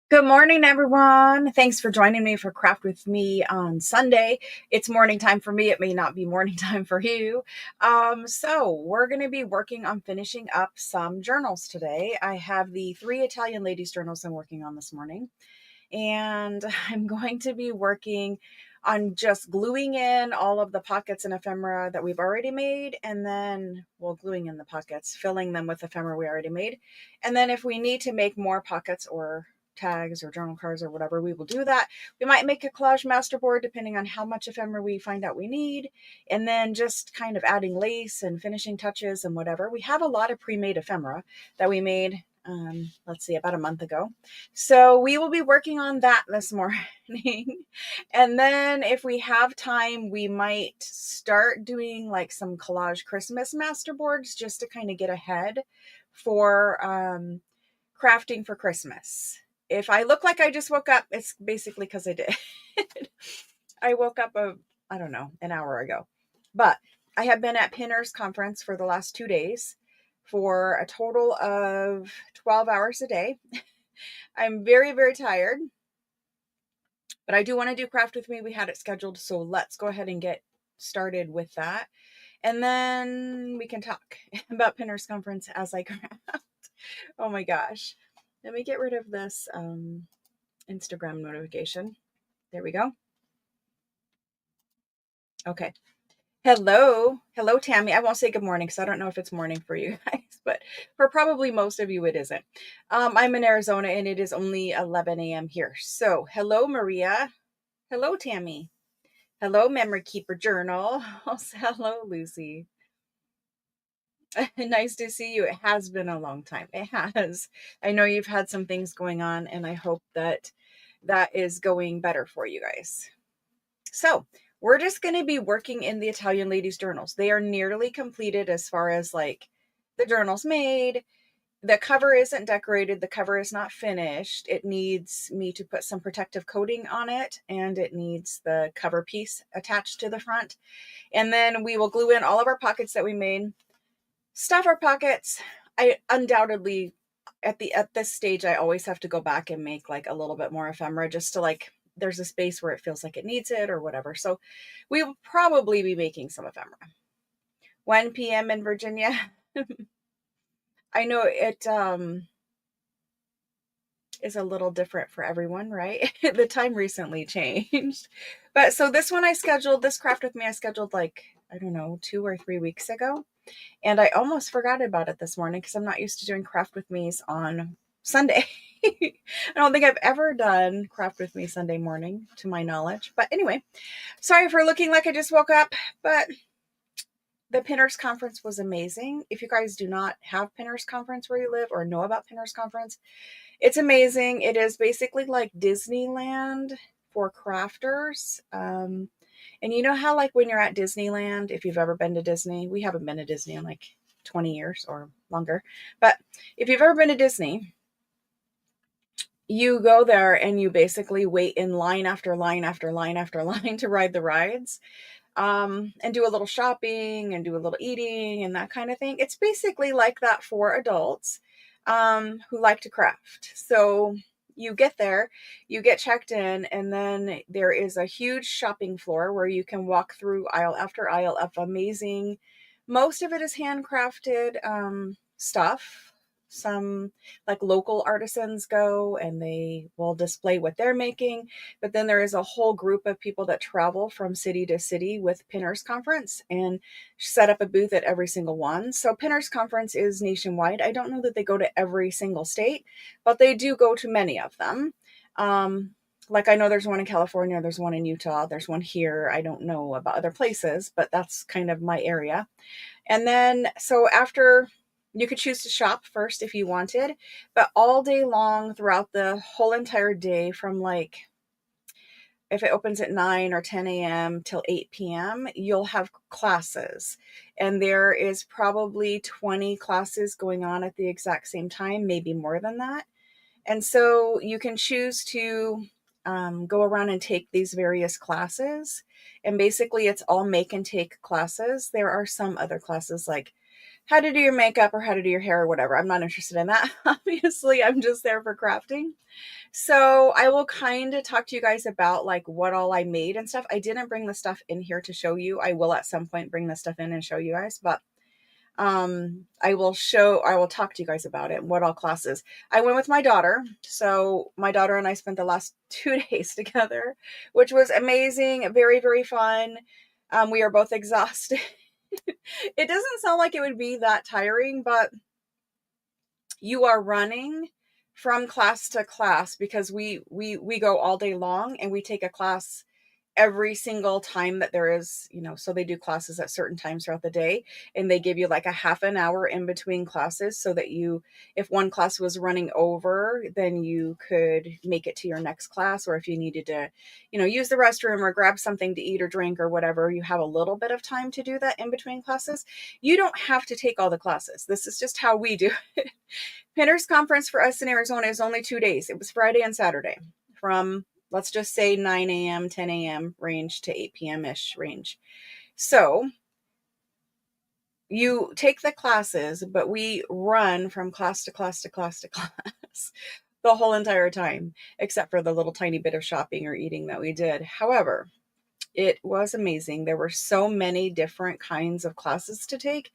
Good morning, everyone. Thanks for joining me for Craft with Me on Sunday. It's morning time for me. It may not be morning time for you. So we're going to be working on finishing up some journals today. I have the 3 Italian ladies journals I'm working on this morning, and I'm going to be working on just gluing in all of the pockets and ephemera that we've already made, and then, well, gluing in the pockets, filling them with ephemera we already made. And then if we need to make more pockets or tags or journal cards or whatever, we will do that. We might make a collage masterboard depending on how much ephemera we find out we need, and then just kind of adding lace and finishing touches and whatever. We have a lot of pre-made ephemera that we made, let's see, about a month ago. So we will be working on that this morning. And then if we have time, we might start doing like some collage Christmas masterboards just to kind of get ahead for crafting for Christmas. If I look like I just woke up, it's basically because I did. I woke up, I don't know, an hour ago. But I have been at Pinners Conference for the last 2 days for a total of 12 hours a day. I'm very, very tired, but I do want to do Craft with Me. We had it scheduled, so let's go ahead and get started with that. And then we can talk about Pinners Conference as I craft. Oh my gosh. Let me get rid of this Instagram notification. There we go. Okay. Hello. Hello, Tammy. I won't say good morning because I don't know if it's morning for you guys, but for probably most of you, it isn't. I'm in Arizona and it is only 11 a.m. here. So hello, Maria. Hello, Tammy. Hello, Memory Keeper Journal. Hello, Lucy. Nice to see you. It has been a long time. It has. I know you've had some things going on, and I hope that that is going better for you guys. So we're just going to be working in the Italian ladies journals. They are nearly completed as far as like the journals made. The cover isn't decorated. The cover is not finished. It needs me to put some protective coating on it, and it needs the cover piece attached to the front. And then we will glue in all of our pockets that we made. Stuff our pockets. I undoubtedly at this stage I always have to go back and make like a little bit more ephemera just to like there's a space where it feels like it needs it or whatever. So we will probably be making some ephemera. 1 p.m. in Virginia. I know it is a little different for everyone, right? The time recently changed. But so this one this Craft with Me I scheduled like, I don't know, 2 or 3 weeks ago. And I almost forgot about it this morning because I'm not used to doing Craft with Me's on Sunday. I don't think I've ever done Craft with Me Sunday morning, to my knowledge. But anyway, sorry for looking like I just woke up, but the Pinners Conference was amazing. If you guys do not have Pinners Conference where you live or know about Pinners Conference, it's amazing. It is basically like Disneyland for crafters. And you know how like when you're at Disneyland, if you've ever been to Disney, we haven't been to Disney in like 20 years or longer, but if you've ever been to Disney, you go there and you basically wait in line after line after line after line to ride the rides, and do a little shopping and do a little eating and that kind of thing. It's basically like that for adults who like to craft. So you get there, you get checked in, and then there is a huge shopping floor where you can walk through aisle after aisle of amazing, most of it is handcrafted stuff. Some like local artisans go and they will display what they're making, but then there is a whole group of people that travel from city to city with Pinners Conference and set up a booth at every single one. So Pinners Conference is nationwide. I don't know that they go to every single state, but they do go to many of them. Like I know there's one in California, there's one in Utah, there's one here. I don't know about other places, but that's kind of my area. And then, so after, you could choose to shop first if you wanted, but all day long throughout the whole entire day from like, if it opens at 9 or 10 a.m. till 8 p.m., you'll have classes. And there is probably 20 classes going on at the exact same time, maybe more than that. And so you can choose to go around and take these various classes. And basically it's all make and take classes. There are some other classes like how to do your makeup or how to do your hair or whatever. I'm not interested in that. Obviously, I'm just there for crafting. So I will kind of talk to you guys about like what all I made and stuff. I didn't bring the stuff in here to show you. I will at some point bring the stuff in and show you guys, but I will talk to you guys about it and what all classes. I went with my daughter. So my daughter and I spent the last 2 days together, which was amazing. Very, very fun. We are both exhausted. It doesn't sound like it would be that tiring, but you are running from class to class because we go all day long and we take a class every single time that there is, so they do classes at certain times throughout the day, and they give you like a half an hour in between classes so that if one class was running over, then you could make it to your next class. Or if you needed to, use the restroom or grab something to eat or drink or whatever, you have a little bit of time to do that in between classes. You don't have to take all the classes. This is just how we do it. Pinners Conference for us in Arizona is only 2 days. It was Friday and Saturday from, let's just say 9 a.m., 10 a.m. range to 8 p.m.-ish range. So you take the classes, but we run from class to class to class to class the whole entire time, except for the little tiny bit of shopping or eating that we did. However, it was amazing. There were so many different kinds of classes to take.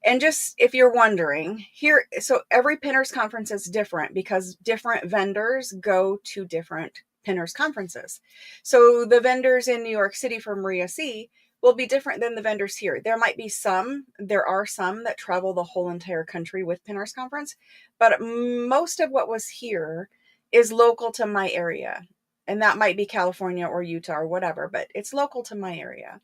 And just if you're wondering here, so every Pinners Conference is different because different vendors go to different Pinners Conferences. So the vendors in New York City for Maria C will be different than the vendors here. There are some that travel the whole entire country with Pinners Conference, but most of what was here is local to my area. And that might be California or Utah or whatever, but it's local to my area.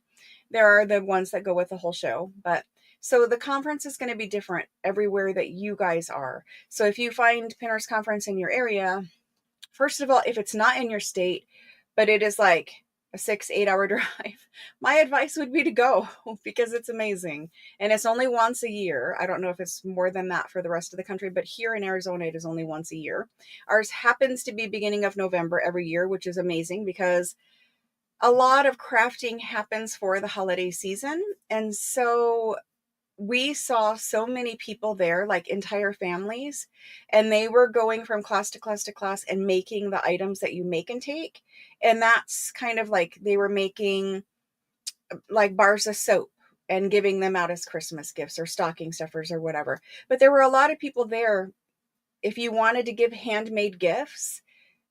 There are the ones that go with the whole show, but so the conference is going to be different everywhere that you guys are. So if you find Pinners Conference in your area, first of all, if it's not in your state, but it is like a 6-8 hour drive, my advice would be to go because it's amazing. And it's only once a year. I don't know if it's more than that for the rest of the country, but here in Arizona, it is only once a year. Ours happens to be beginning of November every year, which is amazing because a lot of crafting happens for the holiday season. And so we saw so many people there, like entire families, and they were going from class to class to class and making the items that you make and take. And that's kind of like they were making like bars of soap and giving them out as Christmas gifts or stocking stuffers or whatever. But there were a lot of people there. If you wanted to give handmade gifts,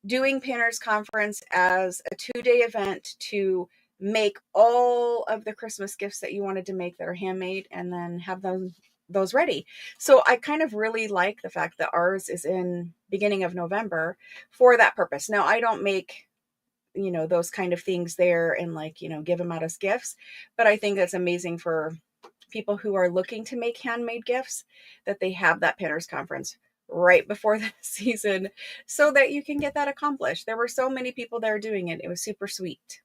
doing Pinners Conference as a 2-day event to make all of the Christmas gifts that you wanted to make that are handmade and then have those ready. So I kind of really like the fact that ours is in beginning of November for that purpose. Now I don't make, those kind of things there and like, give them out as gifts, but I think that's amazing for people who are looking to make handmade gifts that they have that Pinners Conference right before the season so that you can get that accomplished. There were so many people there doing it. It was super sweet.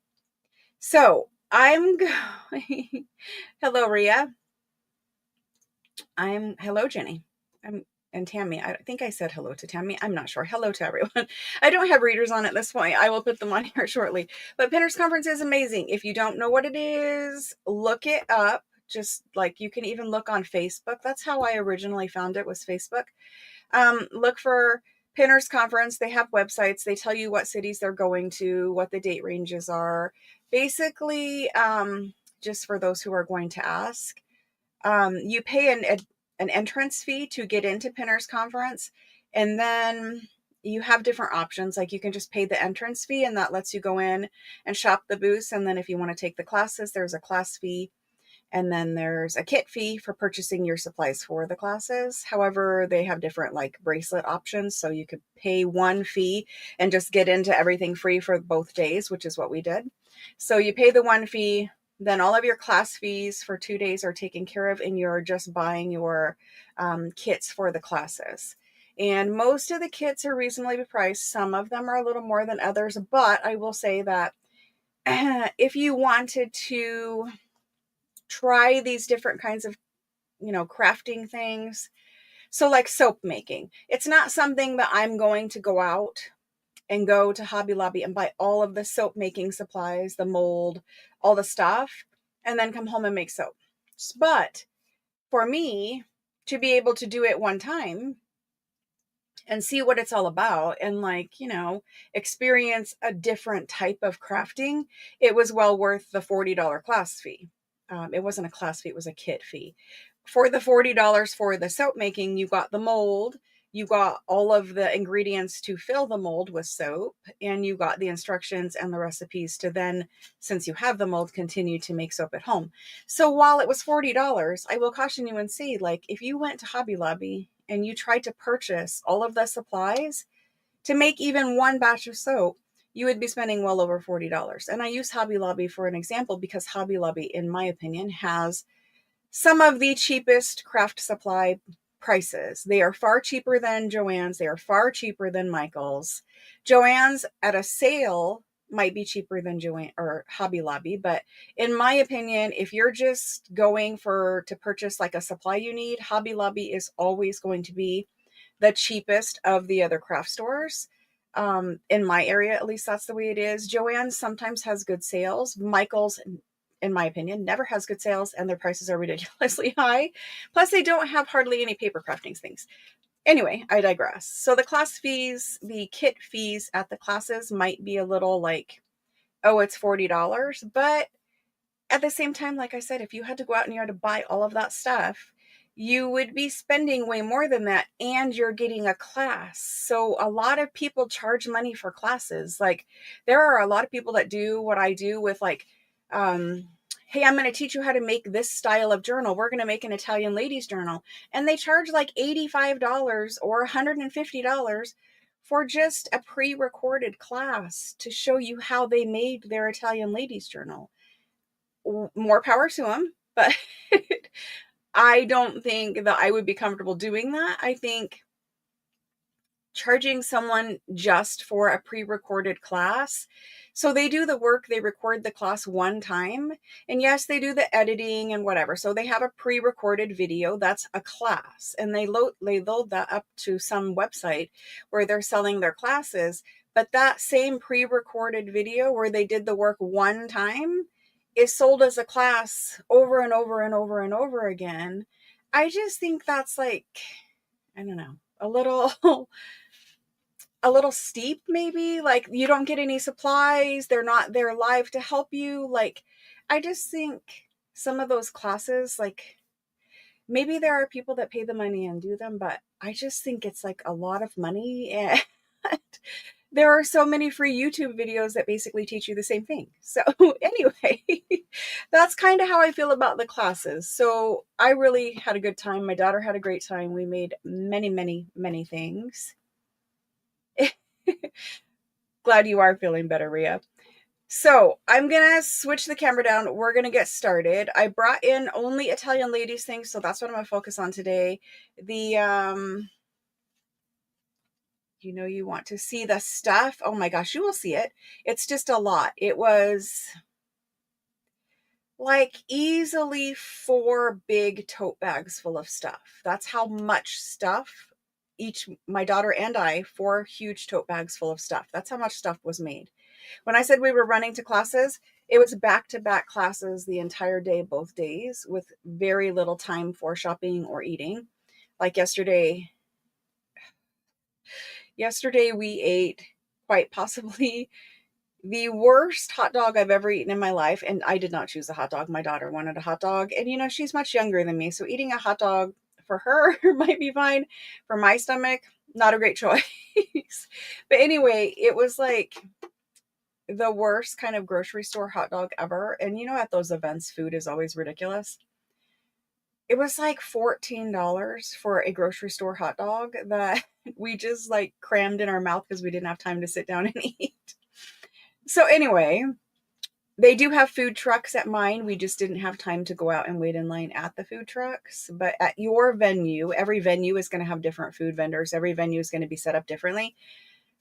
So I'm going. Hello, Ria. Hello, Jenny. And Tammy. I think I said hello to Tammy. I'm not sure. Hello to everyone. I don't have readers on at this point. I will put them on here shortly. But Pinners Conference is amazing. If you don't know what it is, look it up. Just like you can even look on Facebook. That's how I originally found it, was Facebook. Look for Pinners Conference. They have websites. They tell you what cities they're going to, what the date ranges are. Basically, just for those who are going to ask, you pay an entrance fee to get into Pinners Conference, and then you have different options. Like you can just pay the entrance fee, and that lets you go in and shop the booths. And then if you want to take the classes, there's a class fee. And then there's a kit fee for purchasing your supplies for the classes. However, they have different like bracelet options. So you could pay one fee and just get into everything free for both days, which is what we did. So you pay the one fee, then all of your class fees for 2 days are taken care of, and you're just buying your kits for the classes. And most of the kits are reasonably priced. Some of them are a little more than others, but I will say that if you wanted to try these different kinds of, crafting things. So like soap making, it's not something that I'm going to go out and go to Hobby Lobby and buy all of the soap making supplies, the mold, all the stuff, and then come home and make soap. But for me to be able to do it one time and see what it's all about and, like, experience a different type of crafting, it was well worth the $40 class fee. It wasn't a class fee, it was a kit fee. For the $40 for the soap making, you got the mold, you got all of the ingredients to fill the mold with soap, and you got the instructions and the recipes to then, since you have the mold, continue to make soap at home. So while it was $40, I will caution you and say, like, if you went to Hobby Lobby and you tried to purchase all of the supplies to make even one batch of soap, you would be spending well over $40. And I use Hobby Lobby for an example because Hobby Lobby, in my opinion, has some of the cheapest craft supply prices. They are far cheaper than Joann's. They are far cheaper than Michael's. Joann's at a sale might be cheaper than Joann or Hobby Lobby, but in my opinion, if you're just going to purchase like a supply you need, Hobby Lobby is always going to be the cheapest of the other craft stores. In my area, at least that's the way it is. Joann's sometimes has good sales. Michael's, in my opinion, never has good sales, and their prices are ridiculously high. Plus, they don't have hardly any paper crafting things. Anyway, I digress. So the class fees, the kit fees at the classes might be a little like, oh, it's $40. But at the same time, like I said, if you had to go out and you had to buy all of that stuff, you would be spending way more than that, and you're getting a class. So a lot of people charge money for classes. Like, there are a lot of people that do what I do with, like, hey, I'm going to teach you how to make this style of journal. We're going to make an Italian ladies journal. And they charge like $85 or $150 for just a pre-recorded class to show you how they made their Italian ladies journal. More power to them, but I don't think that I would be comfortable doing that. I think charging someone just for a pre-recorded class, so they do the work, they record the class one time, and yes, they do the editing and whatever, so they have a pre-recorded video, that's a class, and they load that up to some website where they're selling their classes. But that same pre-recorded video where they did the work one time is sold as a class over and over and over and over again. I just think that's, like, I don't know, a little a little steep, maybe. Like, you don't get any supplies, they're not there live to help you. Like, I just think some of those classes, like, maybe there are people that pay the money and do them, but I just think it's like a lot of money, and there are so many free YouTube videos that basically teach you the same thing. So anyway, that's kind of how I feel about the classes. So I really had a good time. My daughter had a great time. We made many, many, many things. Glad you are feeling better, Rhea. So I'm going to switch the camera down. We're going to get started. I brought in only Italian ladies things, so that's what I'm going to focus on today. The, you want to see the stuff. Oh my gosh, you will see it. It's just a lot. It was like easily 4 big tote bags full of stuff. That's how much stuff my daughter and I, 4 huge tote bags full of stuff. That's how much stuff was made. When I said we were running to classes, it was back-to-back classes the entire day, both days, with very little time for shopping or eating. Like yesterday we ate quite possibly the worst hot dog I've ever eaten in my life. And I did not choose a hot dog. My daughter wanted a hot dog. And, she's much younger than me. So eating a hot dog for her might be fine. For my stomach, not a great choice. But anyway, it was like the worst kind of grocery store hot dog ever. And at those events, food is always ridiculous. It was like $14 for a grocery store hot dog that we just like crammed in our mouth because we didn't have time to sit down and eat. So anyway, they do have food trucks at mine. We just didn't have time to go out and wait in line at the food trucks. But at your venue, every venue is going to have different food vendors. Every venue is going to be set up differently.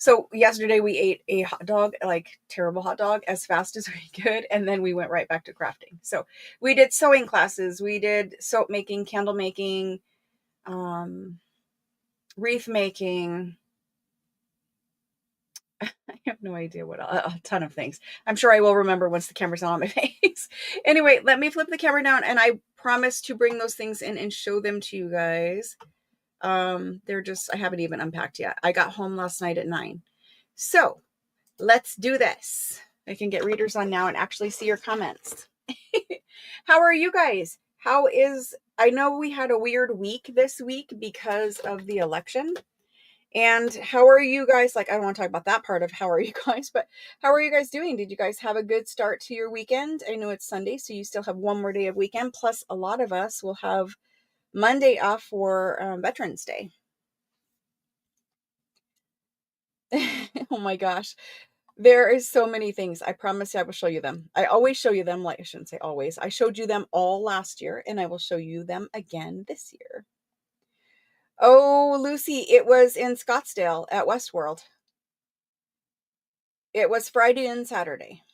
So yesterday we ate a hot dog, like terrible hot dog, as fast as we could. And then we went right back to crafting. So we did sewing classes. We did soap making, candle making, wreath making. I have no idea what, a ton of things. I'm sure I will remember once the camera's not on my face. Anyway, let me flip the camera down, and I promise to bring those things in and show them to you guys. They're just, I haven't even unpacked yet. I got home last night at 9. So let's do this. I can get readers on now and actually see your comments. How are you guys? I know we had a weird week this week because of the election. And how are you guys? Like, I don't want to talk about that part of how are you guys, but how are you guys doing? Did you guys have a good start to your weekend? I know it's Sunday, so you still have one more day of weekend. Plus, a lot of us will have Monday off for Veterans Day. Oh my gosh. There is so many things. I promise you I will show you them. I always show you them. Like, I shouldn't say always. I showed you them all last year, and I will show you them again this year. Oh, Lucy, it was in Scottsdale at Westworld. It was Friday and Saturday.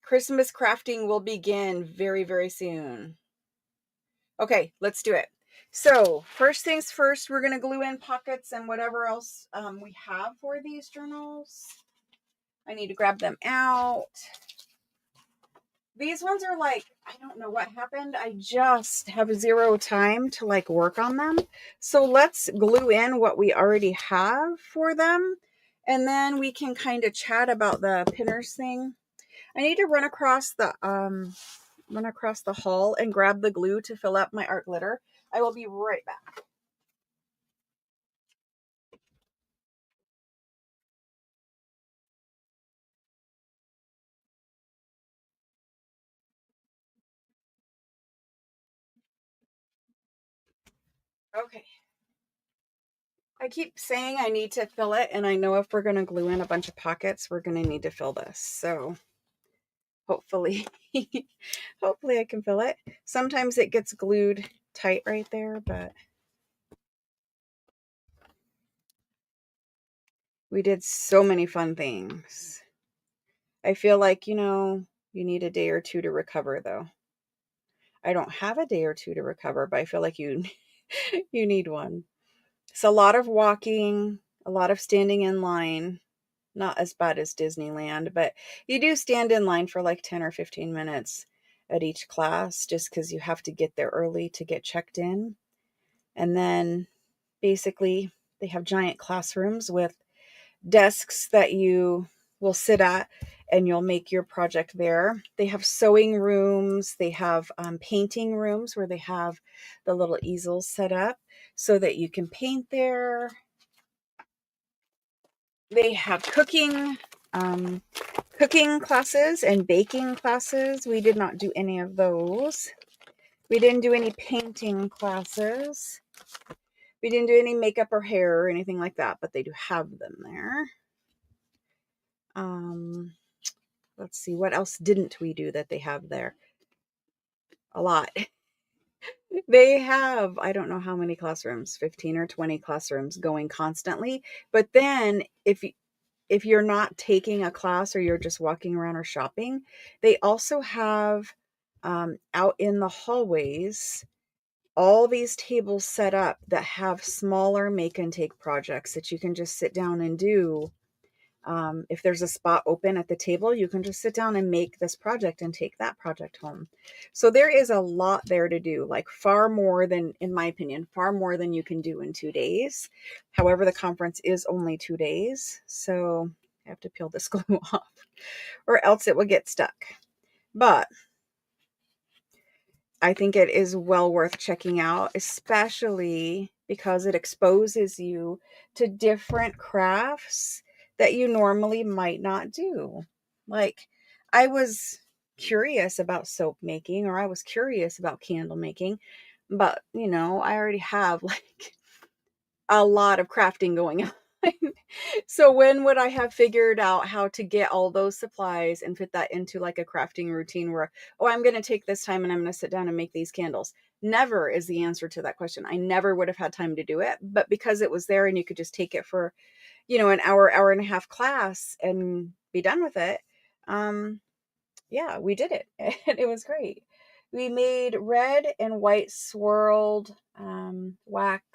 Christmas crafting will begin very, very soon. Okay, let's do it. So first things first, we're going to glue in pockets and whatever else we have for these journals. I need to grab them out. These ones are like, I don't know what happened. I just have zero time to like work on them. So let's glue in what we already have for them. And then we can kind of chat about the pinners thing. I need to run across the hall and grab the glue to fill up my art glitter. I will be right back. Okay. I keep saying I need to fill it, and I know if we're going to glue in a bunch of pockets, we're going to need to fill this. So hopefully, hopefully I can fill it. Sometimes it gets glued tight right there, but we did so many fun things. I feel like, you need a day or two to recover, though. I don't have a day or two to recover, but I feel like you need one. It's a lot of walking, a lot of standing in line. Not as bad as Disneyland, but you do stand in line for like 10 or 15 minutes at each class just because you have to get there early to get checked in. And then basically they have giant classrooms with desks that you will sit at and you'll make your project there. They have sewing rooms. They have painting rooms where they have the little easels set up so that you can paint there. They have cooking classes and baking classes. We did not do any of those. We didn't do any painting classes. We didn't do any makeup or hair or anything like that, but they do have them there. Let's see, what else didn't we do that they have there? A lot. They have, I don't know how many classrooms, 15 or 20 classrooms going constantly. But then if you're not taking a class or you're just walking around or shopping, they also have out in the hallways all these tables set up that have smaller make and take projects that you can just sit down and do. If there's a spot open at the table, you can just sit down and make this project and take that project home. So there is a lot there to do, like far more than, in my opinion, far more than you can do in 2 days. However, the conference is only 2 days, so I have to peel this glue off or else it will get stuck. But I think it is well worth checking out, especially because it exposes you to different crafts that you normally might not do. Like, I was curious about soap making, or I was curious about candle making, but I already have like a lot of crafting going on. So when would I have figured out how to get all those supplies and fit that into like a crafting routine where, oh, I'm going to take this time and I'm going to sit down and make these candles? Never is the answer to that question. I never would have had time to do it, but because it was there and you could just take it for, an hour and a half class and be done with it. Yeah, we did it and it was great. We made red and white swirled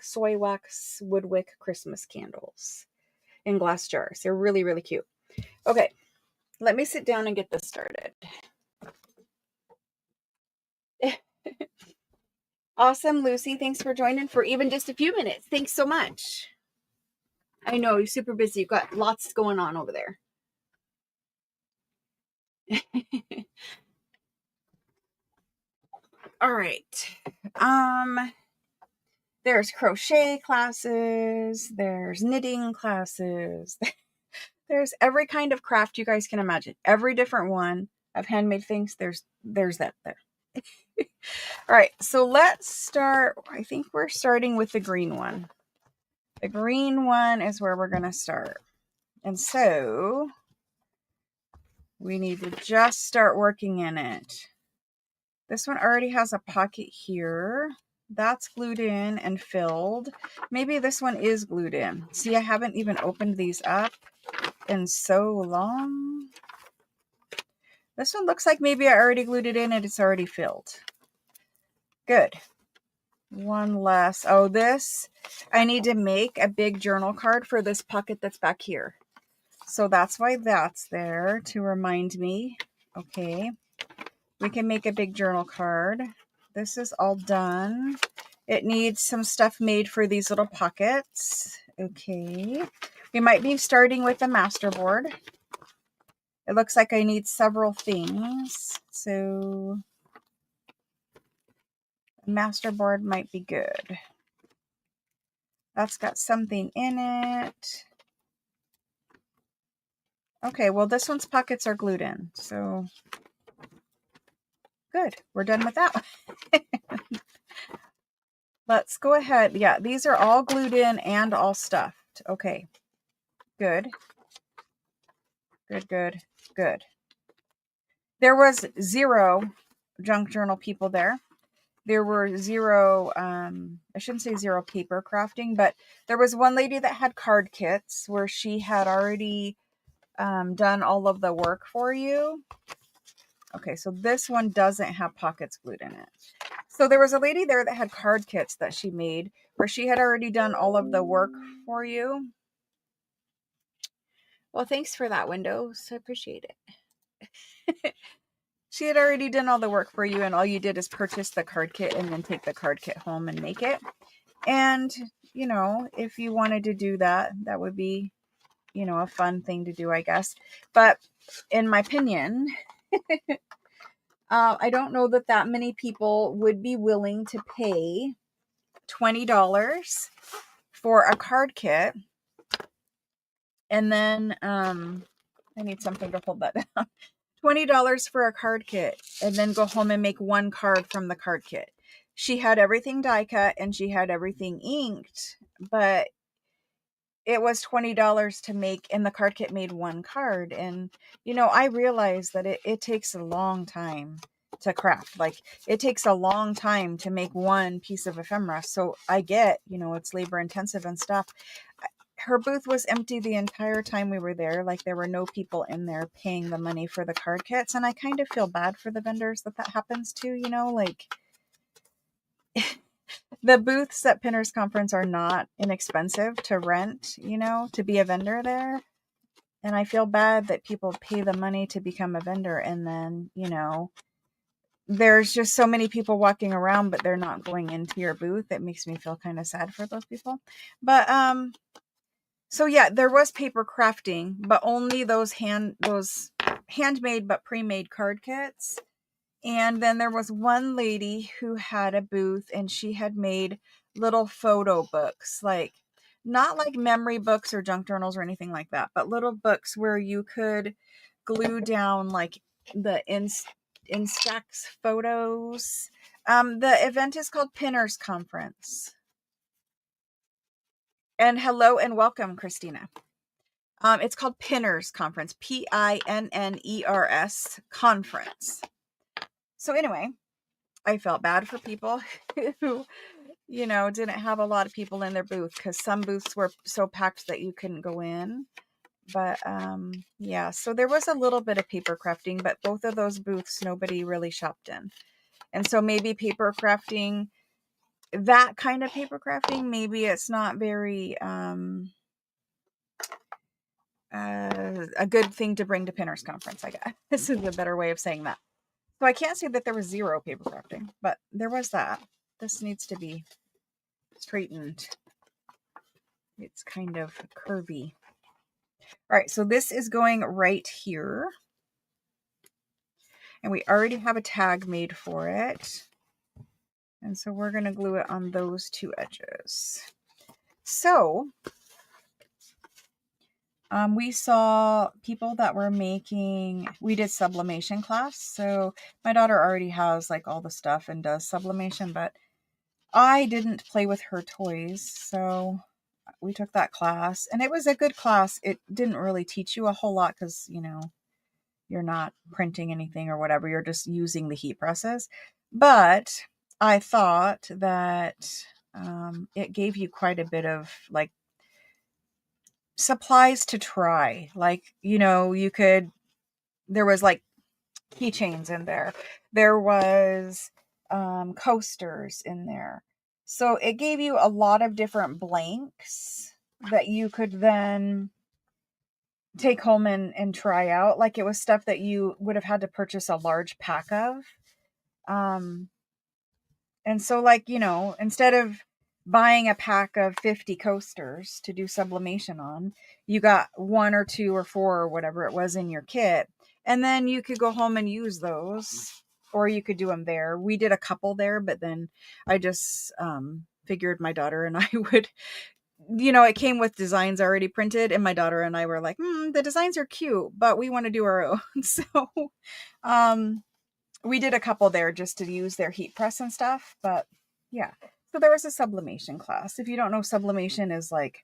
soy wax woodwick Christmas candles in glass jars. They're really, really cute. Okay, let me sit down and get this started. Awesome, Lucy. Thanks for joining for even just a few minutes. Thanks so much. I know you're super busy. You've got lots going on over there. All right. There's crochet classes, there's knitting classes, there's every kind of craft you guys can imagine. Every different one of handmade things, there's that there. All right, so let's start. I think we're starting with the green one. The green one is where we're going to start. And so we need to just start working in it. This one already has a pocket here. That's glued in and filled. Maybe this one is glued in. See, I haven't even opened these up in so long. This one looks like maybe I already glued it in and it's already filled. Good. One less. Oh, this, I need to make a big journal card for this pocket that's back here. So that's why that's there, to remind me. Okay. We can make a big journal card. This is all done. It needs some stuff made for these little pockets. Okay. We might be starting with the Masterboard. It looks like I need several things. So Masterboard might be good. That's got something in it. Okay, well, this one's pockets are glued in. So good. We're done with that one. Let's go ahead. Yeah, these are all glued in and all stuffed. Okay. Good. Good, good, good. There was 0 junk journal people there. There were 0, I shouldn't say 0 paper crafting, but there was one lady that had card kits where she had already done all of the work for you. Okay, so this one doesn't have pockets glued in it. So there was a lady there that had card kits that she made where she had already done all of the work for you. Well, thanks for that, Windows. I appreciate it. She had already done all the work for you, and all you did is purchase the card kit and then take the card kit home and make it. And, you know, if you wanted to do that, that would be, you know, a fun thing to do, I guess. But in my opinion, I don't know that many people would be willing to pay $20 for a card kit. And then I need something to hold that down. $20 for a card kit and then go home and make one card from the card kit. She had everything die cut and she had everything inked, but it was $20 to make, and the card kit made one card. And, you know, I realized that it takes a long time to craft. Like, it takes a long time to make one piece of ephemera. So I get, you know, it's labor intensive and stuff. Her booth was empty the entire time we were there. Like, there were no people in there paying the money for the card kits. And I kind of feel bad for the vendors that happens to, you know, like the booths at Pinners Conference are not inexpensive to rent, you know, to be a vendor there. And I feel bad that people pay the money to become a vendor. And then, you know, there's just so many people walking around, but they're not going into your booth. It makes me feel kind of sad for those people. But, so yeah, there was paper crafting, but only those handmade but pre-made card kits. And then there was one lady who had a booth and she had made little photo books, like not like memory books or junk journals or anything like that, but little books where you could glue down like the Instax photos. The event is called Pinners Conference. And hello and welcome, Christina. It's called Pinners Conference, Pinners Conference. So anyway, I felt bad for people who, you know, didn't have a lot of people in their booth because some booths were so packed that you couldn't go in. But yeah, so there was a little bit of paper crafting, but both of those booths, nobody really shopped in. And so maybe paper crafting, that kind of paper crafting, maybe it's not very a good thing to bring to Pinners Conference, I guess. This is a better way of saying that. So I can't say that there was 0 paper crafting, but there was that. this needs to be straightened. It's kind of curvy. All right, so this is going right here. And we already have a tag made for it. And so we're going to glue it on those two edges. So we saw people that were making, we did sublimation class. So my daughter already has like all the stuff and does sublimation, but I didn't play with her toys. So we took that class and it was a good class. It didn't really teach you a whole lot because, you know, you're not printing anything or whatever. You're just using the heat presses. But I thought that it gave you quite a bit of like supplies to try. Like, you know, you could, there was like keychains in there. There was coasters in there. So it gave you a lot of different blanks that you could then take home and try out. Like it was stuff that you would have had to purchase a large pack of. And so like, you know, instead of buying a pack of 50 coasters to do sublimation on, you got 1 or 2 or 4 or whatever it was in your kit. And then you could go home and use those, or you could do them there. We did a couple there, but then I just figured my daughter and I would, you know, it came with designs already printed and my daughter and I were like, the designs are cute, but we want to do our own. So we did a couple there just to use their heat press and stuff. But yeah, so there was a sublimation class. If you don't know, sublimation is like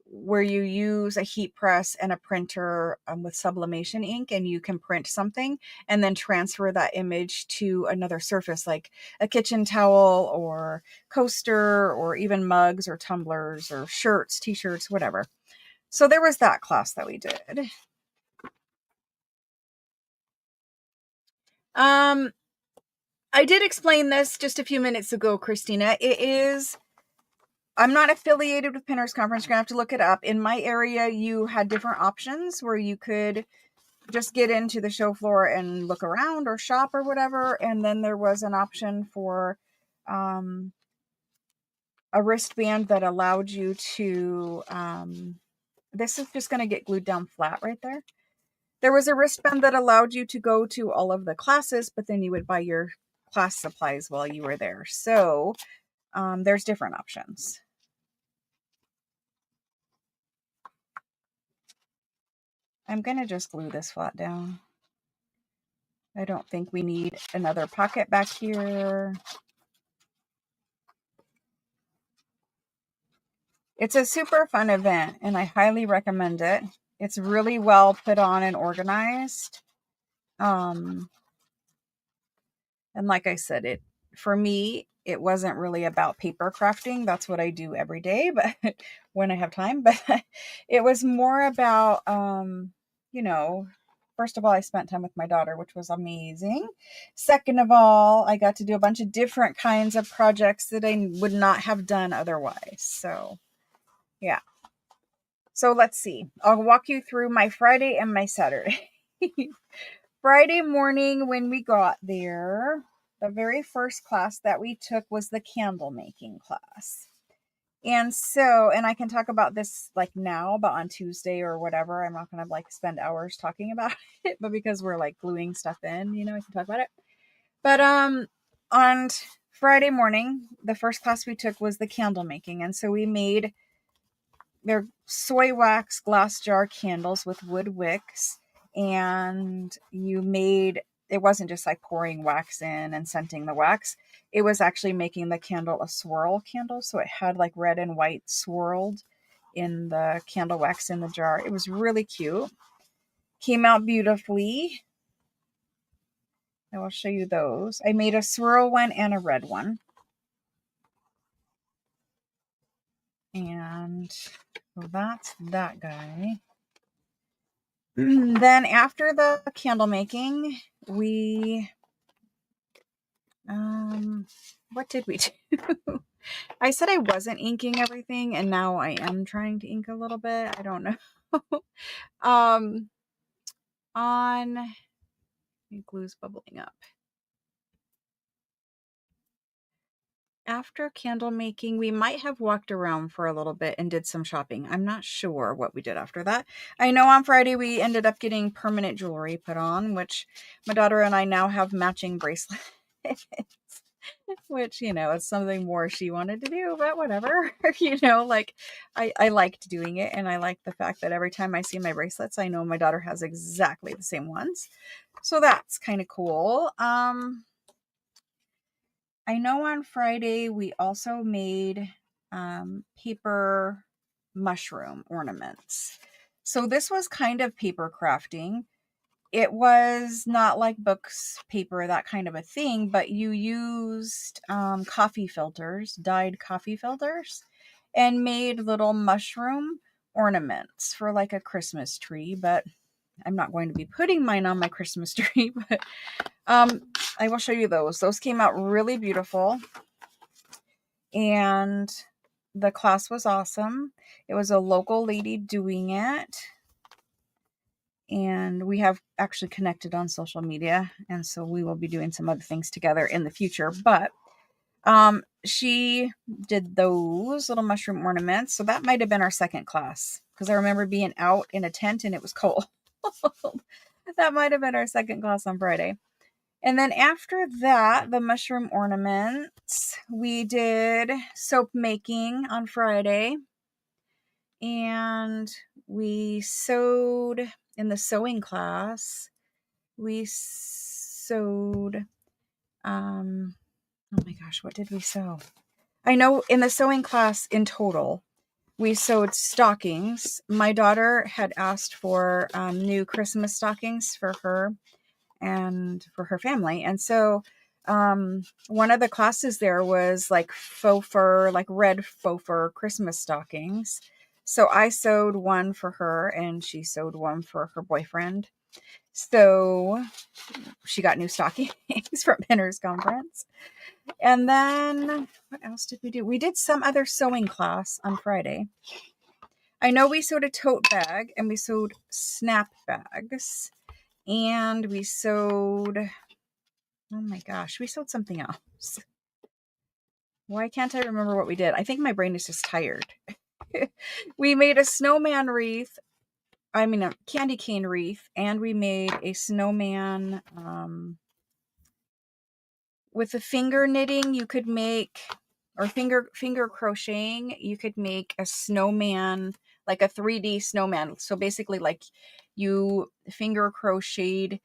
where you use a heat press and a printer with sublimation ink, and you can print something and then transfer that image to another surface like a kitchen towel or coaster or even mugs or tumblers or shirts, t-shirts, whatever. So there was that class that we did. I did explain this just a few minutes ago, Christina. I'm not affiliated with Pinners Conference. You're going to have to look it up. In my area, you had different options where you could just get into the show floor and look around or shop or whatever. And then there was an option for a wristband that allowed you to, this is just going to get glued down flat right there. There was a wristband that allowed you to go to all of the classes, but then you would buy your class supplies while you were there. So there's different options. I'm going to just glue this flat down. I don't think we need another pocket back here. It's a super fun event and I highly recommend it. It's really well put on and organized. And like I said, for me, it wasn't really about paper crafting. That's what I do every day, but when I have time, but it was more about, you know, first of all, I spent time with my daughter, which was amazing. Second of all, I got to do a bunch of different kinds of projects that I would not have done otherwise. So yeah. So let's see. I'll walk you through my Friday and my Saturday. Friday morning when we got there, the very first class that we took was the candle making class. And so, and I can talk about this like now, but on Tuesday or whatever, I'm not going to like spend hours talking about it, but because we're like gluing stuff in, you know, I can talk about it. But on Friday morning, the first class we took was the candle making. And so we made their soy wax glass jar candles with wood wicks. And you made, it wasn't just like pouring wax in and scenting the wax. It was actually making the candle a swirl candle. So it had like red and white swirled in the candle wax in the jar. It was really cute. Came out beautifully. I will show you those. I made a swirl one and a red one. And so that's that guy. Then after the candle making, we, what did we do? I said I wasn't inking everything, and now I am trying to ink a little bit. I don't know. On, glue's bubbling up. after candle making, we might have walked around for a little bit and did some shopping. I'm not sure what we did after that. I know on Friday we ended up getting permanent jewelry put on, which my daughter and I now have matching bracelets. Which, it's something more she wanted to do, but whatever. Like I liked doing it, and I like the fact that every time I see my bracelets, I know my daughter has exactly the same ones. So that's kind of cool. I know on Friday we also made paper mushroom ornaments. So this was kind of paper crafting. It was not like books, paper, that kind of a thing, but you used coffee filters, dyed coffee filters, and made little mushroom ornaments for like a Christmas tree. But I'm not going to be putting mine on my Christmas tree, but I will show you those. Those came out really beautiful, and the class was awesome. It was a local lady doing it. And we have actually connected on social media, and so we will be doing some other things together in the future. But she did those little mushroom ornaments, so that might have been our second class, because I remember being out in a tent and it was cold. That might have been our second class on Friday. And then after that, the mushroom ornaments, we did soap making on Friday, and we sewed. In the sewing class, we sewed, oh my gosh, what did we sew? I know in the sewing class in total, we sewed stockings. My daughter had asked for new Christmas stockings for her and for her family. And so one of the classes there was like faux fur, like red faux fur Christmas stockings. So I sewed one for her, and she sewed one for her boyfriend. So she got new stockings from Pinner's Conference. And then what else did we do? We did some other sewing class on Friday. I know we sewed a tote bag, and we sewed snap bags, and we sewed, oh my gosh, we sewed something else. Why can't I remember what we did? I think my brain is just tired. We made a snowman wreath. I mean, a candy cane wreath, and we made a snowman with the finger knitting. You could make, or finger crocheting, you could make a snowman, like a 3D snowman. So basically, like, you finger crocheted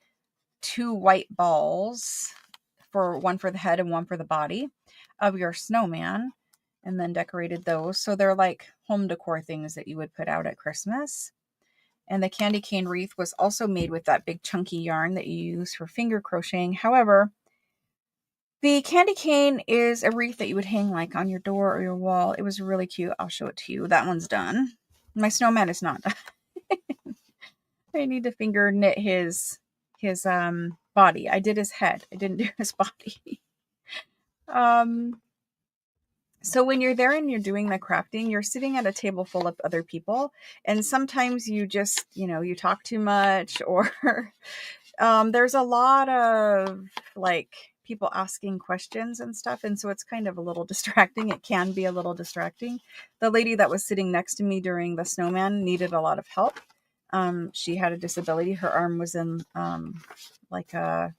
2 white balls, for one for the head and one for the body of your snowman, and then decorated those. So they're like home decor things that you would put out at Christmas. And the candy cane wreath was also made with that big chunky yarn that you use for finger crocheting. However, the candy cane is a wreath that you would hang like on your door or your wall. It was really cute. I'll show it to you. That one's done. My snowman is not done. I need to finger knit his body. I did his head. I didn't do his body. So when you're there and you're doing the crafting, you're sitting at a table full of other people, and sometimes you just, you talk too much, or there's a lot of like people asking questions and stuff, and so it's kind of a little distracting. It can be a little distracting. The lady that was sitting next to me during the snowman needed a lot of help. She had a disability. Her arm was in like a,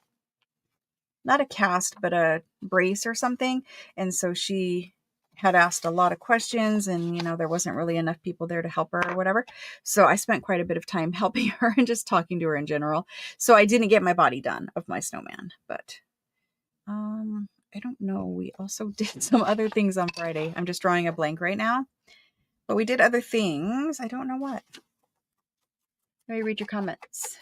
not a cast, but a brace or something, and so she had asked a lot of questions, and there wasn't really enough people there to help her or whatever. So I spent quite a bit of time helping her and just talking to her in general. So I didn't get my body done of my snowman, but I don't know. We also did some other things on Friday. I'm just drawing a blank right now, but we did other things. I don't know what. Let me read your comments.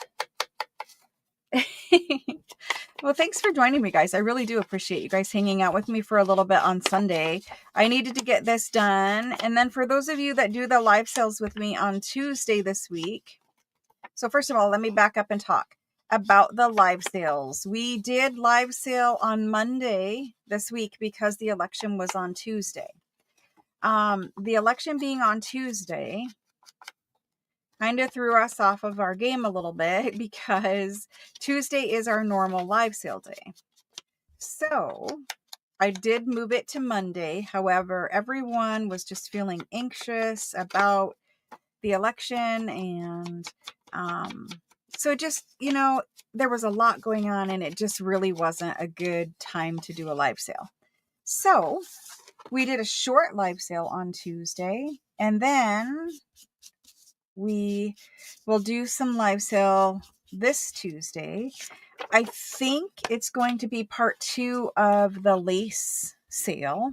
Well, thanks for joining me, guys. I really do appreciate you guys hanging out with me for a little bit on Sunday. I needed to get this done. And then for those of you that do the live sales with me on Tuesday this week. So first of all, let me back up and talk about the live sales. We did live sale on Monday this week because the election was on Tuesday. The election being on Tuesday kind of threw us off of our game a little bit, because Tuesday is our normal live sale day. So I did move it to Monday. However, everyone was just feeling anxious about the election. And so just, there was a lot going on and it just really wasn't a good time to do a live sale. So we did a short live sale on Tuesday, and then we will do some live sale this Tuesday. I think it's going to be part 2 of the lace sale.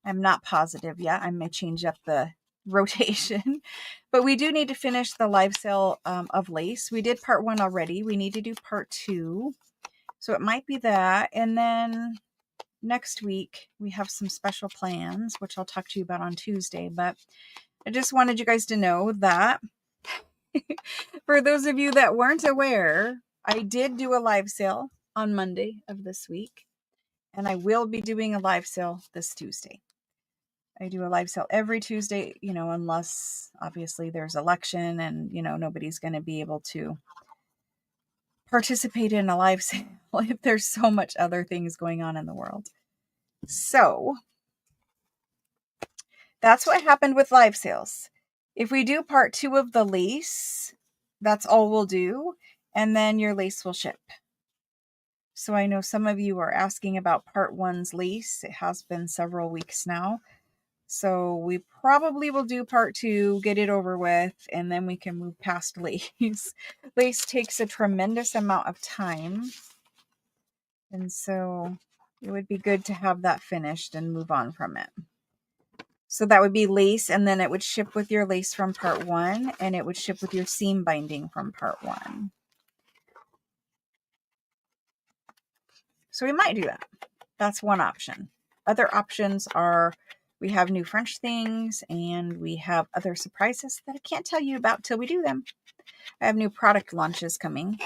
I'm not positive yet. I may change up the rotation, but we do need to finish the live sale of lace. We did part 1 already. We need to do part 2. So it might be that. And then next week we have some special plans, which I'll talk to you about on Tuesday, but I just wanted you guys to know that for those of you that weren't aware, I did do a live sale on Monday of this week, and I will be doing a live sale this Tuesday. I do a live sale every Tuesday, unless obviously there's election and, nobody's going to be able to participate in a live sale if there's so much other things going on in the world. So that's what happened with live sales. If we do part 2 of the lace, that's all we'll do, and then your lace will ship. So I know some of you are asking about part 1's lace. It has been several weeks now. So we probably will do part 2, get it over with, and then we can move past lace. Lace takes a tremendous amount of time. And so it would be good to have that finished and move on from it. So that would be lace, and then it would ship with your lace from part 1, and it would ship with your seam binding from part 1. So we might do that. That's one option. Other options are we have new French things and we have other surprises that I can't tell you about till we do them. I have new product launches coming.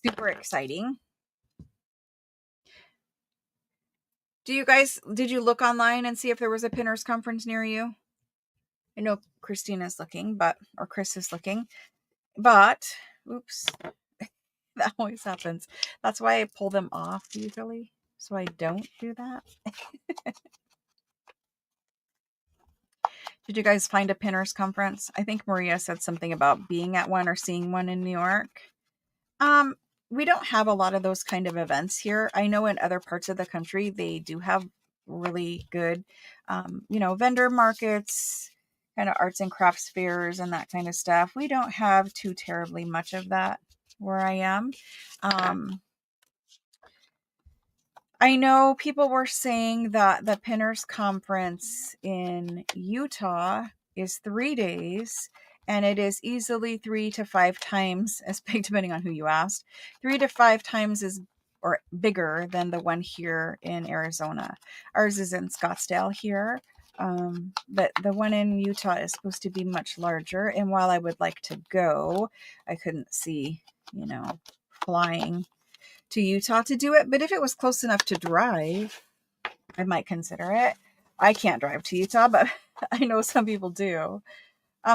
Super exciting. Did you look online and see if there was a pinners conference near you? I know Christina's looking, or Chris is looking, but oops, that always happens. That's why I pull them off usually, so I don't do that. Did you guys find a pinners conference? I think Maria said something about being at one or seeing one in New York. We don't have a lot of those kind of events here. I know in other parts of the country, they do have really good, vendor markets, kind of arts and crafts fairs and that kind of stuff. We don't have too terribly much of that where I am. I know people were saying that the Pinners Conference in Utah is 3 days, and it is easily 3 to 5 times as big, depending on who you asked, 3 to 5 times or bigger than the one here in Arizona. Ours is in Scottsdale here, but the one in Utah is supposed to be much larger. And while I would like to go, I couldn't see, flying to Utah to do it. But if it was close enough to drive, I might consider it. I can't drive to Utah, but I know some people do.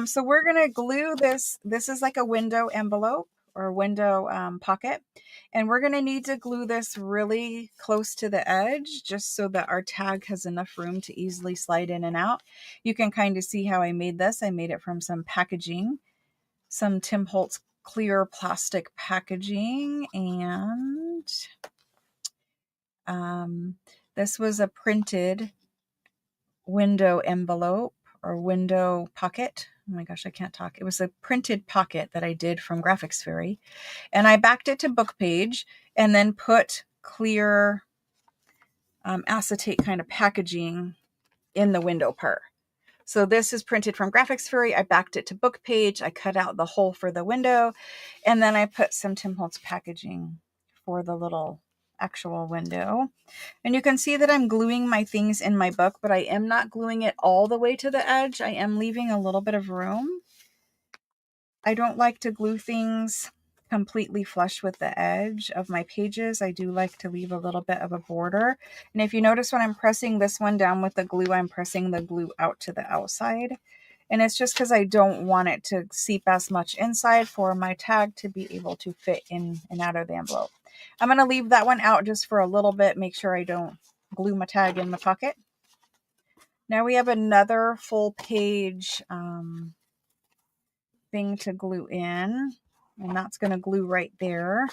So we're going to glue this. This is like a window envelope or window pocket. And we're going to need to glue this really close to the edge just so that our tag has enough room to easily slide in and out. You can kind of see how I made this. I made it from some packaging, some Tim Holtz clear plastic packaging, and this was a printed window envelope or window pocket. Oh my gosh, I can't talk. It was a printed pocket that I did from Graphics Fairy, and I backed it to book page and then put clear acetate kind of packaging in the window part. So this is printed from Graphics Fairy. I backed it to book page. I cut out the hole for the window, and then I put some Tim Holtz packaging for the little actual window. And you can see that I'm gluing my things in my book, but I am not gluing it all the way to the edge. I am leaving a little bit of room. I don't like to glue things completely flush with the edge of my pages. I do like to leave a little bit of a border. And if you notice when I'm pressing this one down with the glue, I'm pressing the glue out to the outside. And it's just because I don't want it to seep as much inside for my tag to be able to fit in and out of the envelope. I'm going to leave that one out just for a little bit. Make sure I don't glue my tag in my pocket. Now we have another full page thing to glue in. And that's going to glue right there.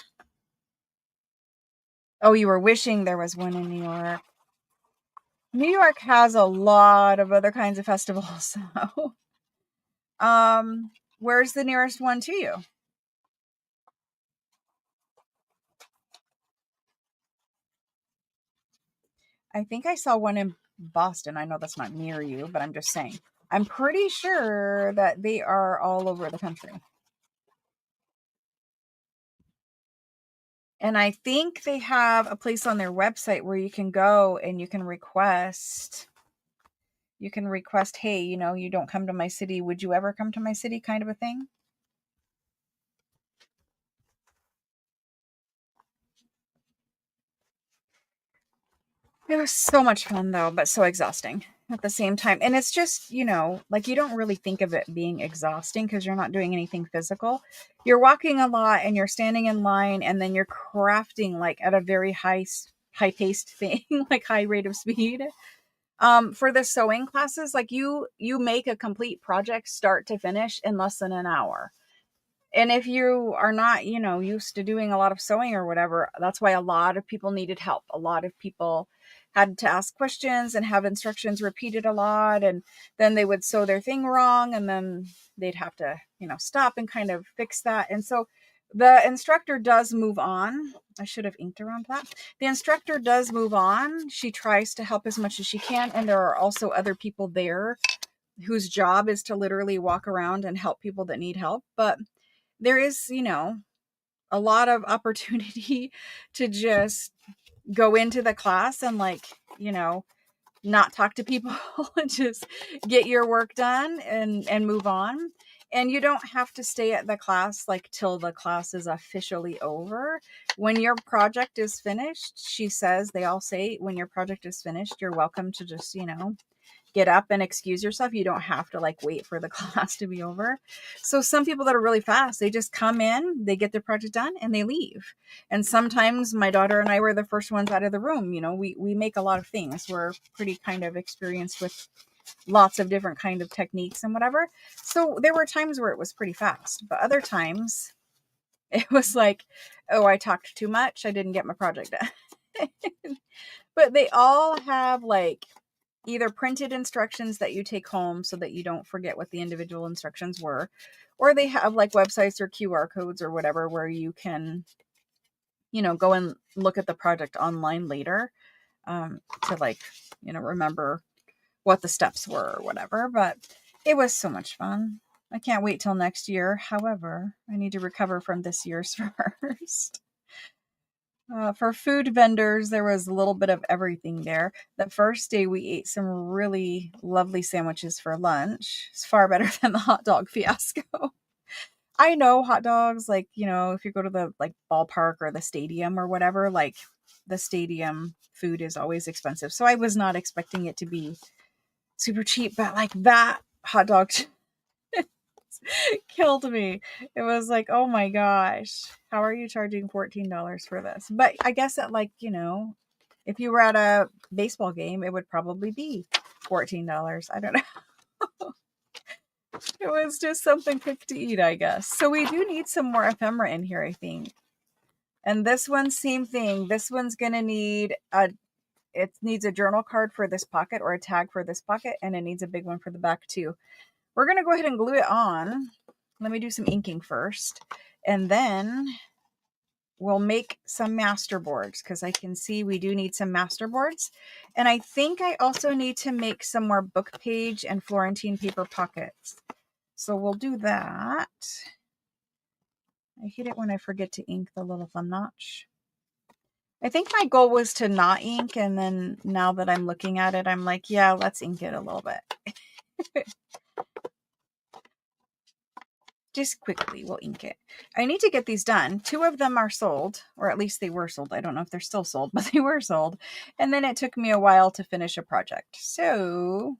Oh, you were wishing there was one in New York. New York has a lot of other kinds of festivals. So, where's the nearest one to you? I think I saw one in Boston. I know that's not near you, but I'm just saying. I'm pretty sure that they are all over the country. And I think they have a place on their website where you can go and you can request, hey, you don't come to my city. Would you ever come to my city, kind of a thing? It was so much fun though, but so exhausting at the same time. And it's just, like you don't really think of it being exhausting because you're not doing anything physical. You're walking a lot and you're standing in line and then you're crafting like at a very high paced thing, like high rate of speed. For the sewing classes, like you make a complete project start to finish in less than an hour. And if you are not, used to doing a lot of sewing or whatever, that's why a lot of people needed help. A lot of people had to ask questions and have instructions repeated a lot. And then they would sew their thing wrong. And then they'd have to, stop and kind of fix that. And so the instructor does move on. I should have inked around that. The instructor does move on. She tries to help as much as she can. And there are also other people there whose job is to literally walk around and help people that need help. But there is, a lot of opportunity to just go into the class and not talk to people and just get your work done and move on. And you don't have to stay at the class till the class is officially over. When your project is finished, they all say, when your project is finished, you're welcome to just, get up and excuse yourself. You don't have to wait for the class to be over. So some people that are really fast, they just come in, they get their project done and they leave. And sometimes my daughter and I were the first ones out of the room. We make a lot of things. We're pretty kind of experienced with lots of different kind of techniques and whatever. So there were times where it was pretty fast, but other times it was like, oh, I talked too much. I didn't get my project done. But they all have either printed instructions that you take home so that you don't forget what the individual instructions were, or they have websites or QR codes or whatever where you can, go and look at the project online later to remember what the steps were or whatever. But it was so much fun. I can't wait till next year. However, I need to recover from this year's first. For food vendors, there was a little bit of everything there. The first day we ate some really lovely sandwiches for lunch. It's far better than the hot dog fiasco. I know hot dogs, if you go to the ballpark or the stadium or whatever, the stadium food is always expensive. So I was not expecting it to be super cheap, but that hot dog killed me. It was oh my gosh, how are you charging $14 for this? But I guess that if you were at a baseball game, it would probably be $14. I don't know. It was just something quick to eat, I guess. So we do need some more ephemera in here, I think. And this one, same thing. This one's gonna need it needs a journal card for this pocket or a tag for this pocket, and it needs a big one for the back too. We're gonna go ahead and glue it on. Let me do some inking first, and then we'll make some masterboards because I can see we do need some masterboards. And I think I also need to make some more book page and Florentine paper pockets. So we'll do that. I hate it when I forget to ink the little thumb notch. I think my goal was to not ink, and then now that I'm looking at it, I'm like, yeah, let's ink it a little bit. Just quickly, we'll ink it. I need to get these done. 2 of them are sold, or at least they were sold. I don't know if they're still sold, but they were sold. And then it took me a while to finish a project. So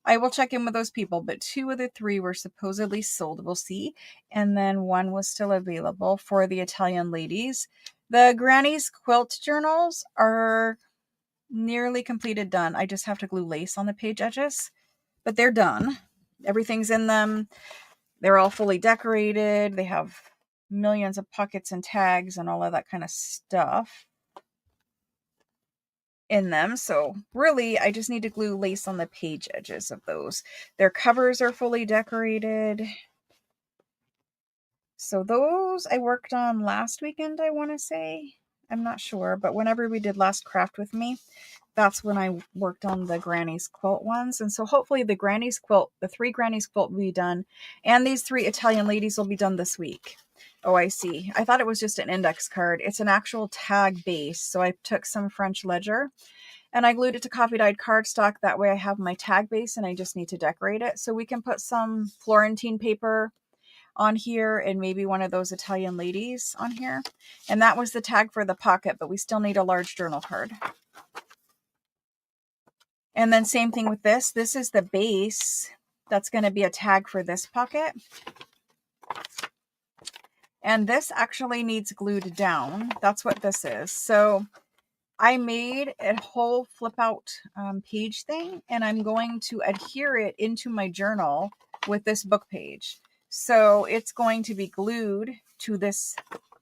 I will check in with those people, but 2 of the 3 were supposedly sold. We'll see. And then 1 was still available for the Italian ladies. The Granny's quilt journals are nearly completed, done. I just have to glue lace on the page edges, but they're done. Everything's in them. They're all fully decorated. They have millions of pockets and tags and all of that kind of stuff in them. So really, I just need to glue lace on the page edges of those. Their covers are fully decorated. So those I worked on last weekend, I want to say. I'm not sure, but whenever we did last craft with me, that's when I worked on the Granny's quilt ones. And so hopefully the Granny's quilt, the 3 Granny's quilt will be done. And these 3 Italian ladies will be done this week. Oh, I see. I thought it was just an index card. It's an actual tag base. So I took some French ledger and I glued it to coffee dyed cardstock. That way I have my tag base and I just need to decorate it. So we can put some Florentine paper on here and maybe one of those Italian ladies on here. And that was the tag for the pocket, but we still need a large journal card. And then same thing with this. This is the base. That's going to be a tag for this pocket. And this actually needs glued down. That's what this is. So I made a whole flip out page thing, and I'm going to adhere it into my journal with this book page. So it's going to be glued to this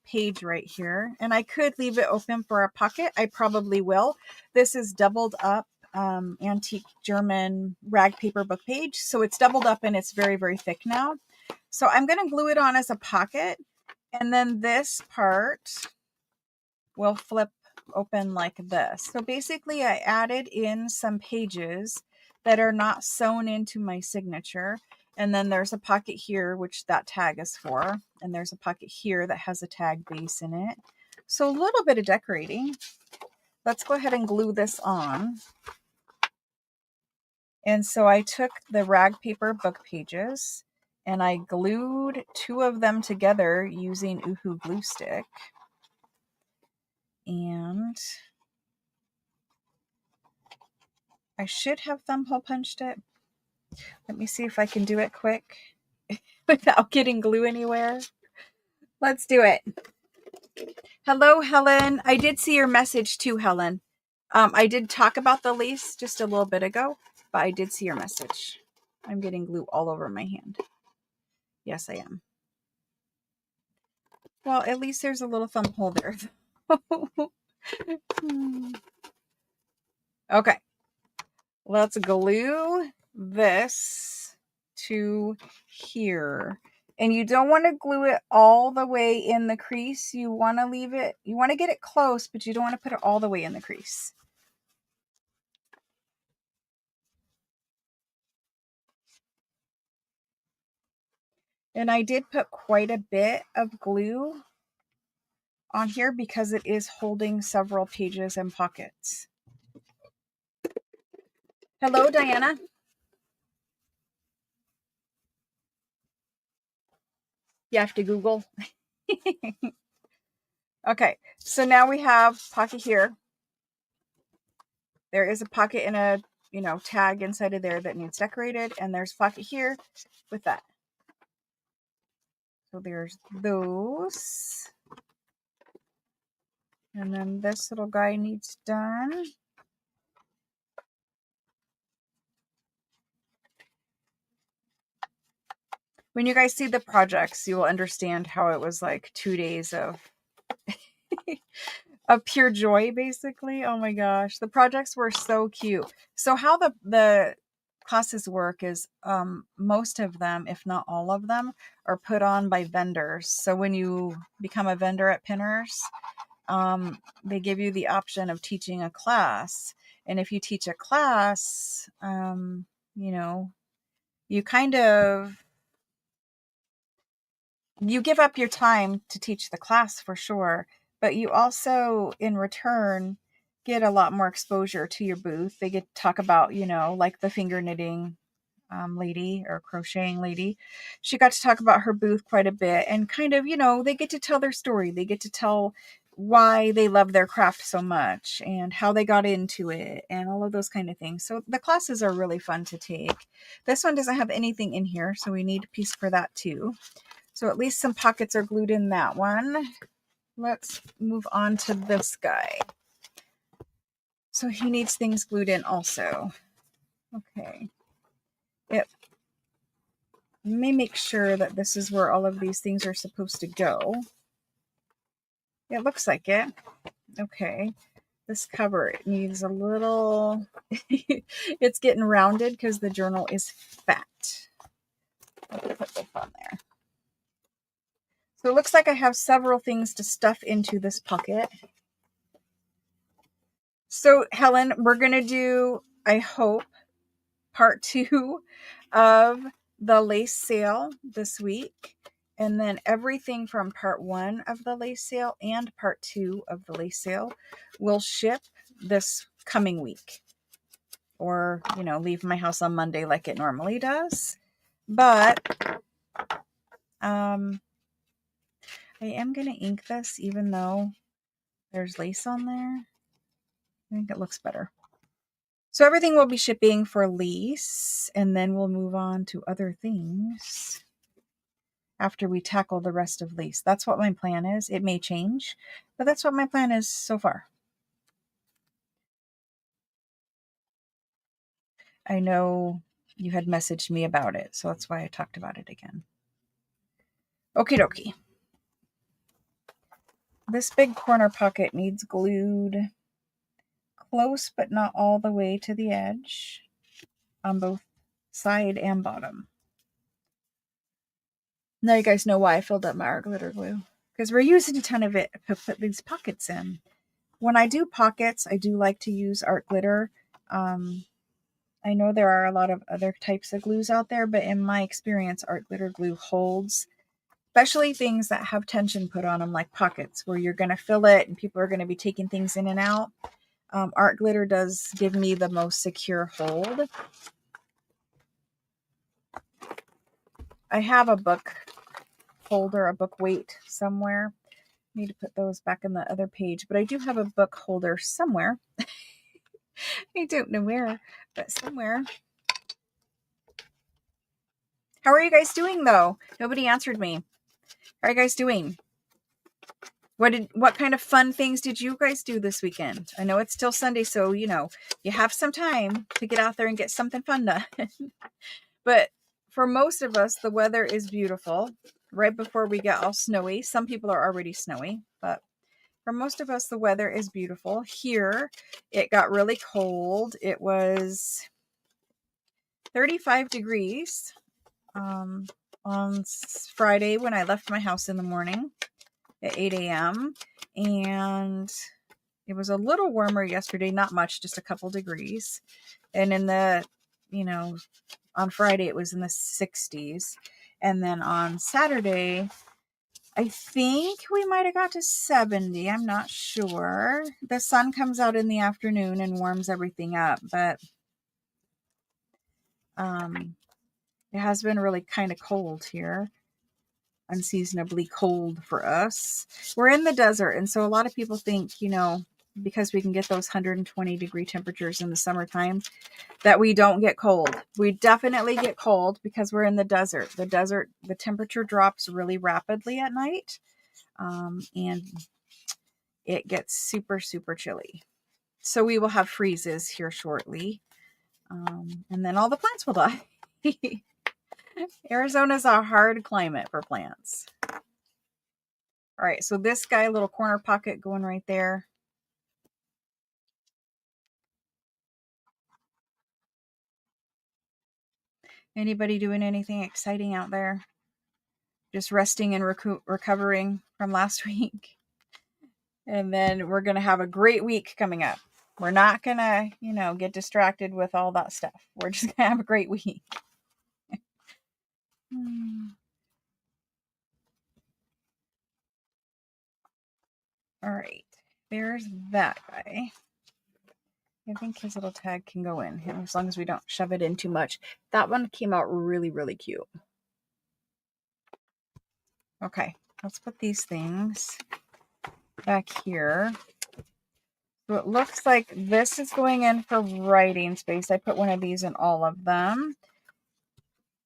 page right here. And I could leave it open for a pocket. I probably will. This is doubled up antique German rag paper book page. So it's doubled up and it's very, very thick now. So I'm going to glue it on as a pocket. And then this part will flip open like this. So basically I added in some pages that are not sewn into my signature. And then there's a pocket here, which that tag is for. And there's a pocket here that has a tag base in it. So a little bit of decorating. Let's go ahead and glue this on. And so I took the rag paper book pages and I glued 2 of them together using Uhu glue stick. And I should have thumb hole punched it. Let me see if I can do it quick without getting glue anywhere. Let's do it. Hello, Helen. I did see your message too, Helen. I did talk about the lace just a little bit ago, but I did see your message. I'm getting glue all over my hand. Yes, I am. Well, at least there's a little thumb hole there. Okay. Let's glue this to here. And you don't want to glue it all the way in the crease. You want to leave it, you want to get it close, but you don't want to put it all the way in the crease. And I did put quite a bit of glue on here because it is holding several pages and pockets. Hello, Diana. You have to Google. Okay, so now we have pocket here. There is a pocket and a, tag inside of there that needs decorated. And there's a pocket here with that. So there's those. And then this little guy needs done. When you guys see the projects, you will understand how it was like 2 days of of pure joy, basically. Oh my gosh. The projects were so cute. So how the classes work is most of them, if not all of them, are put on by vendors. So when you become a vendor at Pinners, they give you the option of teaching a class. And if you teach a class, you kind of, you give up your time to teach the class for sure, but you also in return get a lot more exposure to your booth. They get to talk about, like the finger knitting lady or crocheting lady. She got to talk about her booth quite a bit and kind of, they get to tell their story. They get to tell why they love their craft so much and how they got into it and all of those kind of things. So the classes are really fun to take. This one doesn't have anything in here, so we need a piece for that too. So at least some pockets are glued in that one. let's move on to this guy. So he needs things glued in also. Okay. Yep. Let me make sure that this is where all of these things are supposed to go. It looks like it. Okay. This cover, it needs a little, it's getting rounded because the journal is fat. Let me put this on there. So it looks like I have several things to stuff into this pocket. So Helen, we're going to do, I hope, part 2 of the lace sale this week. And then everything from part 1 of the lace sale and part 2 of the lace sale will ship this coming week. Or, you know, leave my house on Monday like it normally does. But I am going to ink this even though there's lace on there. I think it looks better. So everything will be shipping for lease, and then we'll move on to other things after we tackle the rest of lease. That's what my plan is. It may change, but that's what my plan is so far. I know you had messaged me about it, so that's why I talked about it again. Okie dokie. This big corner pocket needs glued close, but not all the way to the edge on both side and bottom. Now you guys know why I filled up my art glitter glue, because we're using a ton of it to put these pockets in. When I do pockets, I do like to use art glitter. I know there are a lot of other types of glues out there, but in my experience, art glitter glue holds, especially things that have tension put on them, like pockets, where you're going to fill it and people are going to be taking things in and out. Art glitter does give me the most secure hold. I have a book holder, a book weight somewhere. Need to put those back in the other page, but I do have a book holder somewhere. I don't know where, but somewhere. How are you guys doing though? Nobody answered me. How are you guys doing? What kind of fun things did you guys do this weekend? I know it's still Sunday, so you know, you have some time to get out there and get something fun done. But for most of us, the weather is beautiful. Right before we get all snowy. Some people are already snowy, but for most of us, the weather is beautiful. Here, it got really cold. It was 35 degrees on Friday when I left my house in the morning at 8 a.m. And it was a little warmer yesterday, not much, just a couple degrees. And in the, you know, on Friday it was in the 60s. And then on Saturday, I think we might have got to 70. I'm not sure. The sun comes out in the afternoon and warms everything up, but it has been really kind of cold here. Unseasonably cold for us. We're in the desert, and so a lot of people think, you know, because we can get those 120 degree temperatures in the summertime, that we don't get cold. We definitely get cold because we're in the desert. The temperature drops really rapidly at night, and it gets super, super chilly. So we will have freezes here shortly, and then all the plants will die. Arizona's a hard climate for plants. All right, so this guy, little corner pocket going right there. Anybody doing anything exciting out there? Just resting and recovering from last week. And then we're going to have a great week coming up. We're not going to, you know, get distracted with all that stuff. We're just going to have a great week. All right, there's that guy. I think his little tag can go in, as long as we don't shove it in too much. That one came out really, really cute. Okay, let's put these things back here. So it looks like this is going in for writing space. I put one of these in all of them.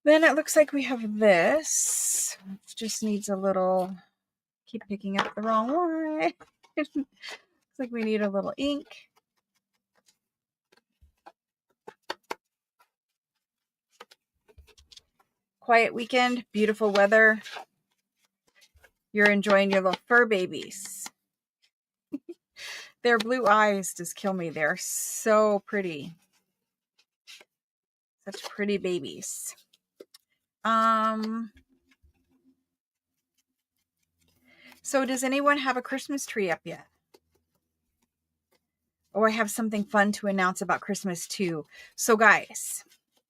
Then it looks like we have this. It just needs a little keep picking up the wrong one. Looks like we need a little ink. Quiet weekend, beautiful weather. You're enjoying your little fur babies. Their blue eyes just kill me. They're so pretty. Such pretty babies. So does anyone have a Christmas tree up yet? Oh, I have something fun to announce about Christmas too. So guys,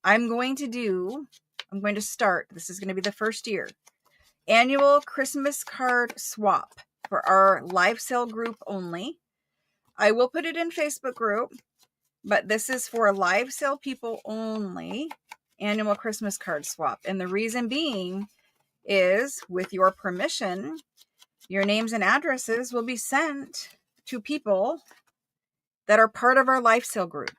I'm going to start, this is going to be the first year, annual Christmas card swap for our live sale group only. I will put it in Facebook group, but this is for live sale people only, annual Christmas card swap. And the reason being is, with your permission, your names and addresses will be sent to people that are part of our live sale group.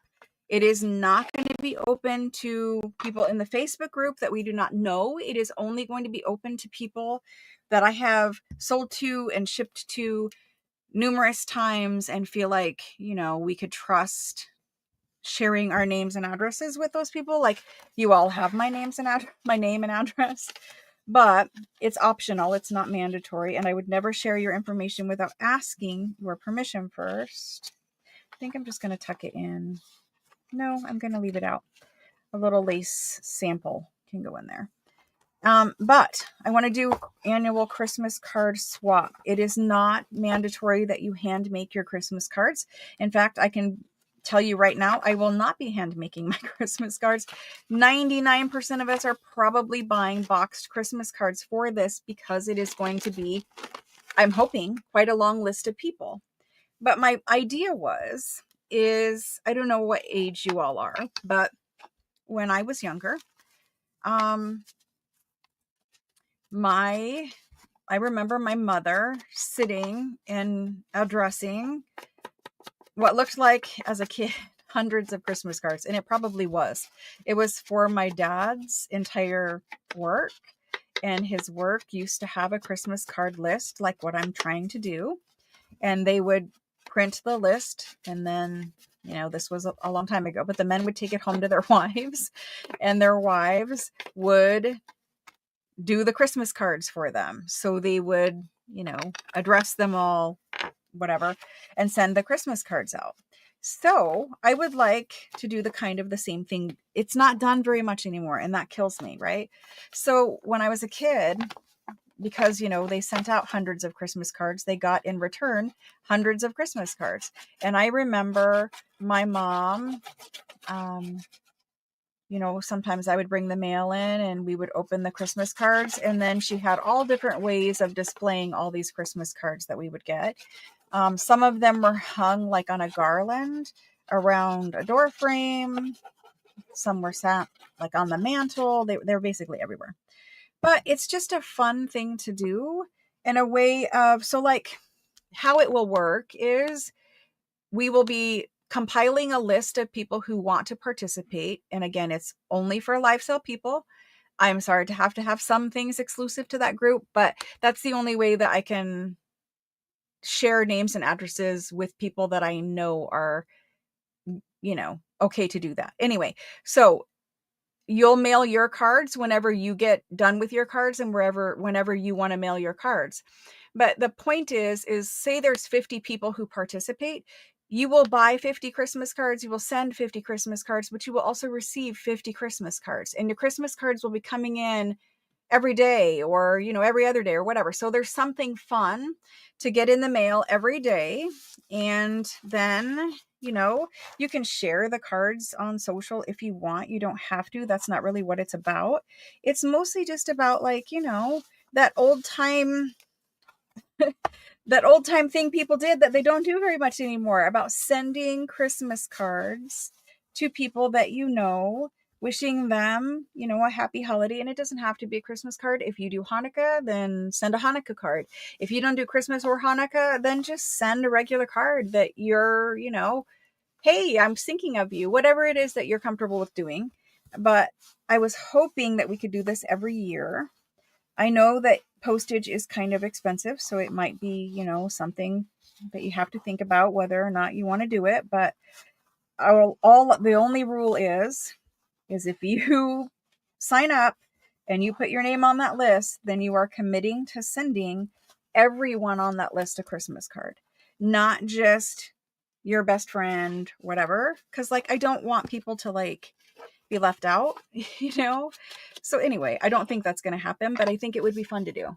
It is not going to be open to people in the Facebook group that we do not know. It is only going to be open to people that I have sold to and shipped to numerous times and feel like, we could trust sharing our names and addresses with those people. Like, you all have my name and address, but it's optional. It's not mandatory. And I would never share your information without asking your permission first. I think I'm just going to tuck it in. No, I'm going to leave it out. A little lace sample can go in there. But I want to do annual Christmas card swap. It is not mandatory that you hand make your Christmas cards. In fact, I can tell you right now, I will not be hand making my Christmas cards. 99% of us are probably buying boxed Christmas cards for this because it is going to be, I'm hoping, quite a long list of people. But my idea is, I don't know what age you all are, but when I was younger, I remember my mother sitting and addressing what looked like, as a kid, hundreds of Christmas cards. And it probably was. It was for my dad's entire work. And his work used to have a Christmas card list, like what I'm trying to do. And they would print the list, and then, this was a long time ago, but the men would take it home to their wives, and their wives would do the Christmas cards for them. So they would, address them all, whatever, and send the Christmas cards out. So I would like to do the same thing. It's not done very much anymore, and that kills me, right? So when I was a kid, because, they sent out hundreds of Christmas cards, they got in return hundreds of Christmas cards. And I remember my mom, sometimes I would bring the mail in and we would open the Christmas cards. And then she had all different ways of displaying all these Christmas cards that we would get. Some of them were hung like on a garland around a door frame. Some were sat like on the mantle. They're basically everywhere. But it's just a fun thing to do, and a way of, so like how it will work is we will be compiling a list of people who want to participate. And again, it's only for live sale people. I'm sorry to have some things exclusive to that group, but that's the only way that I can share names and addresses with people that I know are, okay to do that. Anyway, so you'll mail your cards whenever you get done with your cards and whenever you want to mail your cards. But the point is say there's 50 people who participate. You will buy 50 Christmas cards. You will send 50 Christmas cards, but you will also receive 50 Christmas cards. And your Christmas cards will be coming in every day or, every other day or whatever. So there's something fun to get in the mail every day. And then, you can share the cards on social if you want. You don't have to. That's not really what it's about. It's mostly just about that old time thing people did that they don't do very much anymore, about sending Christmas cards to people that wishing them, a happy holiday. And it doesn't have to be a Christmas card. If you do Hanukkah, then send a Hanukkah card. If you don't do Christmas or Hanukkah, then just send a regular card that you're, hey, I'm thinking of you, whatever it is that you're comfortable with doing. But I was hoping that we could do this every year. I know that postage is kind of expensive, so it might be, something that you have to think about whether or not you want to do it. But the only rule is if you sign up and you put your name on that list, then you are committing to sending everyone on that list a Christmas card, not just your best friend, whatever. Because I don't want people to be left out, So anyway, I don't think that's going to happen, but I think it would be fun to do.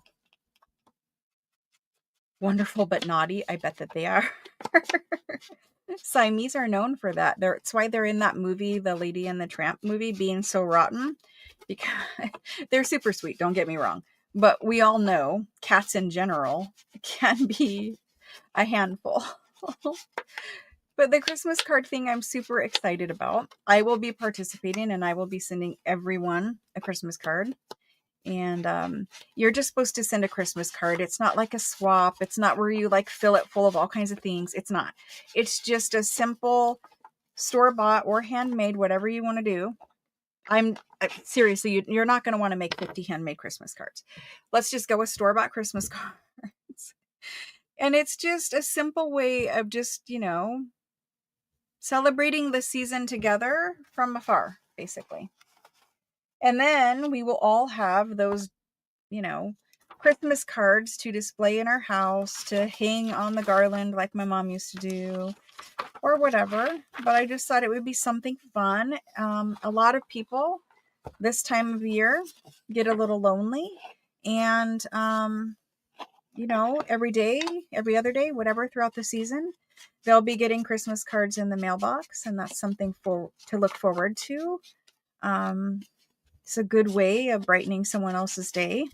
Wonderful but naughty. I bet that they are. Siamese are known for that. That's why they're in that movie, the Lady and the Tramp movie, Being So Rotten, because they're super sweet, don't get me wrong. But we all know cats in general can be a handful. But the Christmas card thing I'm super excited about. I will be participating and I will be sending everyone a Christmas card. And you're just supposed to send a Christmas card. It's not like a swap. It's not where you fill it full of all kinds of things. It's not. It's just a simple store-bought or handmade, whatever you want to do. Seriously, you're not going to want to make 50 handmade Christmas cards. Let's just go with store-bought Christmas cards. And it's just a simple way of just, celebrating the season together from afar, basically. And then we will all have those, Christmas cards to display in our house, to hang on the garland like my mom used to do, or whatever. But I just thought it would be something fun. A lot of people this time of year get a little lonely, and every day, every other day, whatever, throughout the season, they'll be getting Christmas cards in the mailbox, and that's something to look forward to. It's a good way of brightening someone else's day.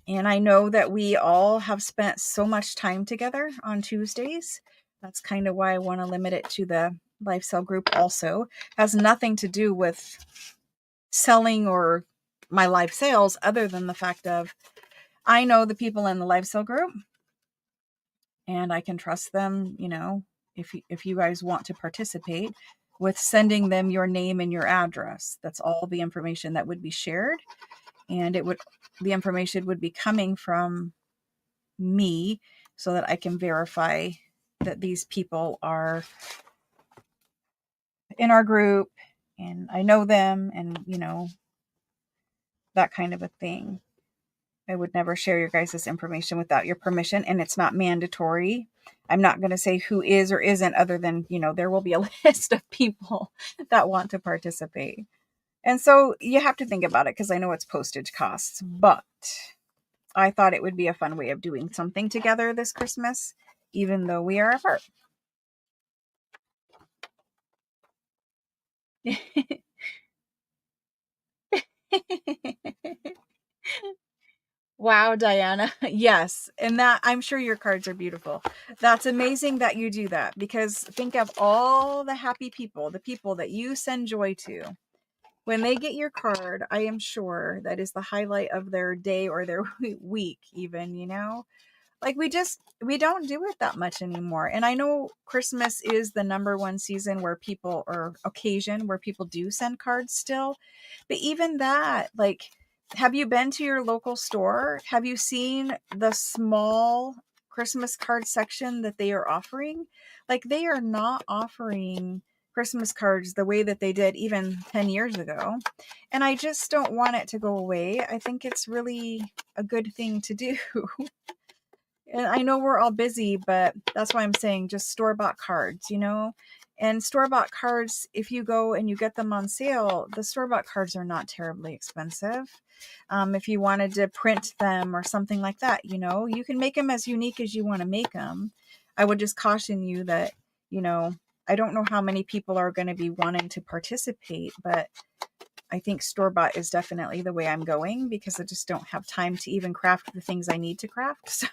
And I know that we all have spent so much time together on Tuesdays. That's kind of why I want to limit it to the live sale group also. It has nothing to do with selling or my live sales, other than the fact of I know the people in the live sale group and I can trust them, if you guys want to participate, with sending them your name and your address. That's all the information that would be shared. And the information would be coming from me so that I can verify that these people are in our group and I know them, and that kind of a thing. I would never share your guys' information without your permission, and it's not mandatory. I'm not going to say who is or isn't, other than, there will be a list of people that want to participate. And so you have to think about it, because I know it's postage costs, but I thought it would be a fun way of doing something together this Christmas, even though we are apart. Wow, Diana. Yes. And that, I'm sure your cards are beautiful. That's amazing that you do that, because think of all the happy people, the people that you send joy to. When they get your card, I am sure that is the highlight of their day or their week, even, we don't do it that much anymore. And I know Christmas is the number one season where people, or occasion where people do send cards still. But even that, have you been to your local store? Have you seen the small Christmas card section that they are offering? They are not offering Christmas cards the way that they did even 10 years ago. And I just don't want it to go away. I think it's really a good thing to do. And I know we're all busy, but that's why I'm saying just store-bought cards, And store-bought cards, if you go and you get them on sale, the store-bought cards are not terribly expensive. If you wanted to print them or something like that, you can make them as unique as you want to make them. I would just caution you that, I don't know how many people are going to be wanting to participate, but I think store-bought is definitely the way I'm going, because I just don't have time to even craft the things I need to craft. So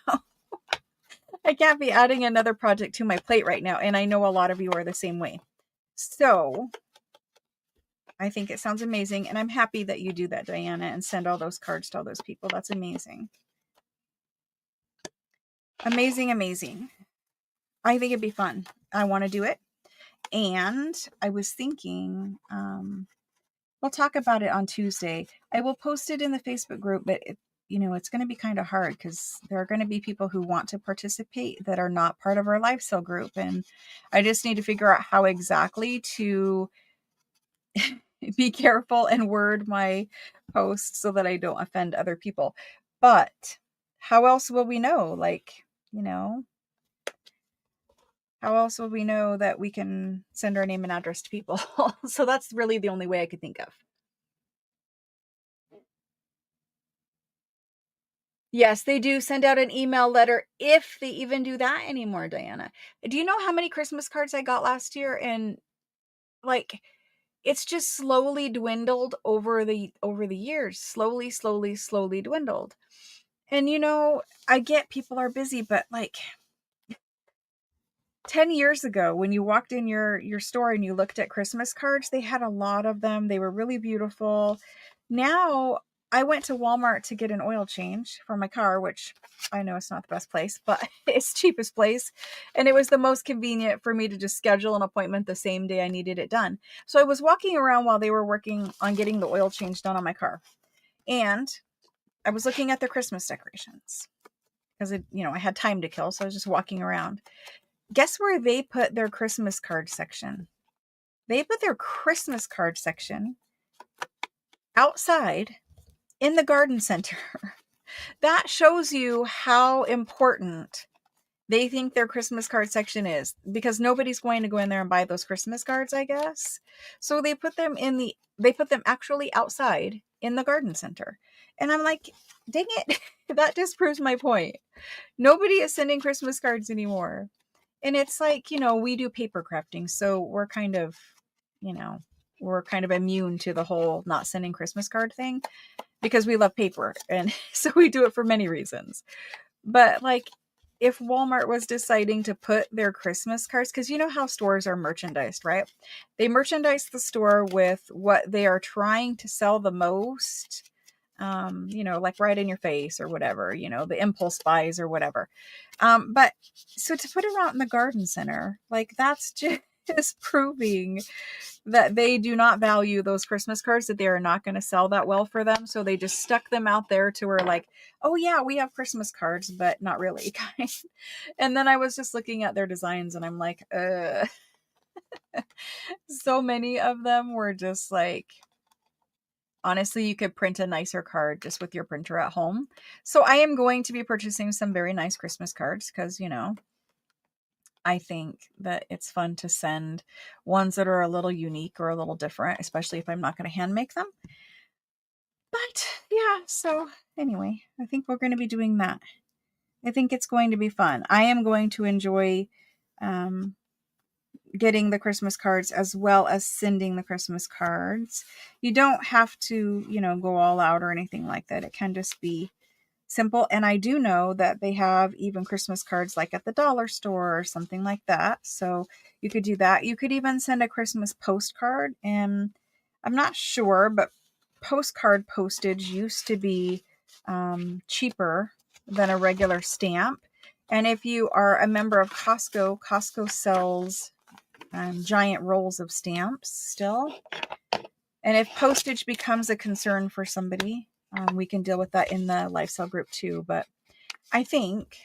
I can't be adding another project to my plate right now. And I know a lot of you are the same way. So I think it sounds amazing. And I'm happy that you do that, Diana, and send all those cards to all those people. That's amazing. Amazing, amazing. I think it'd be fun. I want to do it. And I was thinking, we'll talk about it on Tuesday. I will post it in the Facebook group, but it's going to be kind of hard because there are going to be people who want to participate that are not part of our lifestyle group. And I just need to figure out how exactly to be careful and word my posts so that I don't offend other people. But how else will we know? How else will we know that we can send our name and address to people? So that's really the only way I could think of. Yes, they do send out an email letter, if they even do that anymore, Diana. Do you know how many Christmas cards I got last year? And it's just slowly dwindled over the years. Slowly dwindled. And I get people are busy, but 10 years ago, when you walked in your store and you looked at Christmas cards, they had a lot of them. They were really beautiful. Now, I went to Walmart to get an oil change for my car, which I know it's not the best place, but it's cheapest place. And it was the most convenient for me to just schedule an appointment the same day I needed it done. So I was walking around while they were working on getting the oil change done on my car. And I was looking at their Christmas decorations because I had time to kill. So I was just walking around. Guess where they put their Christmas card section? They put their Christmas card section outside in the garden center. That shows you how important they think their Christmas card section is, because nobody's going to go in there and buy those Christmas cards, I guess. So they put them actually outside in the garden center. And I'm like, dang it. That just proves my point. Nobody is sending Christmas cards anymore. And it's we do paper crafting. So we're kind of immune to the whole not sending Christmas card thing because we love paper. And so we do it for many reasons. But if Walmart was deciding to put their Christmas cards, because you know how stores are merchandised, right? They merchandise the store with what they are trying to sell the most, right in your face or whatever, the impulse buys or whatever. But so to put it out in the garden center, that's just proving that they do not value those Christmas cards, that they are not going to sell that well for them. So they just stuck them out there to where oh yeah, we have Christmas cards, but not really. And then I was just looking at their designs and I'm like, so many of them were just honestly, you could print a nicer card just with your printer at home. So I am going to be purchasing some very nice Christmas cards because, I think that it's fun to send ones that are a little unique or a little different, especially if I'm not going to hand make them. But yeah, so anyway, I think we're going to be doing that. I think it's going to be fun. I am going to enjoy getting the Christmas cards as well as sending the Christmas cards. You don't have to, go all out or anything like that. It can just be simple. And I do know that they have even Christmas cards at the dollar store or something like that. So you could do that. You could even send a Christmas postcard. And I'm not sure, but postcard postage used to be cheaper than a regular stamp. And if you are a member of Costco sells giant rolls of stamps still. And if postage becomes a concern for somebody, we can deal with that in the lifestyle group too. But I think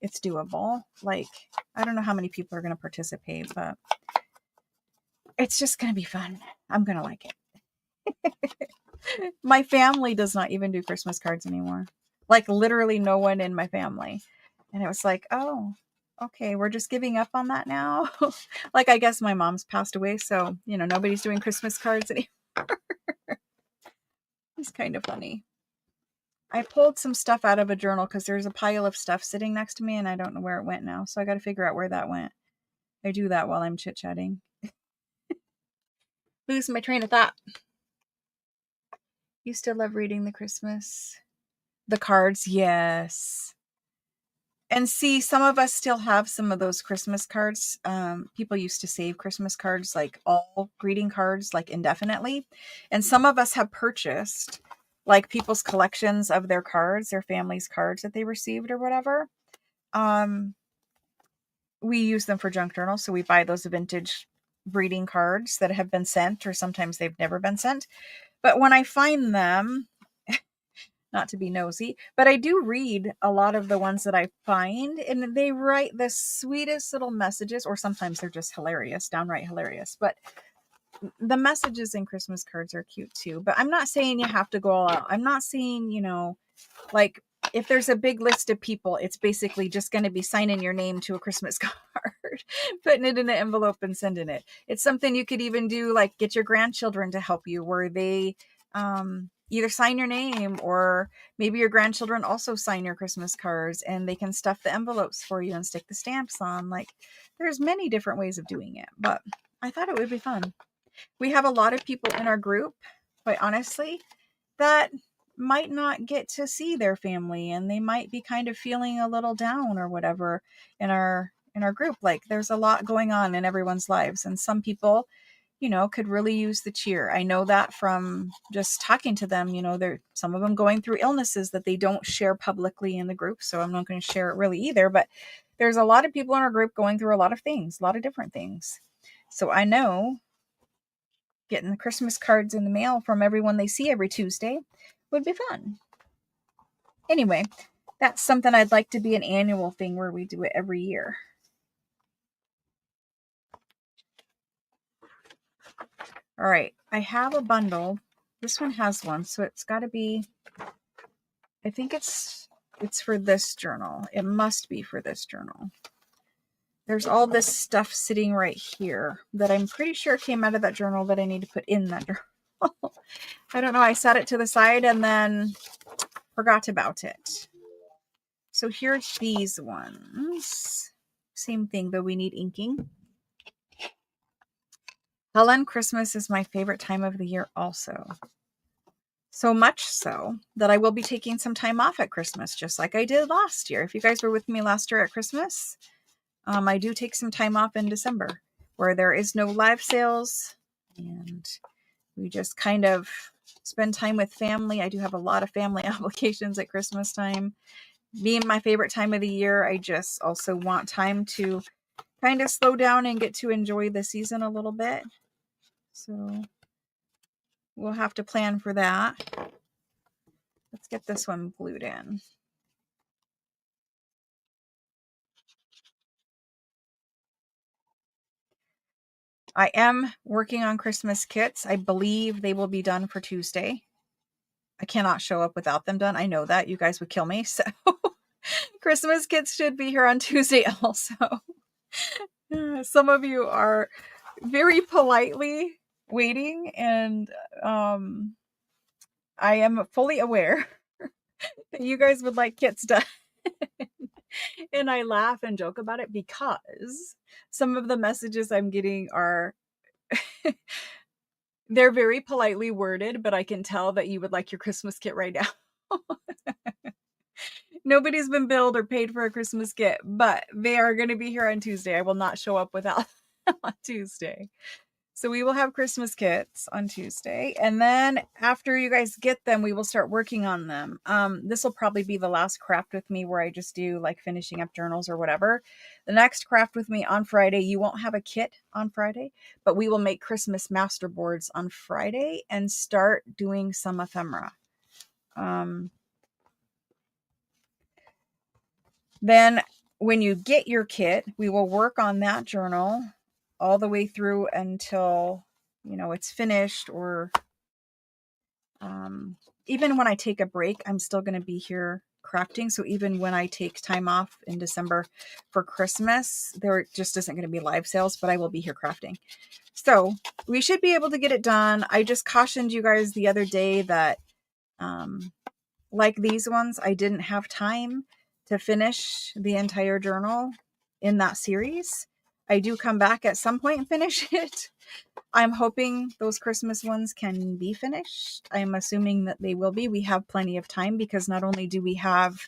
it's doable. I don't know how many people are going to participate, but it's just going to be fun. I'm going to like it. My family does not even do Christmas cards anymore. Literally no one in my family. And it was oh, okay, we're just giving up on that now. I guess my mom's passed away, so, nobody's doing Christmas cards anymore. It's kind of funny. I pulled some stuff out of a journal because there's a pile of stuff sitting next to me and I don't know where it went now. So I got to figure out where that went. I do that while I'm chit-chatting. Lose my train of thought. Used to love reading the cards. Yes. And see, some of us still have some of those Christmas cards. People used to save Christmas cards, all greeting cards, indefinitely. And some of us have purchased people's collections of their cards, their family's cards that they received or whatever. We use them for junk journals. So we buy those vintage greeting cards that have been sent, or sometimes they've never been sent. But when I find them, not to be nosy, but I do read a lot of the ones that I find, and they write the sweetest little messages, or sometimes they're just hilarious, downright hilarious. But the messages in Christmas cards are cute too. But I'm not saying you have to go all out. I'm not saying, like if there's a big list of people, it's basically just going to be signing your name to a Christmas card, putting it in an envelope and sending it. It's something you could even do, like get your grandchildren to help you, where they either sign your name, or maybe your grandchildren also sign your Christmas cards and they can stuff the envelopes for you and stick the stamps on. Like there's many different ways of doing it, but I thought it would be fun. We have a lot of people in our group, quite honestly, that might not get to see their family, and they might be kind of feeling a little down or whatever in our group. Like there's a lot going on in everyone's lives, and some people, could really use the cheer. I know that from just talking to them. They're some of them going through illnesses that they don't share publicly in the group, so I'm not going to share it really either. But there's a lot of people in our group going through a lot of things, a lot of different things. So I know getting the Christmas cards in the mail from everyone they see every Tuesday would be fun. Anyway, that's something I'd like to be an annual thing where we do it every year. All right, I have a bundle. This one has one, so it's got to be, I think it's for this journal. It must be for this journal. There's all this stuff sitting right here that I'm pretty sure came out of that journal that I need to put in that journal. I don't know. I set it to the side and then forgot about it. So here's these ones. Same thing, though we need inking. Helen, Christmas is my favorite time of the year also. So much so that I will be taking some time off at Christmas, just like I did last year. If you guys were with me last year at Christmas, I do take some time off in December where there is no live sales, and we just kind of spend time with family. I do have a lot of family obligations at Christmas time. Being my favorite time of the year, I just also want time to kind of slow down and get to enjoy the season a little bit. So we'll have to plan for that. Let's get this one glued in. I am working on Christmas kits. I believe they will be done for Tuesday. I cannot show up without them done. I know that. You guys would kill me. So Christmas kits should be here on Tuesday also. Some of you are very politely waiting, and I am fully aware that you guys would like kits done. And I laugh and joke about it because some of the messages I'm getting are they're very politely worded, but I can tell that you would like your Christmas kit right now. Nobody's been billed or paid for a Christmas kit, but they are going to be here on Tuesday. I will not show up without them on Tuesday. So we will have Christmas kits on Tuesday. And then after you guys get them, we will start working on them. This will probably be the last craft with me where I just do like finishing up journals or whatever. The next craft with me on Friday, you won't have a kit on Friday, but we will make Christmas masterboards on Friday and start doing some ephemera. Then when you get your kit, we will work on that journal all the way through until, it's finished, or even when I take a break, I'm still going to be here crafting. So even when I take time off in December for Christmas, there just isn't going to be live sales, but I will be here crafting. So we should be able to get it done. I just cautioned you guys the other day that like these ones, I didn't have time to finish the entire journal in that series. I do come back at some point and finish it. I'm hoping those Christmas ones can be finished. I'm assuming that they will be. We have plenty of time because not only do we have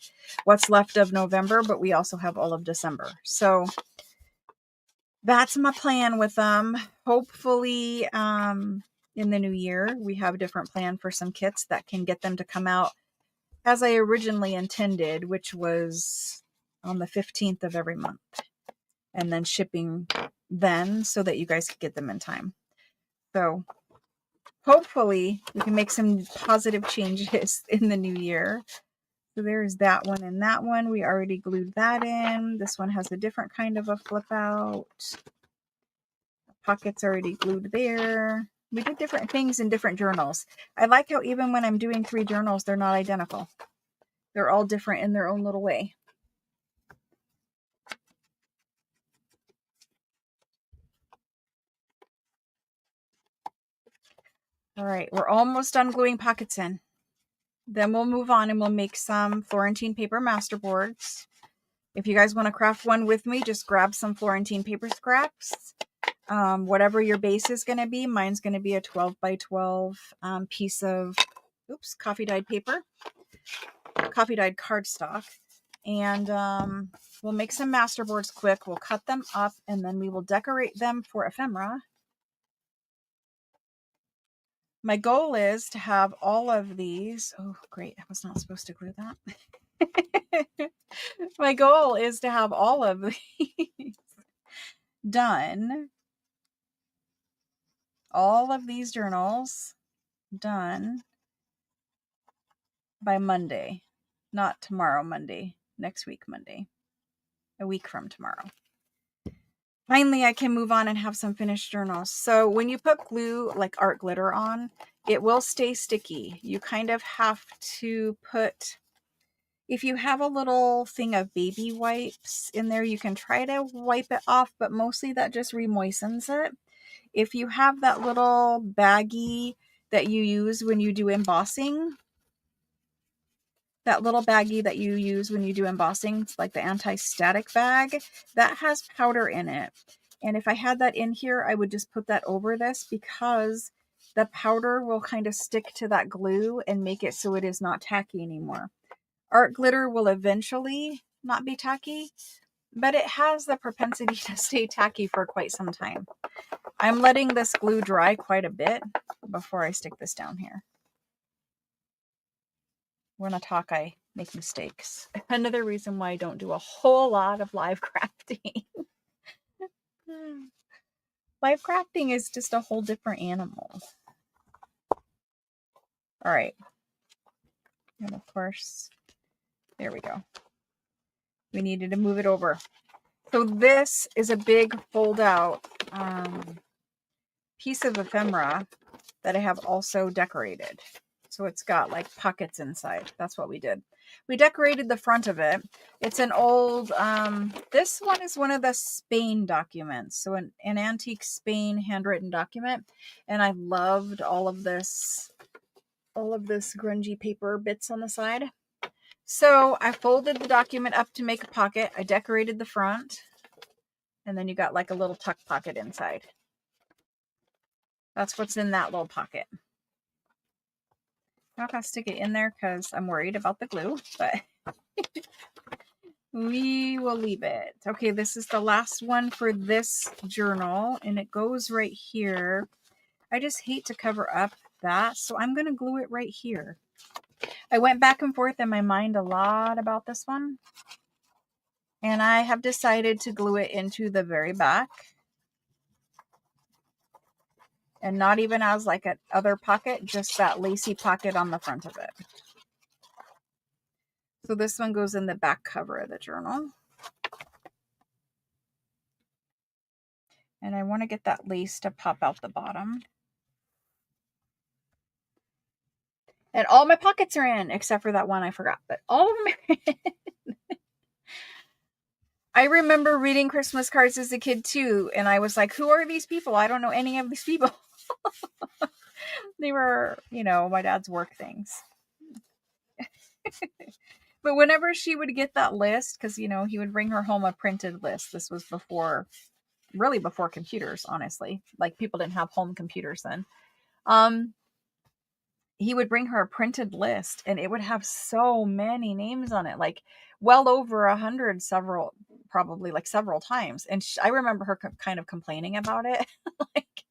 what's left of November, but we also have all of December. So that's my plan with them. Hopefully, in the new year, we have a different plan for some kits that can get them to come out as I originally intended, which was on the 15th of every month, and then shipping then so that you guys could get them in time. So hopefully we can make some positive changes in the new year. So there's that one and that one. We already glued that in. This one has a different kind of a flip out. Pockets already glued there. We did different things in different journals. I like how even when I'm doing 3 journals, they're not identical. They're all different in their own little way. All right, we're almost done gluing pockets in. Then we'll move on and we'll make some Florentine paper masterboards. If you guys want to craft one with me, just grab some Florentine paper scraps. Whatever your base is going to be, mine's going to be a 12 by 12 piece of, coffee dyed paper, coffee dyed cardstock. And we'll make some masterboards quick. We'll cut them up and then we will decorate them for ephemera. My goal is to have all of these. Oh, great. I was not supposed to glue that. My goal is to have all of these done. All of these journals done by Monday. Not tomorrow, Monday. Next week, Monday. A week from tomorrow. Finally, I can move on and have some finished journals. So when you put glue, like art glitter on, it will stay sticky. You kind of have to put, if you have a little thing of baby wipes in there, you can try to wipe it off, but mostly that just remoistens it. If you have that little baggie that you use when you do embossing, it's like the anti-static bag, that has powder in it. And if I had that in here, I would just put that over this because the powder will kind of stick to that glue and make it so it is not tacky anymore. Art glitter will eventually not be tacky, but it has the propensity to stay tacky for quite some time. I'm letting this glue dry quite a bit before I stick this down here. When I talk, I make mistakes. Another reason why I don't do a whole lot of live crafting. Live crafting is just a whole different animal. All right. And of course, there we go. We needed to move it over. So this is a big fold out piece of ephemera that I have also decorated. So it's got like pockets inside. That's what we did. We decorated the front of it. It's an old, this one is one of the Spain documents. So an antique Spain handwritten document. And I loved all of this grungy paper bits on the side. So I folded the document up to make a pocket. I decorated the front. And then you got like a little tuck pocket inside. That's what's in that little pocket. I'm not going to stick it in there because I'm worried about the glue, but we will leave it. Okay, this is the last one for this journal, and it goes right here. I just hate to cover up that, so I'm going to glue it right here. I went back and forth in my mind a lot about this one, and I have decided to glue it into the very back. And not even as like an other pocket, just that lacy pocket on the front of it. So this one goes in the back cover of the journal. And I want to get that lace to pop out the bottom. And all my pockets are in, except for that one I forgot. But all of them are in. I remember reading Christmas cards as a kid too. And I was like, who are these people? I don't know any of these people. They were, my dad's work things. But whenever she would get that list, because, he would bring her home a printed list. This was really before computers, honestly. Like, people didn't have home computers then. He would bring her a printed list, and it would have so many names on it, like well over 100, several times. And I remember her kind of complaining about it. Like,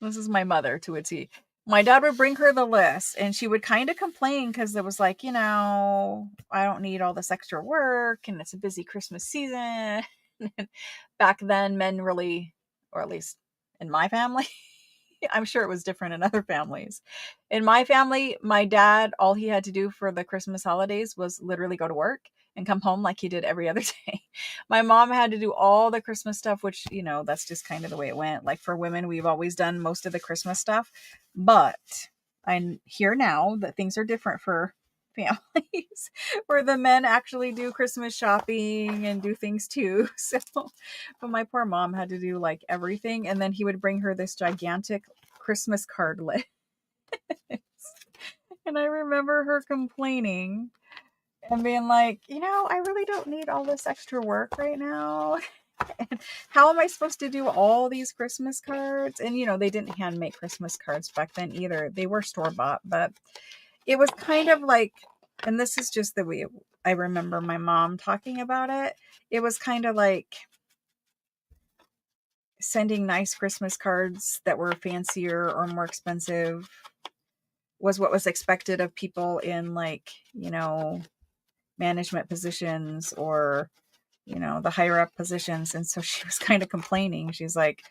this is my mother to a T. My dad would bring her the list and she would kind of complain because it was like, I don't need all this extra work and it's a busy Christmas season. Back then, men really, or at least in my family, I'm sure it was different in other families. In my family, my dad, all he had to do for the Christmas holidays was literally go to work and come home like he did every other day. My mom had to do all the Christmas stuff, which, that's just kind of the way it went. Like for women, we've always done most of the Christmas stuff. But I hear now that things are different for families where the men actually do Christmas shopping and do things too. So, but my poor mom had to do like everything. And then he would bring her this gigantic Christmas card list. And I remember her complaining and being like, I really don't need all this extra work right now. And how am I supposed to do all these Christmas cards? And, they didn't hand make Christmas cards back then either. They were store bought, but it was kind of like, and this is just the way I remember my mom talking about it. It was kind of like sending nice Christmas cards that were fancier or more expensive was what was expected of people in like, management positions or, the higher up positions. And so she was kind of complaining. She's like,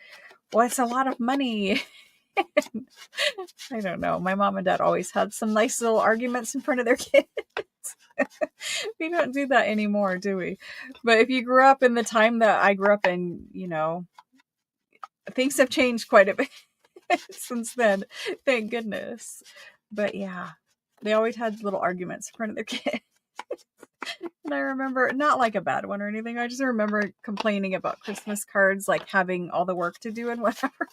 well, it's a lot of money. I don't know. My mom and dad always had some nice little arguments in front of their kids. We don't do that anymore, do we? But if you grew up in the time that I grew up in, things have changed quite a bit since then. Thank goodness. But yeah, they always had little arguments in front of their kids. And I remember, not like a bad one or anything, I just remember complaining about Christmas cards, like having all the work to do and whatever.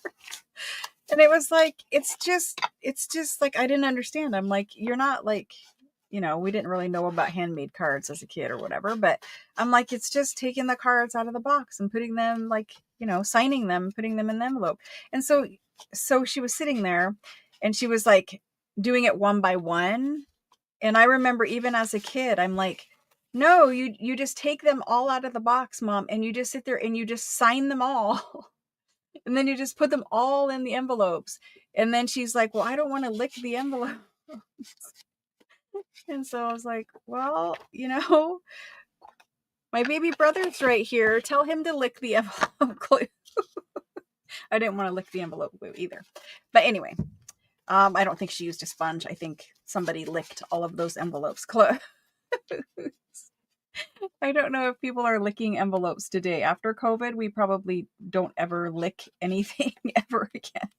And it was like, it's just like, I didn't understand. I'm like, you're not like, we didn't really know about handmade cards as a kid or whatever, but I'm like, it's just taking the cards out of the box and putting them like, signing them, putting them in the envelope. And so she was sitting there and she was like doing it one by one. And I remember even as a kid, I'm like, no, you just take them all out of the box, Mom, and you just sit there and you just sign them all. And then you just put them all in the envelopes. And then she's like, well, I don't want to lick the envelope. And so I was like, well, my baby brother's right here. Tell him to lick the envelope glue. I didn't want to lick the envelope glue either. But anyway, I don't think she used a sponge. I think somebody licked all of those envelopes closed. I don't know if people are licking envelopes today. After COVID, we probably don't ever lick anything ever again.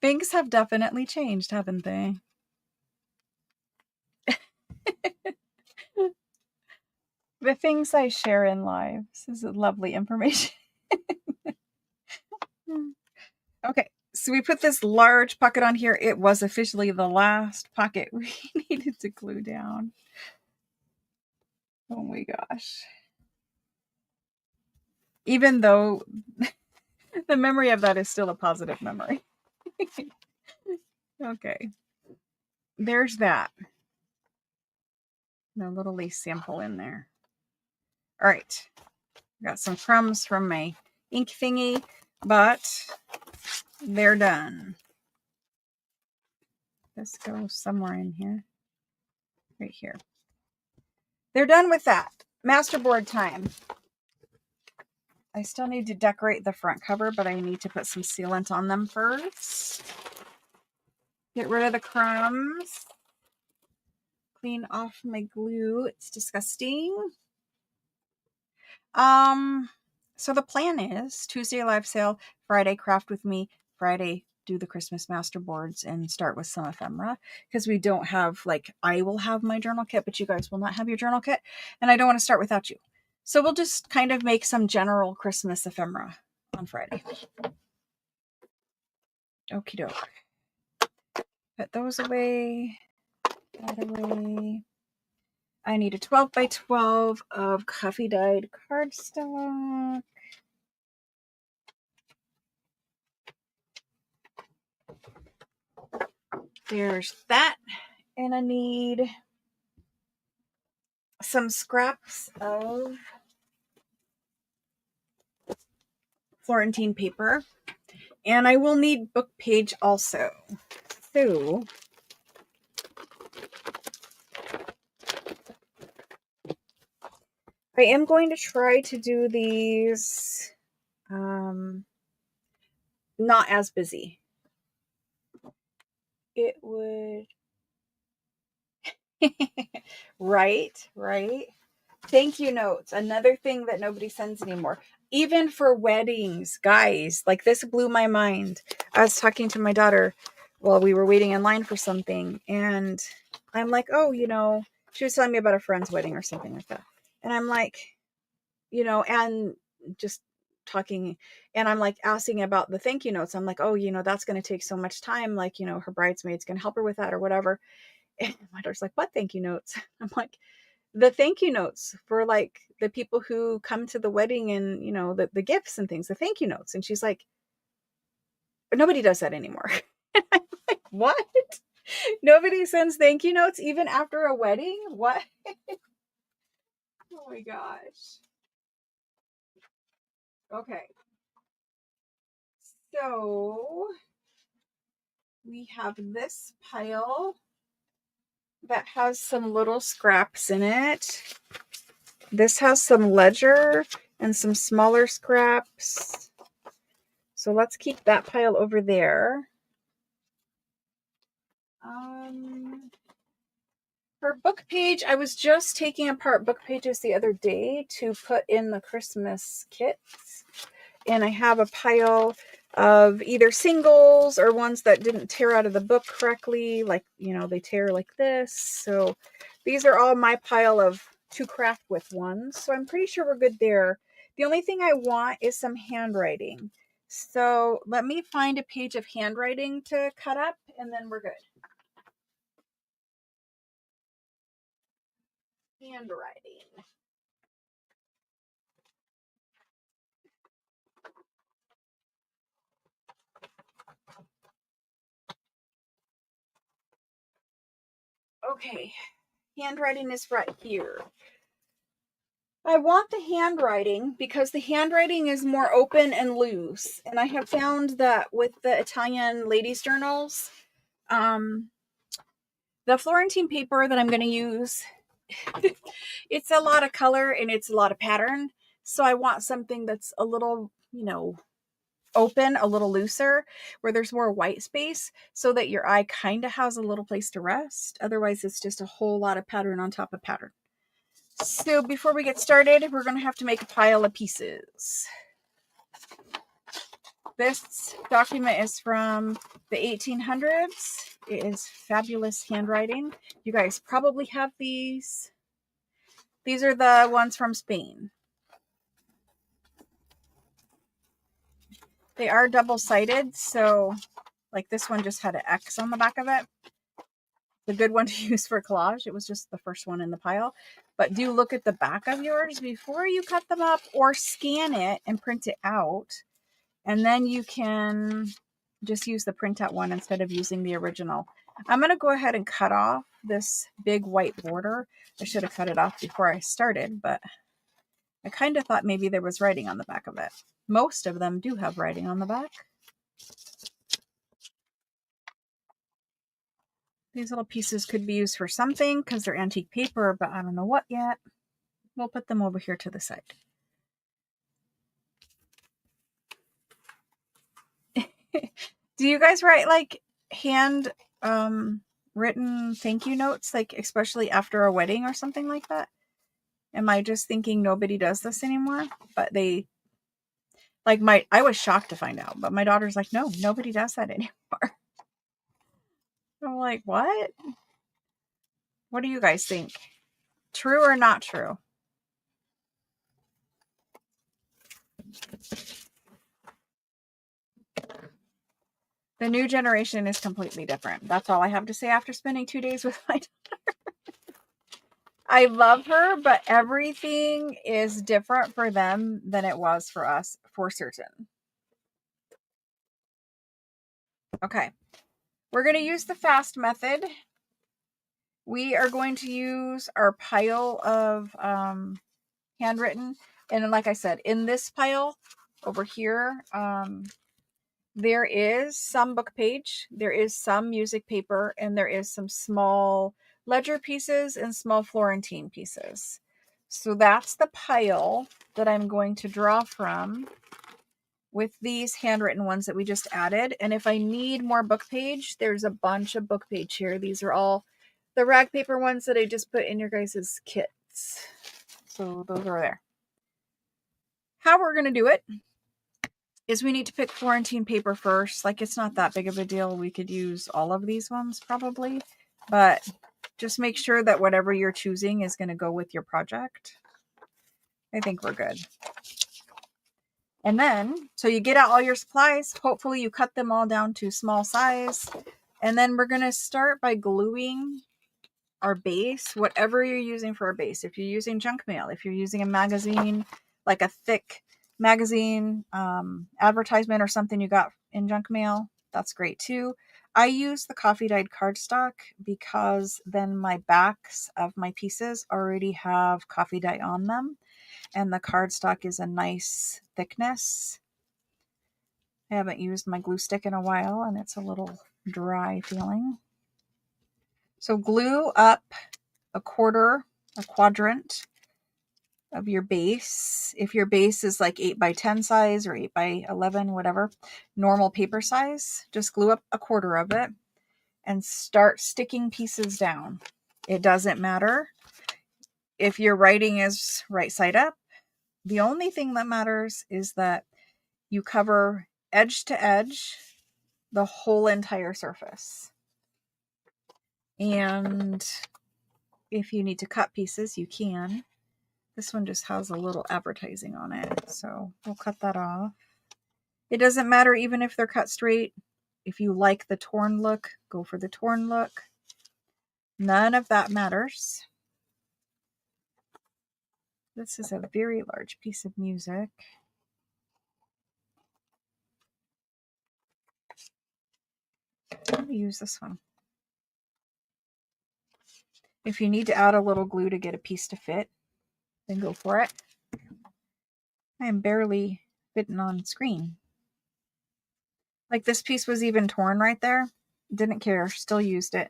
Things have definitely changed, haven't they? The things I share in life. This is lovely information. Okay, so we put this large pocket on here. It was officially the last pocket we needed to glue down. Oh my gosh. Even though the memory of that is still a positive memory. Okay. There's that. A little lace sample in there. All right. Got some crumbs from my ink thingy, but they're done. This goes somewhere in here. Right here. They're done with that. Masterboard time. I still need to decorate the front cover, but I need to put some sealant on them first. Get rid of the crumbs. Clean off my glue. It's disgusting. So the plan is Tuesday live sale, Friday craft with me, Friday do the Christmas masterboards and start with some ephemera because we don't have, like, I will have my journal kit, but you guys will not have your journal kit, and I don't want to start without you. So we'll just kind of make some general Christmas ephemera on Friday. Okie doke. Put those away. That away. I need a 12 by 12 of coffee dyed cardstock. There's that. And I need some scraps of Florentine paper. And I will need book page also. So I am going to try to do these not as busy. It would. Right. Thank you notes. Another thing that nobody sends anymore. Even for weddings, guys, like this blew my mind. I was talking to my daughter while we were waiting in line for something, and I'm like, oh, she was telling me about a friend's wedding or something like that. And I'm like, and just talking, and I'm like asking about the thank you notes. I'm like, oh, that's going to take so much time. Like, her bridesmaid's going to help her with that or whatever. And my daughter's like, what thank you notes? I'm like, the thank you notes for like the people who come to the wedding and, the gifts and things, the thank you notes. And she's like, nobody does that anymore. And I'm like, what? Nobody sends thank you notes even after a wedding? What? Oh my gosh. Okay. So we have this pile that has some little scraps in it. This has some ledger and some smaller scraps. So let's keep that pile over there. For book page, I was just taking apart book pages the other day to put in the Christmas kits. And I have a pile of either singles or ones that didn't tear out of the book correctly. Like, they tear like this. So these are all my pile of to craft with ones. So I'm pretty sure we're good there. The only thing I want is some handwriting. So let me find a page of handwriting to cut up and then we're good. Handwriting. Okay, handwriting is right here. I want the handwriting because the handwriting is more open and loose. And I have found that with the Italian ladies' journals, the Florentine paper that I'm going to use, it's a lot of color and it's a lot of pattern. So I want something that's a little, open, a little looser, where there's more white space so that your eye kind of has a little place to rest. Otherwise, it's just a whole lot of pattern on top of pattern. So before we get started, we're going to have to make a pile of pieces. This document is from the 1800s. It is fabulous handwriting. You guys probably have these. These are the ones from Spain. They are double-sided, so like this one just had an X on the back of it. The good one to use for collage. It was just the first one in the pile. But do look at the back of yours before you cut them up, or scan it and print it out. And then you can just use the printout one instead of using the original. I'm going to go ahead and cut off this big white border. I should have cut it off before I started, but I kind of thought maybe there was writing on the back of it. Most of them do have writing on the back. These little pieces could be used for something because they're antique paper, but I don't know what yet. We'll put them over here to the side. Do you guys write like hand written thank you notes, like especially after a wedding or something like that? Am I just thinking nobody does this anymore? But they, like, I was shocked to find out, but my daughter's like, no, nobody does that anymore. I'm like, what? What do you guys think? True or not true? The new generation is completely different. That's all I have to say after spending 2 days with my daughter. I love her, but everything is different for them than it was for us, for certain. Okay. We're going to use the fast method. We are going to use our pile of handwritten. And like I said, in this pile over here, there is some book page, there is some music paper, and there is some small ledger pieces and small Florentine pieces. So that's the pile that I'm going to draw from. with these handwritten ones that we just added. And if I need more book page, there's a bunch of book page here. These are all the rag paper ones that I just put in your guys' kits. So those are there. How we're going to do it is we need to pick Florentine paper first. Like, it's not that big of a deal. We could use all of these ones probably, but just make sure that whatever you're choosing is going to go with your project. I think we're good. And then, so you get out all your supplies. Hopefully you cut them all down to small size. And then we're going to start by gluing our base, whatever you're using for a base. If you're using junk mail, if you're using a magazine, like a thick magazine advertisement or something you got in junk mail, that's great too. I use the coffee dyed cardstock because then my backs of my pieces already have coffee dye on them, and the cardstock is a nice thickness. I haven't used my glue stick in a while and it's a little dry feeling. So glue up a quadrant of your base. If your base is like 8x10 size or 8x11, whatever, normal paper size, just glue up a quarter of it and start sticking pieces down. It doesn't matter if your writing is right side up. The only thing that matters is that you cover edge to edge the whole entire surface. And if you need to cut pieces, you can. This one just has a little advertising on it, so we'll cut that off. It doesn't matter even if they're cut straight. If you like the torn look, go for the torn look. None of that matters. This is a very large piece of music. I'm going to use this one. If you need to add a little glue to get a piece to fit, then go for it. I am barely fitting on screen. Like, this piece was even torn right there. Didn't care, still used it.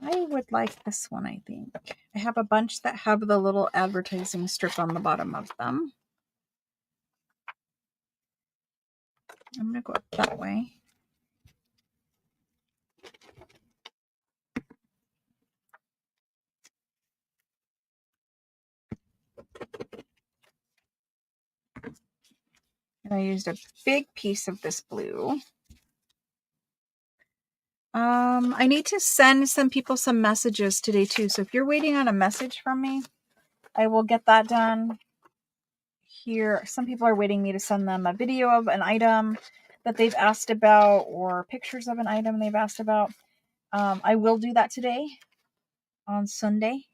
I would like this one, I think. I have a bunch that have the little advertising strip on the bottom of them. I'm going to go up that way. And I used a big piece of this blue. I need to send some people some messages today too. So if you're waiting on a message from me, I will get that done here. Some people are waiting me to send them a video of an item that they've asked about, or pictures of an item they've asked about. I will do that today on Sunday.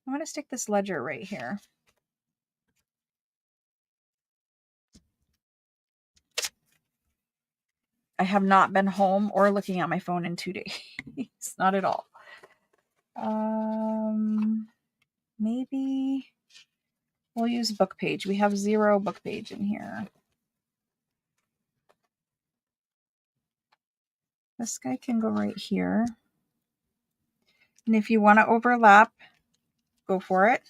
I'm going to stick this ledger right here. I have not been home or looking at my phone in 2 days. Not at all. Maybe we'll use book page. We have 0 book page in here. This guy can go right here. And if you want to overlap, go for it.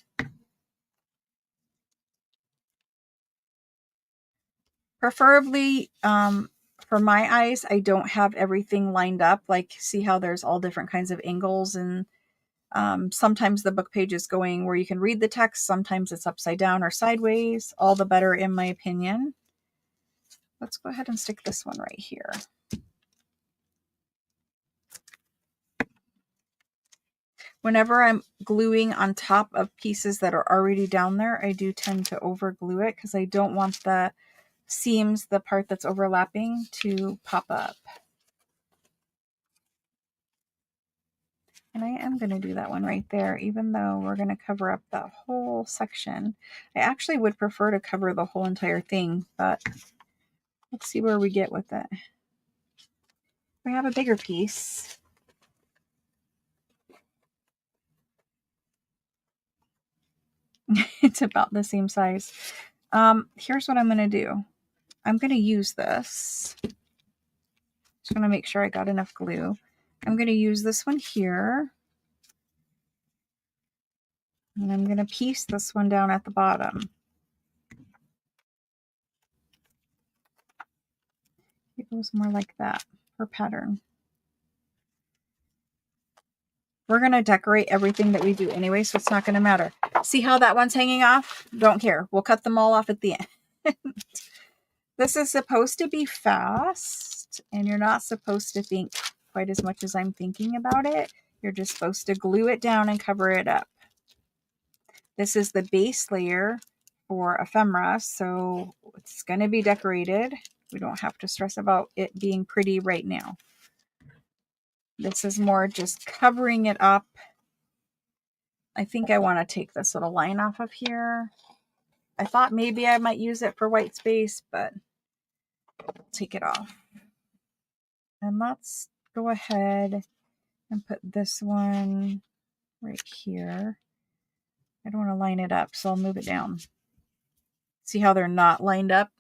Preferably, for my eyes, I don't have everything lined up. Like, see how there's all different kinds of angles, and sometimes the book page is going where you can read the text. Sometimes it's upside down or sideways. All the better, in my opinion. Let's go ahead and stick this one right here. Whenever I'm gluing on top of pieces that are already down there, I do tend to over glue it because I don't want the seams, the part that's overlapping, to pop up. And I am going to do that one right there, even though we're going to cover up that whole section. I actually would prefer to cover the whole entire thing, but let's see where we get with it. We have a bigger piece. It's about the same size. Here's what I'm going to do. I'm going to use this. Just want to make sure I got enough glue. I'm going to use this one here. And I'm going to piece this one down at the bottom. It goes more like that for pattern. We're going to decorate everything that we do anyway, so it's not going to matter. See how that one's hanging off? Don't care. We'll cut them all off at the end. This is supposed to be fast, and you're not supposed to think quite as much as I'm thinking about it. You're just supposed to glue it down and cover it up. This is the base layer for ephemera, so it's going to be decorated. We don't have to stress about it being pretty right now. This is more just covering it up. I think I want to take this little line off of here. I thought maybe I might use it for white space, but I'll take it off. And let's go ahead and put this one right here. I don't want to line it up, so I'll move it down. See how they're not lined up?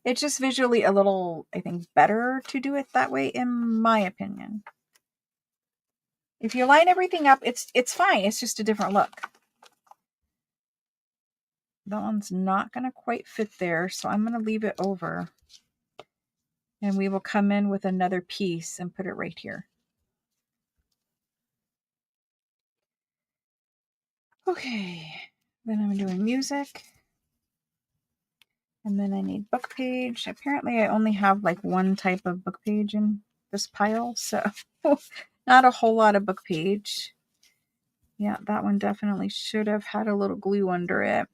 It's just visually a little, I think, better to do it that way, in my opinion. If you line everything up, it's fine. It's just a different look. That one's not going to quite fit there, so I'm going to leave it over. And we will come in with another piece and put it right here. Okay, then I'm doing music. And then I need book page. Apparently I only have like one type of book page in this pile, so not a whole lot of book page. Yeah, that one definitely should have had a little glue under it.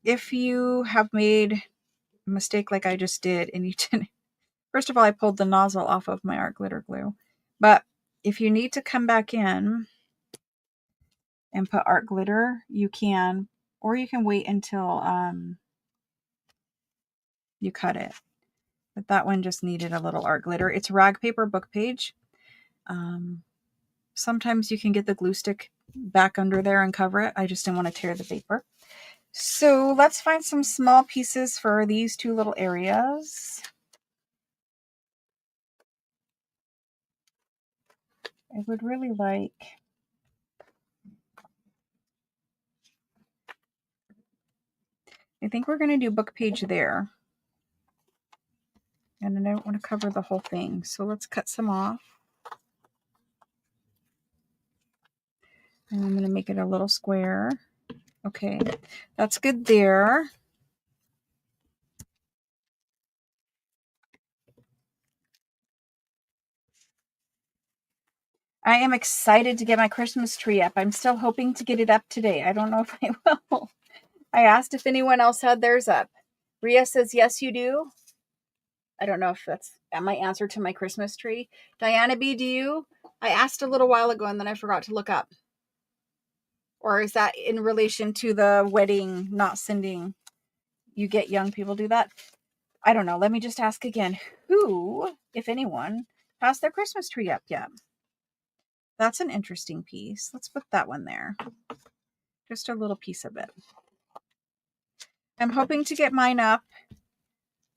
If you have made a mistake like I just did and you didn't, first of all, I pulled the nozzle off of my art glitter glue. But if you need to come back in and put art glitter, you can, or you can wait until you cut it. But that one just needed a little art glitter. It's rag paper book page. Sometimes you can get the glue stick back under there and cover it. I just didn't want to tear the paper. So let's find some small pieces for these two little areas. I would really like, I think we're going to do book page there. And I don't want to cover the whole thing. So let's cut some off. And I'm going to make it a little square. Okay, that's good there. I am excited to get my Christmas tree up. I'm still hoping to get it up today. I don't know if I will. I asked if anyone else had theirs up. Ria says, yes, you do. I don't know if that's my answer to my Christmas tree. Diana B, do you? I asked a little while ago and then I forgot to look up. Or is that in relation to the wedding not sending? You get young people do that? I don't know. Let me just ask again. Who, if anyone, has their Christmas tree up yet? That's an interesting piece. Let's put that one there. Just a little piece of it. I'm hoping to get mine up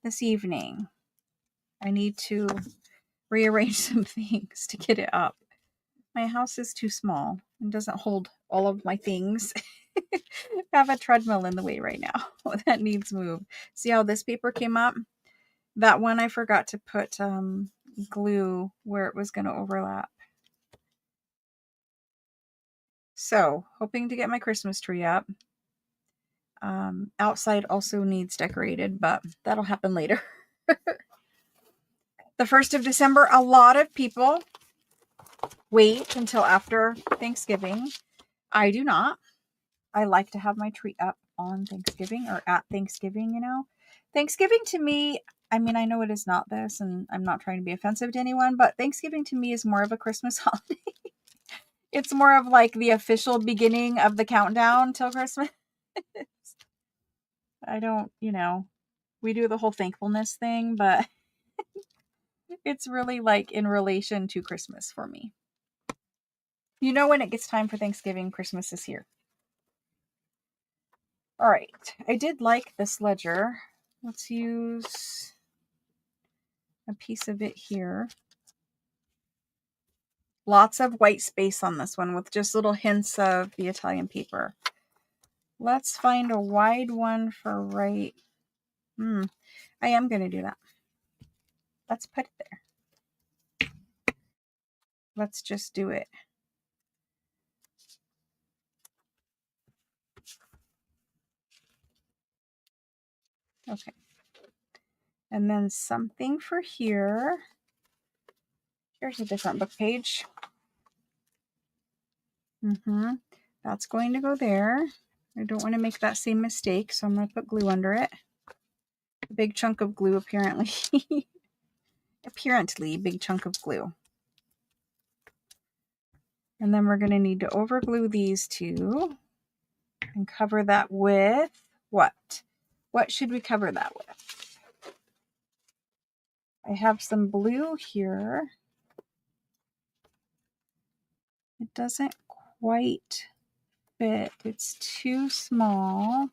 this evening. I need to rearrange some things to get it up. My house is too small and doesn't hold all of my things. I have a treadmill in the way right now that needs moved. See how this paper came up? That one I forgot to put glue where it was going to overlap. So, hoping to get my Christmas tree up. Outside also needs decorated, but that'll happen later. The 1st of December, a lot of people wait until after Thanksgiving. I do not. I like to have my tree up on Thanksgiving or at Thanksgiving, you know. Thanksgiving to me, I mean, I know it is not this, and I'm not trying to be offensive to anyone, but Thanksgiving to me is more of a Christmas holiday. It's more of like the official beginning of the countdown till Christmas. I don't, you know, we do the whole thankfulness thing, but it's really like in relation to Christmas for me. You know, when it gets time for Thanksgiving, Christmas is here. All right. I did like this ledger. Let's use a piece of it here. Lots of white space on this one with just little hints of the Italian paper. Let's find a wide one for right. I am going to do that. Let's put it there. Let's just do it. Okay. And then something for here. Here's a different book page. That's going to go there. I don't want to make that same mistake, so I'm going to put glue under it. A big chunk of glue, apparently. Apparently, big chunk of glue. And then we're going to need to overglue these two and cover that with what? What should we cover that with? I have some blue here. It doesn't quite fit. It's too small.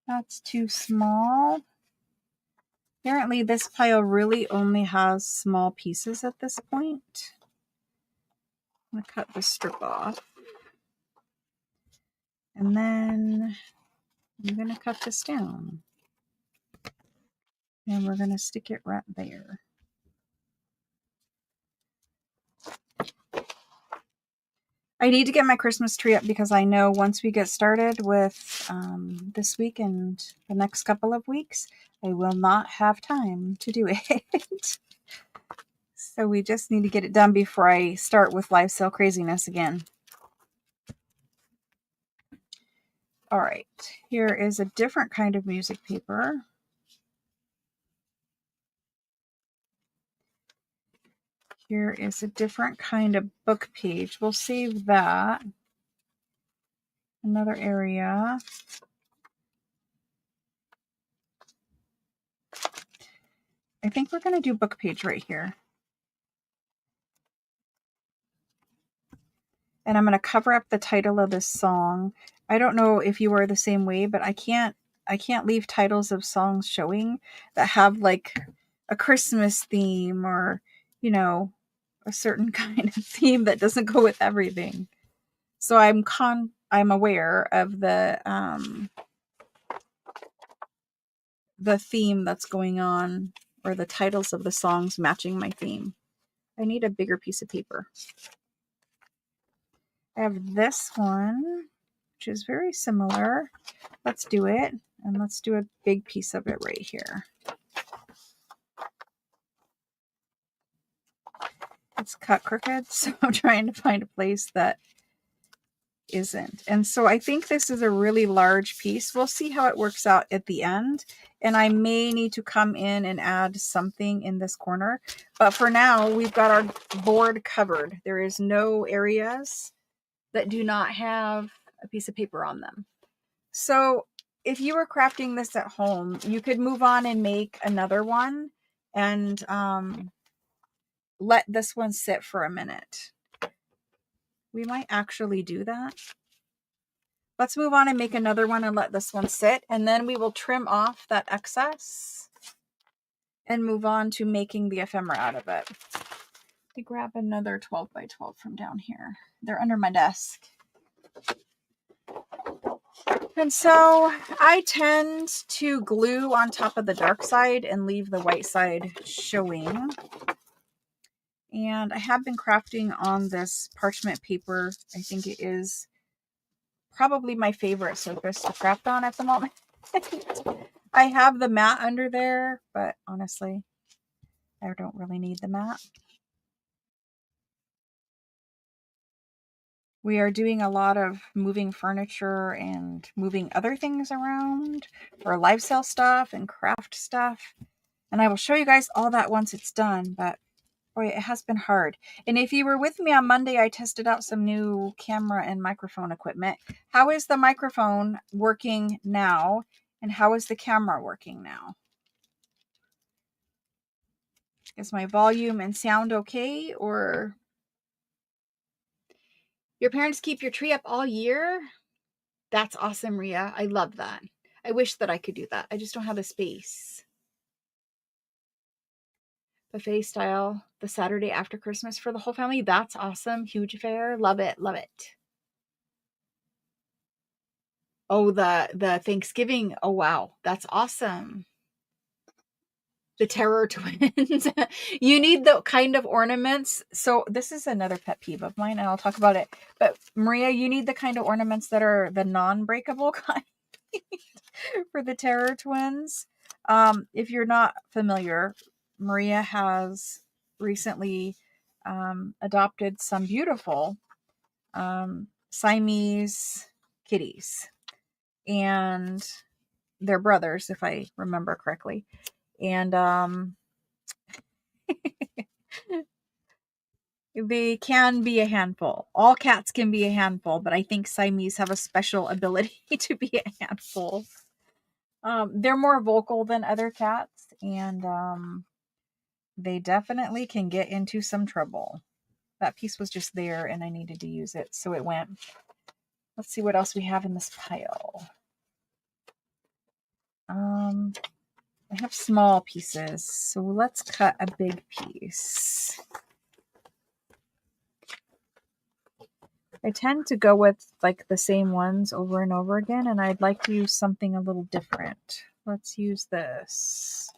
That's too small. Apparently this pile really only has small pieces at this point. I'm going to cut this strip off. And then I'm going to cut this down. And we're going to stick it right there. I need to get my Christmas tree up because I know once we get started with this week and the next couple of weeks, I will not have time to do it. So we just need to get it done before I start with live sale craziness again. All right, here is a different kind of music paper. Here is a different kind of book page. We'll save that. Another area. I think we're going to do book page right here. And I'm going to cover up the title of this song. I don't know if you are the same way, but I can't leave titles of songs showing that have like a Christmas theme or, you know, a certain kind of theme that doesn't go with everything. So I'm aware of the theme that's going on, or the titles of the songs matching my theme. I need a bigger piece of paper. I have this one, which is very similar. Let's do it, and let's do a big piece of it right here. It's cut crooked, so I'm trying to find a place that isn't. And so I think this is a really large piece. We'll see how it works out at the end. And I may need to come in and add something in this corner. But for now, we've got our board covered. There is no areas that do not have a piece of paper on them. So if you were crafting this at home, you could move on and make another one and let this one sit for a minute. We might actually do that. Let's move on and make another one and let this one sit. And then we will trim off that excess and move on to making the ephemera out of it. Let me grab another 12 by 12 from down here. They're under my desk. And so I tend to glue on top of the dark side and leave the white side showing. And I have been crafting on this parchment paper. I think it is probably my favorite surface to craft on at the moment. I have the mat under there, but honestly, I don't really need the mat. We are doing a lot of moving furniture and moving other things around for live sale stuff and craft stuff. And I will show you guys all that once it's done, but boy, it has been hard. And if you were with me on Monday, I tested out some new camera and microphone equipment. How is the microphone working now? And how is the camera working now? Is my volume and sound okay? Or your parents keep your tree up all year? That's awesome, Ria. I love that. I wish that I could do that. I just don't have the space. buffet style the Saturday after Christmas for the whole family. That's awesome. Huge affair. Love it. Love it. Oh, the Thanksgiving. Oh, wow. That's awesome. The Terror Twins. You need the kind of ornaments. So this is another pet peeve of mine, and I'll talk about it. But Maria, you need the kind of ornaments that are the non-breakable kind for the Terror Twins. If you're not familiar, Maria has recently adopted some beautiful Siamese kitties, and they're brothers, if I remember correctly. And they can be a handful. All cats can be a handful, but I think Siamese have a special ability to be a handful. They're more vocal than other cats, and they definitely can get into some trouble. That piece was just there, and I needed to use it, so it went. Let's see what else we have in this pile. I have small pieces, so let's cut a big piece. I tend to go with like the same ones over and over again, and I'd like to use something a little different. Let's use this.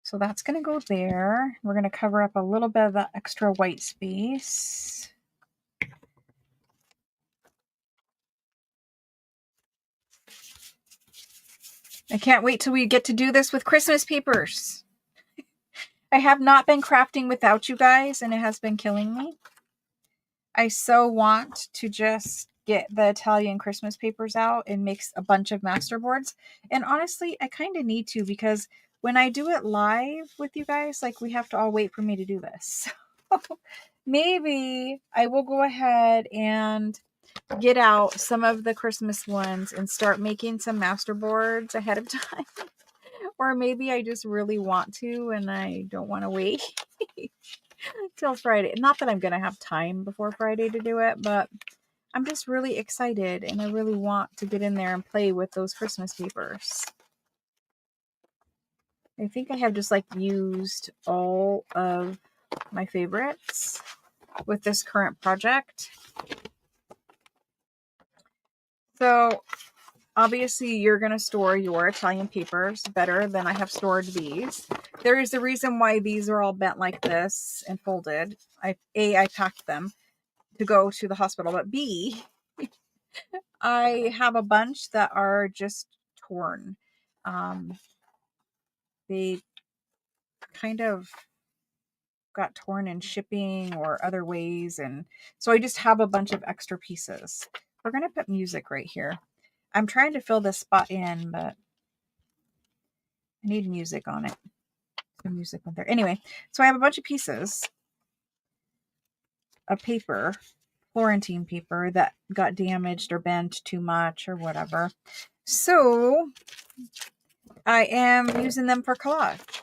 So that's going to go there. We're going to cover up a little bit of the extra white space. I can't wait till we get to do this with Christmas papers. I have not been crafting without you guys, and it has been killing me. I so want to just get the Italian Christmas papers out and make a bunch of masterboards. And honestly, I kind of need to, because when I do it live with you guys, like, we have to all wait for me to do this. So maybe I will go ahead and get out some of the Christmas ones and start making some masterboards ahead of time. Or maybe I just really want to and I don't want to wait till Friday. Not that I'm going to have time before Friday to do it, but I'm just really excited and I really want to get in there and play with those Christmas papers. I think I have just like used all of my favorites with this current project. So obviously you're going to store your Italian papers better than I have stored these. There is a reason why these are all bent like this and folded. I packed them to go to the hospital, but B, I have a bunch that are just torn. They kind of got torn in shipping or other ways, and so I just have a bunch of extra pieces. We're going to put music right here. I'm trying to fill this spot in, but I need music on it. The music went there. Anyway, so I have a bunch of pieces of paper, Florentine paper, that got damaged or bent too much or whatever. So I am using them for collage.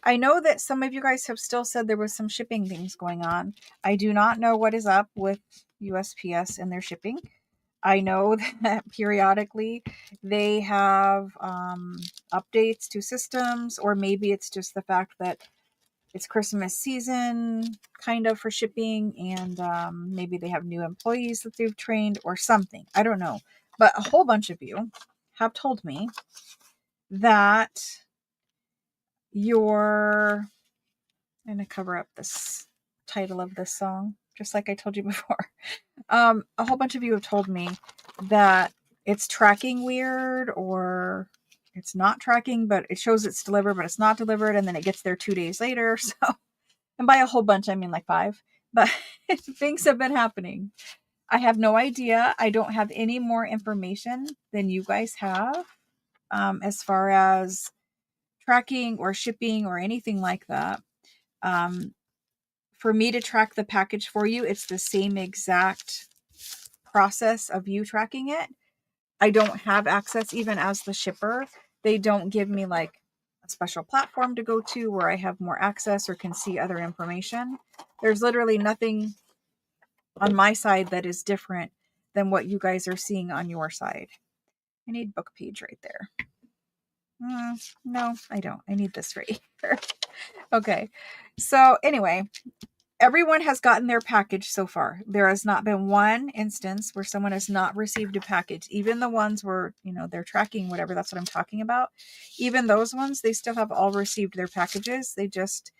I know that some of you guys have still said there was some shipping things going on. I do not know what is up with USPS and their shipping. I know that periodically they have updates to systems, or maybe it's just the fact that it's Christmas season kind of for shipping, and maybe they have new employees that they've trained or something. I don't know. But a whole bunch of you have told me that I'm going to cover up this title of this song, just like I told you before. A whole bunch of you have told me that it's tracking weird, or it's not tracking, but it shows it's delivered, but it's not delivered, and then it gets there 2 days later. So, and by a whole bunch, I mean like 5, but things have been happening. I have no idea. I don't have any more information than you guys have, as far as tracking or shipping or anything like that. For me to track the package for you, it's the same exact process of you tracking it. I don't have access, even as the shipper. They don't give me like a special platform to go to where I have more access or can see other information. There's literally nothing on my side that is different than what you guys are seeing on your side. I need book page right there. No, I don't. I need this right here. Okay. So anyway, everyone has gotten their package so far. There has not been one instance where someone has not received a package. Even the ones where, they're tracking whatever, that's what I'm talking about. Even those ones, they still have all received their packages. They just,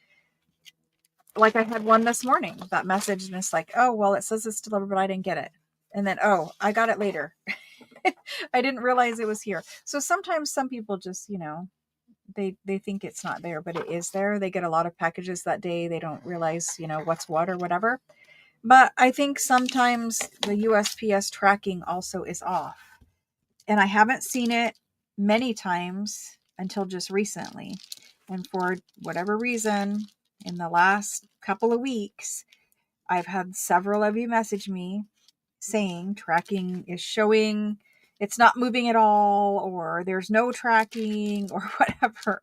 like I had one this morning, that message, and it's like, oh, well, it says it's delivered, but I didn't get it. And then, oh, I got it later. I didn't realize it was here. So sometimes some people just, they think it's not there, but it is there. They get a lot of packages that day. They don't realize, what's what or whatever. But I think sometimes the USPS tracking also is off. And I haven't seen it many times until just recently. And for whatever reason, in the last couple of weeks, I've had several of you message me saying tracking is showing it's not moving at all, or there's no tracking or whatever.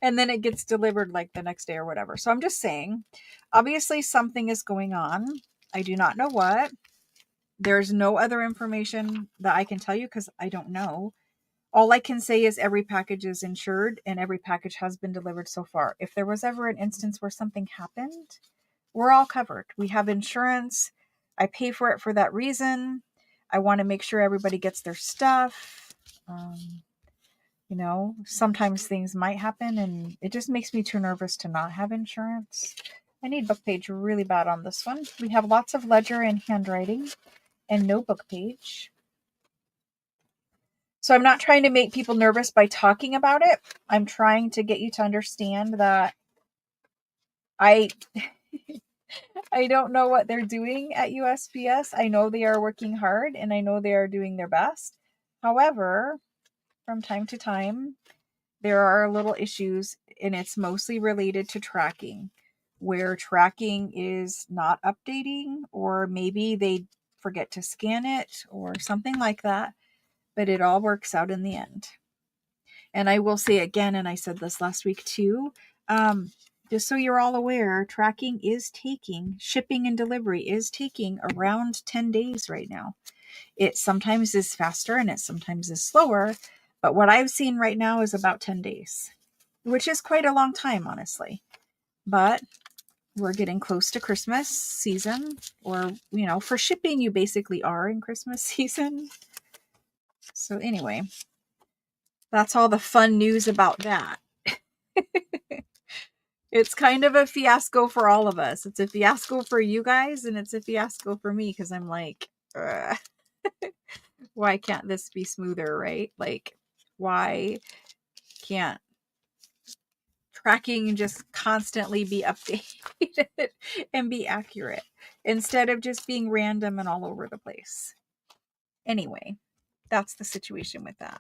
And then it gets delivered like the next day or whatever. So I'm just saying, obviously something is going on. I do not know what. There's no other information that I can tell you because I don't know. All I can say is every package is insured and every package has been delivered so far. If there was ever an instance where something happened, we're all covered. We have insurance. I pay for it for that reason. I want to make sure everybody gets their stuff. Sometimes things might happen and it just makes me too nervous to not have insurance. I need book page really bad on this one. We have lots of ledger and handwriting and no book page. So I'm not trying to make people nervous by talking about it. I'm trying to get you to understand that I don't know what they're doing at USPS. I know they are working hard and I know they are doing their best. However, from time to time, there are little issues, and it's mostly related to tracking, where tracking is not updating, or maybe they forget to scan it or something like that, but it all works out in the end. And I will say again, and I said this last week too, just so you're all aware, tracking is taking, shipping and delivery is taking around 10 days right now. It sometimes is faster and it sometimes is slower, but what I've seen right now is about 10 days, which is quite a long time, honestly. But we're getting close to Christmas season, or, for shipping, you basically are in Christmas season. So anyway, that's all the fun news about that. It's kind of a fiasco for all of us. It's a fiasco for you guys, and it's a fiasco for me because I'm like, why can't this be smoother, right? Like, why can't tracking just constantly be updated and be accurate instead of just being random and all over the place? Anyway, that's the situation with that.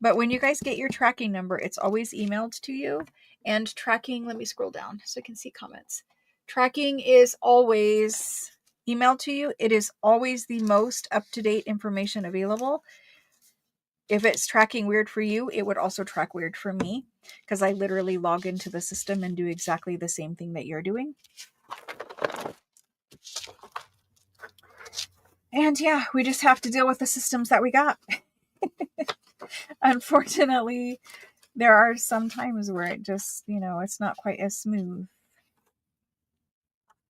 But when you guys get your tracking number, it's always emailed to you. And tracking, let me scroll down so I can see comments. Tracking is always emailed to you. It is always the most up-to-date information available. If it's tracking weird for you, it would also track weird for me because I literally log into the system and do exactly the same thing that you're doing. And yeah, we just have to deal with the systems that we got. Unfortunately, there are some times where it just, it's not quite as smooth.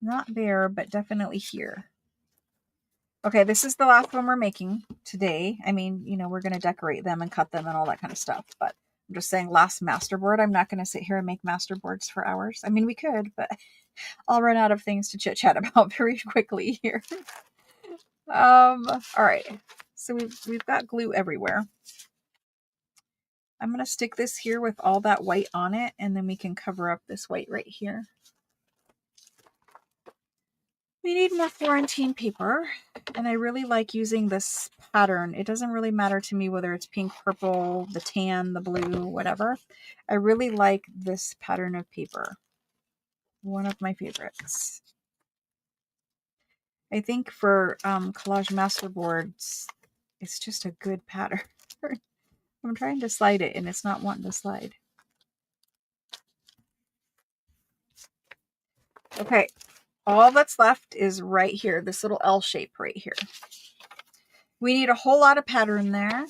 Not there, but definitely here. Okay, this is the last one we're making today. I mean, we're going to decorate them and cut them and all that kind of stuff, but I'm just saying last masterboard. I'm not going to sit here and make masterboards for hours. I mean, we could, but I'll run out of things to chit chat about very quickly here. All right. So we've got glue everywhere. I'm going to stick this here with all that white on it, and then we can cover up this white right here. We need more Florentine paper, and I really like using this pattern. It doesn't really matter to me whether it's pink, purple, the tan, the blue, whatever. I really like this pattern of paper. One of my favorites. I think for Collage Masterboards, it's just a good pattern. I'm trying to slide it, and it's not wanting to slide. Okay, all that's left is right here, this little L shape right here. We need a whole lot of pattern there.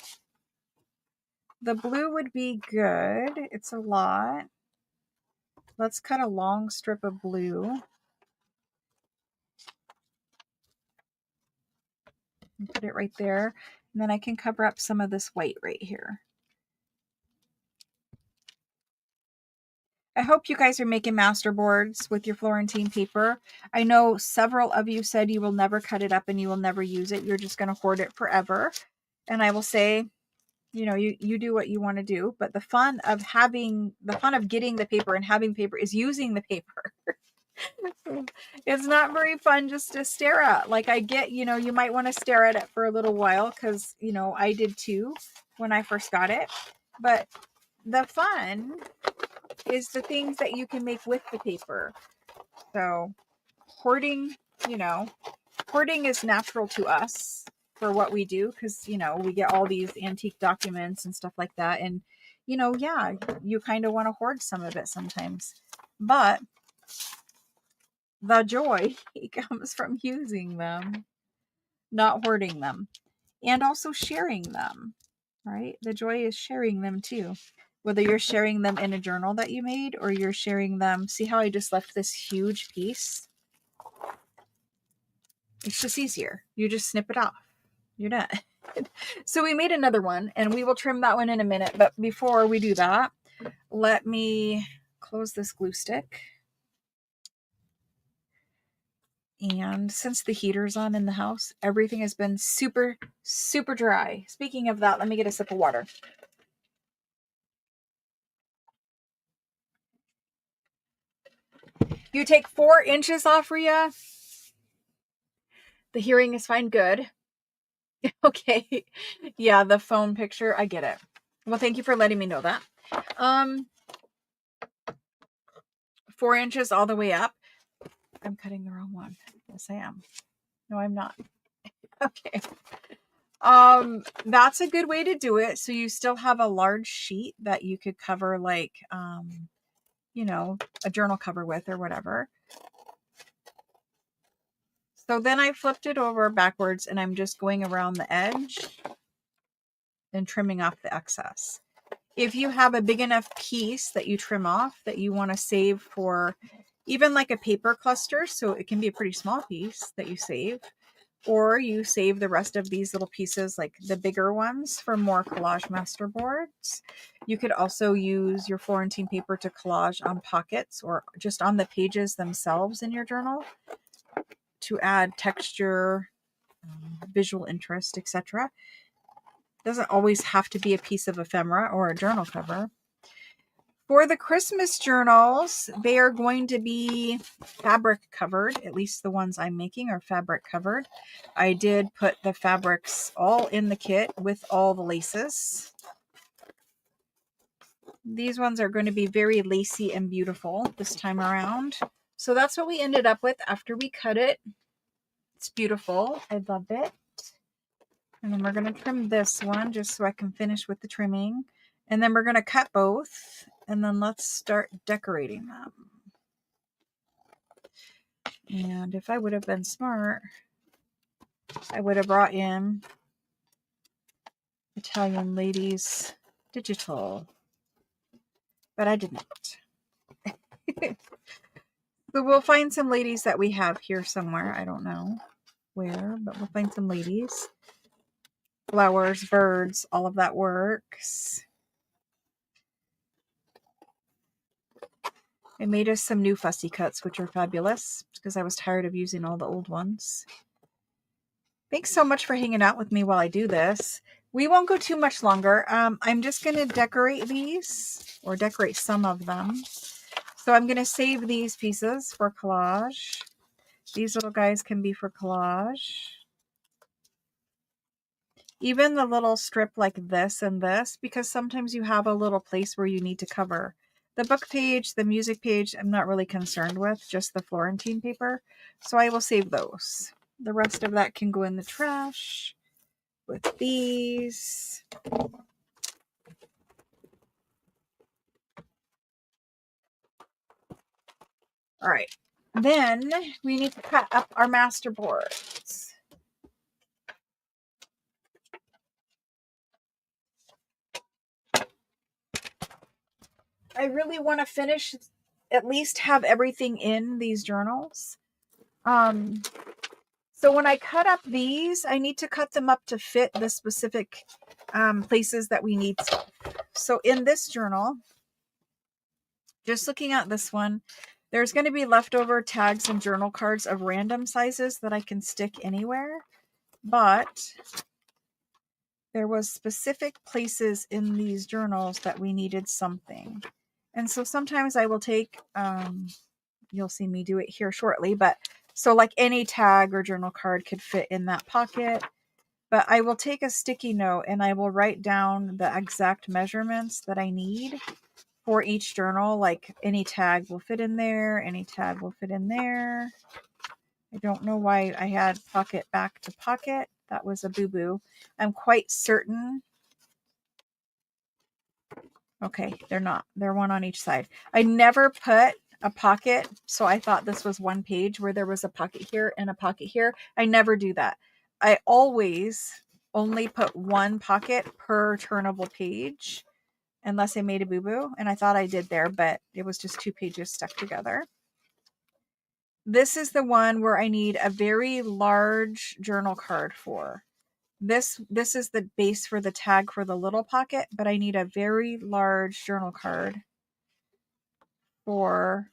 The blue would be good. It's a lot. Let's cut a long strip of blue. And put it right there. And then I can cover up some of this white right here. I hope you guys are making masterboards with your Florentine paper. I know several of you said you will never cut it up and you will never use it. You're just going to hoard it forever. And I will say, you know, you do what you want to do, but the fun of getting the paper and having paper is using the paper. It's not very fun just to stare at. Like, I get, you know, you might want to stare at it for a little while because, you know, I did too when I first got it. But the fun is the things that you can make with the paper. So hoarding, you know, hoarding is natural to us for what we do because, you know, we get all these antique documents and stuff like that. And, you know, yeah, you kind of want to hoard some of it sometimes. But the joy comes from using them, not hoarding them, and also sharing them, right? The joy is sharing them too. Whether you're sharing them in a journal that you made or you're sharing them. See how I just left this huge piece? It's just easier. You just snip it off. You're done. So we made another one and we will trim that one in a minute. But before we do that, let me close this glue stick. And since the heater's on in the house, everything has been super, super dry. Speaking of that, let me get a sip of water. You take 4 inches off, Rhea. The hearing is fine. Good. Okay. Yeah, the phone picture. I get it. Well, thank you for letting me know that. 4 inches all the way up. I'm cutting the wrong one. Yes, I am. No, I'm not. Okay. That's a good way to do it. So you still have a large sheet that you could cover, like, you know, a journal cover with or whatever. So then I flipped it over backwards and I'm just going around the edge and trimming off the excess. If you have a big enough piece that you trim off that you want to save for even like a paper cluster, so it can be a pretty small piece that you save, or you save the rest of these little pieces, like the bigger ones, for more collage masterboards. You could also use your Florentine paper to collage on pockets or just on the pages themselves in your journal to add texture, visual interest, etc. Doesn't always have to be a piece of ephemera or a journal cover. For the Christmas journals, they are going to be fabric covered. At least the ones I'm making are fabric covered. I did put the fabrics all in the kit with all the laces. These ones are going to be very lacy and beautiful this time around. So that's what we ended up with after we cut it. It's beautiful. I love it. And then we're going to trim this one just so I can finish with the trimming. And then we're going to cut both. And then let's start decorating them. And if I would have been smart, I would have brought in Italian Ladies Digital. But I didn't. So we'll find some ladies that we have here somewhere. I don't know where, but we'll find some ladies. Flowers, birds, all of that works. I made us some new fussy cuts, which are fabulous because I was tired of using all the old ones. Thanks so much for hanging out with me while I do this. We won't go too much longer. I'm just going to decorate these, or decorate some of them. So I'm going to save these pieces for collage. These little guys can be for collage. Even the little strip like this and this, because sometimes you have a little place where you need to cover. The book page, the music page, I'm not really concerned with, just the Florentine paper. So I will save those. The rest of that can go in the trash with these. All right. Then we need to cut up our masterboards. I really want to finish, at least have everything in these journals. So when I cut up these, I need to cut them up to fit the specific places that we need. So in this journal, just looking at this one, there's going to be leftover tags and journal cards of random sizes that I can stick anywhere. But there was specific places in these journals that we needed something. And so sometimes I will take, you'll see me do it here shortly, but so like any tag or journal card could fit in that pocket. But I will take a sticky note and I will write down the exact measurements that I need for each journal. Like any tag will fit in there, any tag will fit in there. I don't know why I had pocket back to pocket. That was a boo-boo. I'm quite certain. Okay, they're not. They're one on each side. I never put a pocket, so I thought this was one page where there was a pocket here and a pocket here. I never do that. I always only put one pocket per turnable page, unless I made a boo-boo, and I thought I did there, but it was just 2 pages stuck together. This is the one where I need a very large journal card for. This is the base for the tag for the little pocket, but I need a very large journal card for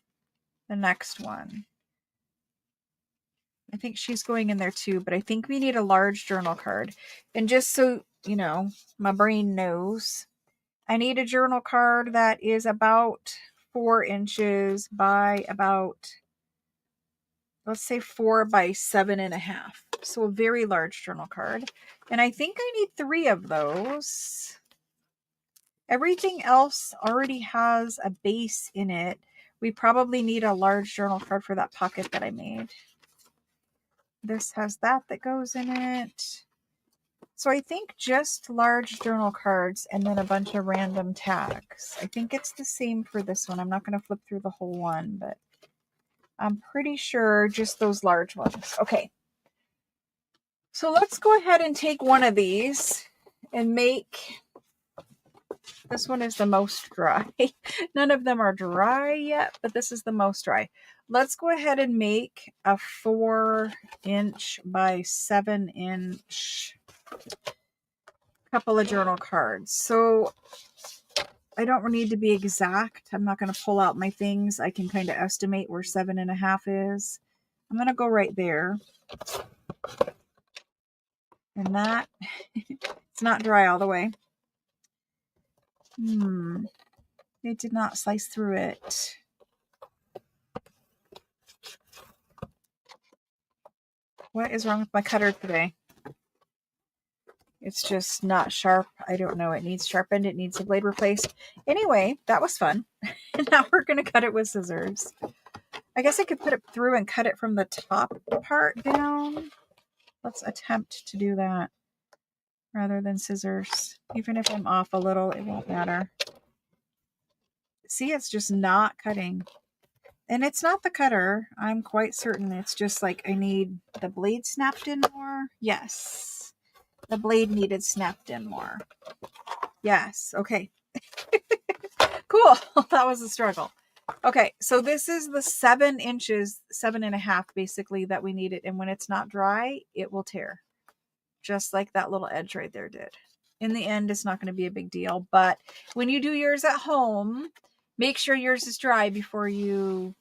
the next one. I think she's going in there too, but I think we need a large journal card. And just so, you know, my brain knows, I need a journal card that is about 4 inches by about, let's say 4 by 7.5. So a very large journal card. And I think I need 3 of those. Everything else already has a base in it. We probably need a large journal card for that pocket that I made. This has that goes in it. So I think just large journal cards and then a bunch of random tags. I think it's the same for this one. I'm not going to flip through the whole one, but I'm pretty sure just those large ones. Okay. So let's go ahead and take one of these and make, this one is the most dry. None of them are dry yet, but this is the most dry. Let's go ahead and make a 4-inch by 7-inch couple of journal cards. So I don't need to be exact. I'm not going to pull out my things. I can kind of estimate where 7.5 is. I'm going to go right there. And that, it's not dry all the way. It did not slice through it. What is wrong with my cutter today? It's just not sharp. I don't know. It needs sharpened. It needs a blade replaced. Anyway, that was fun. Now we're going to cut it with scissors. I guess I could put it through and cut it from the top part down. Let's attempt to do that rather than scissors. Even if I'm off a little, it won't matter. See, it's just not cutting. And it's not the cutter. I'm quite certain it's just like I need the blade snapped in more. Yes. The blade needed snapped in more. Yes. Okay. Cool. That was a struggle. Okay. So this is the 7 inches, 7.5 basically that we needed. And when it's not dry, it will tear. Just like that little edge right there did. In the end, it's not going to be a big deal. But when you do yours at home, make sure yours is dry before you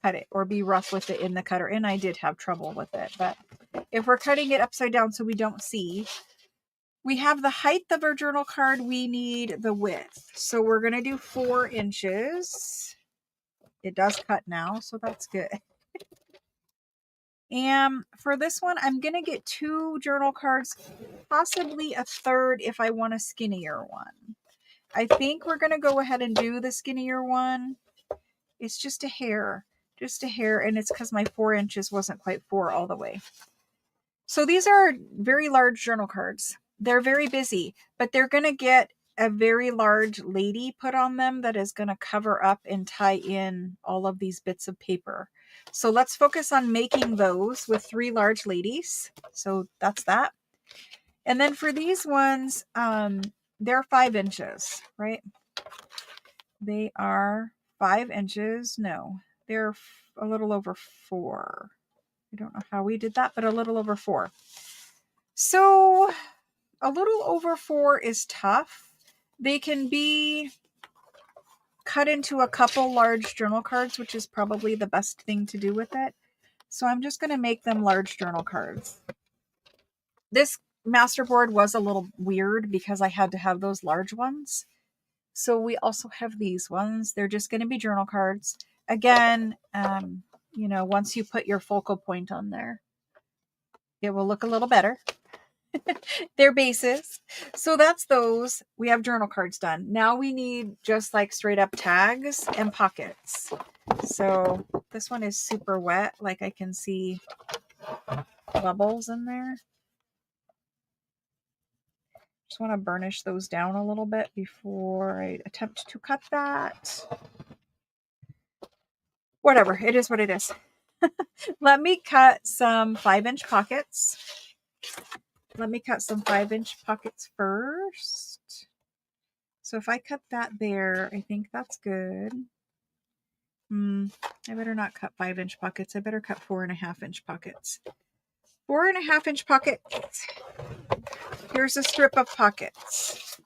cut it, or be rough with it in the cutter. And I did have trouble with it, but if we're cutting it upside down so we don't see, we have the height of our journal card, we need the width. So we're going to do 4 inches. It does cut now, so that's good. And for this one, I'm going to get 2 journal cards, possibly a third if I want a skinnier one. I think we're going to go ahead and do the skinnier one. It's just a hair, and it's because my 4 inches wasn't quite 4 all the way. So these are very large journal cards. They're very busy, but they're going to get a very large lady put on them that is going to cover up and tie in all of these bits of paper. So let's focus on making those with 3 large ladies. So that's that. And then for these ones, they're 5 inches, right? They are 5 inches. No, they're a little over 4. I don't know how we did that, but a little over 4. So a little over 4 is tough. They can be cut into a couple large journal cards, which is probably the best thing to do with it. So I'm just going to make them large journal cards. This Masterboard was a little weird because I had to have those large ones. So we also have these ones. They're just going to be journal cards. Again, you know, once you put your focal point on there, it will look a little better. They're bases. So that's those. We have journal cards done. Now we need just like straight up tags and pockets. So this one is super wet. Like I can see bubbles in there. Just want to burnish those down a little bit before I attempt to cut that. Whatever, it is what it is. Let me cut some 5-inch pockets. Let me cut some 5-inch pockets first. So if I cut that there, I think that's good. I better not cut 5-inch pockets. I better cut 4.5-inch pockets. 4.5-inch pockets. Here's a strip of pockets.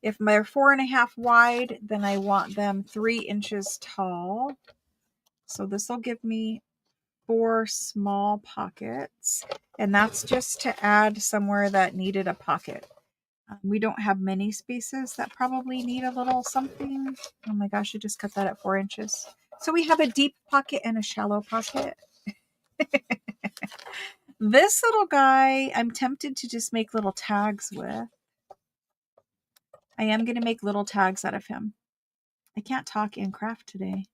If they're 4.5 wide, then I want them 3 inches tall. So this will give me 4 small pockets. And that's just to add somewhere that needed a pocket. We don't have many spaces that probably need a little something. Oh my gosh, I just cut that at 4 inches. So we have a deep pocket and a shallow pocket. This little guy, I'm tempted to just make little tags with. I am going to make little tags out of him. I can't talk and craft today.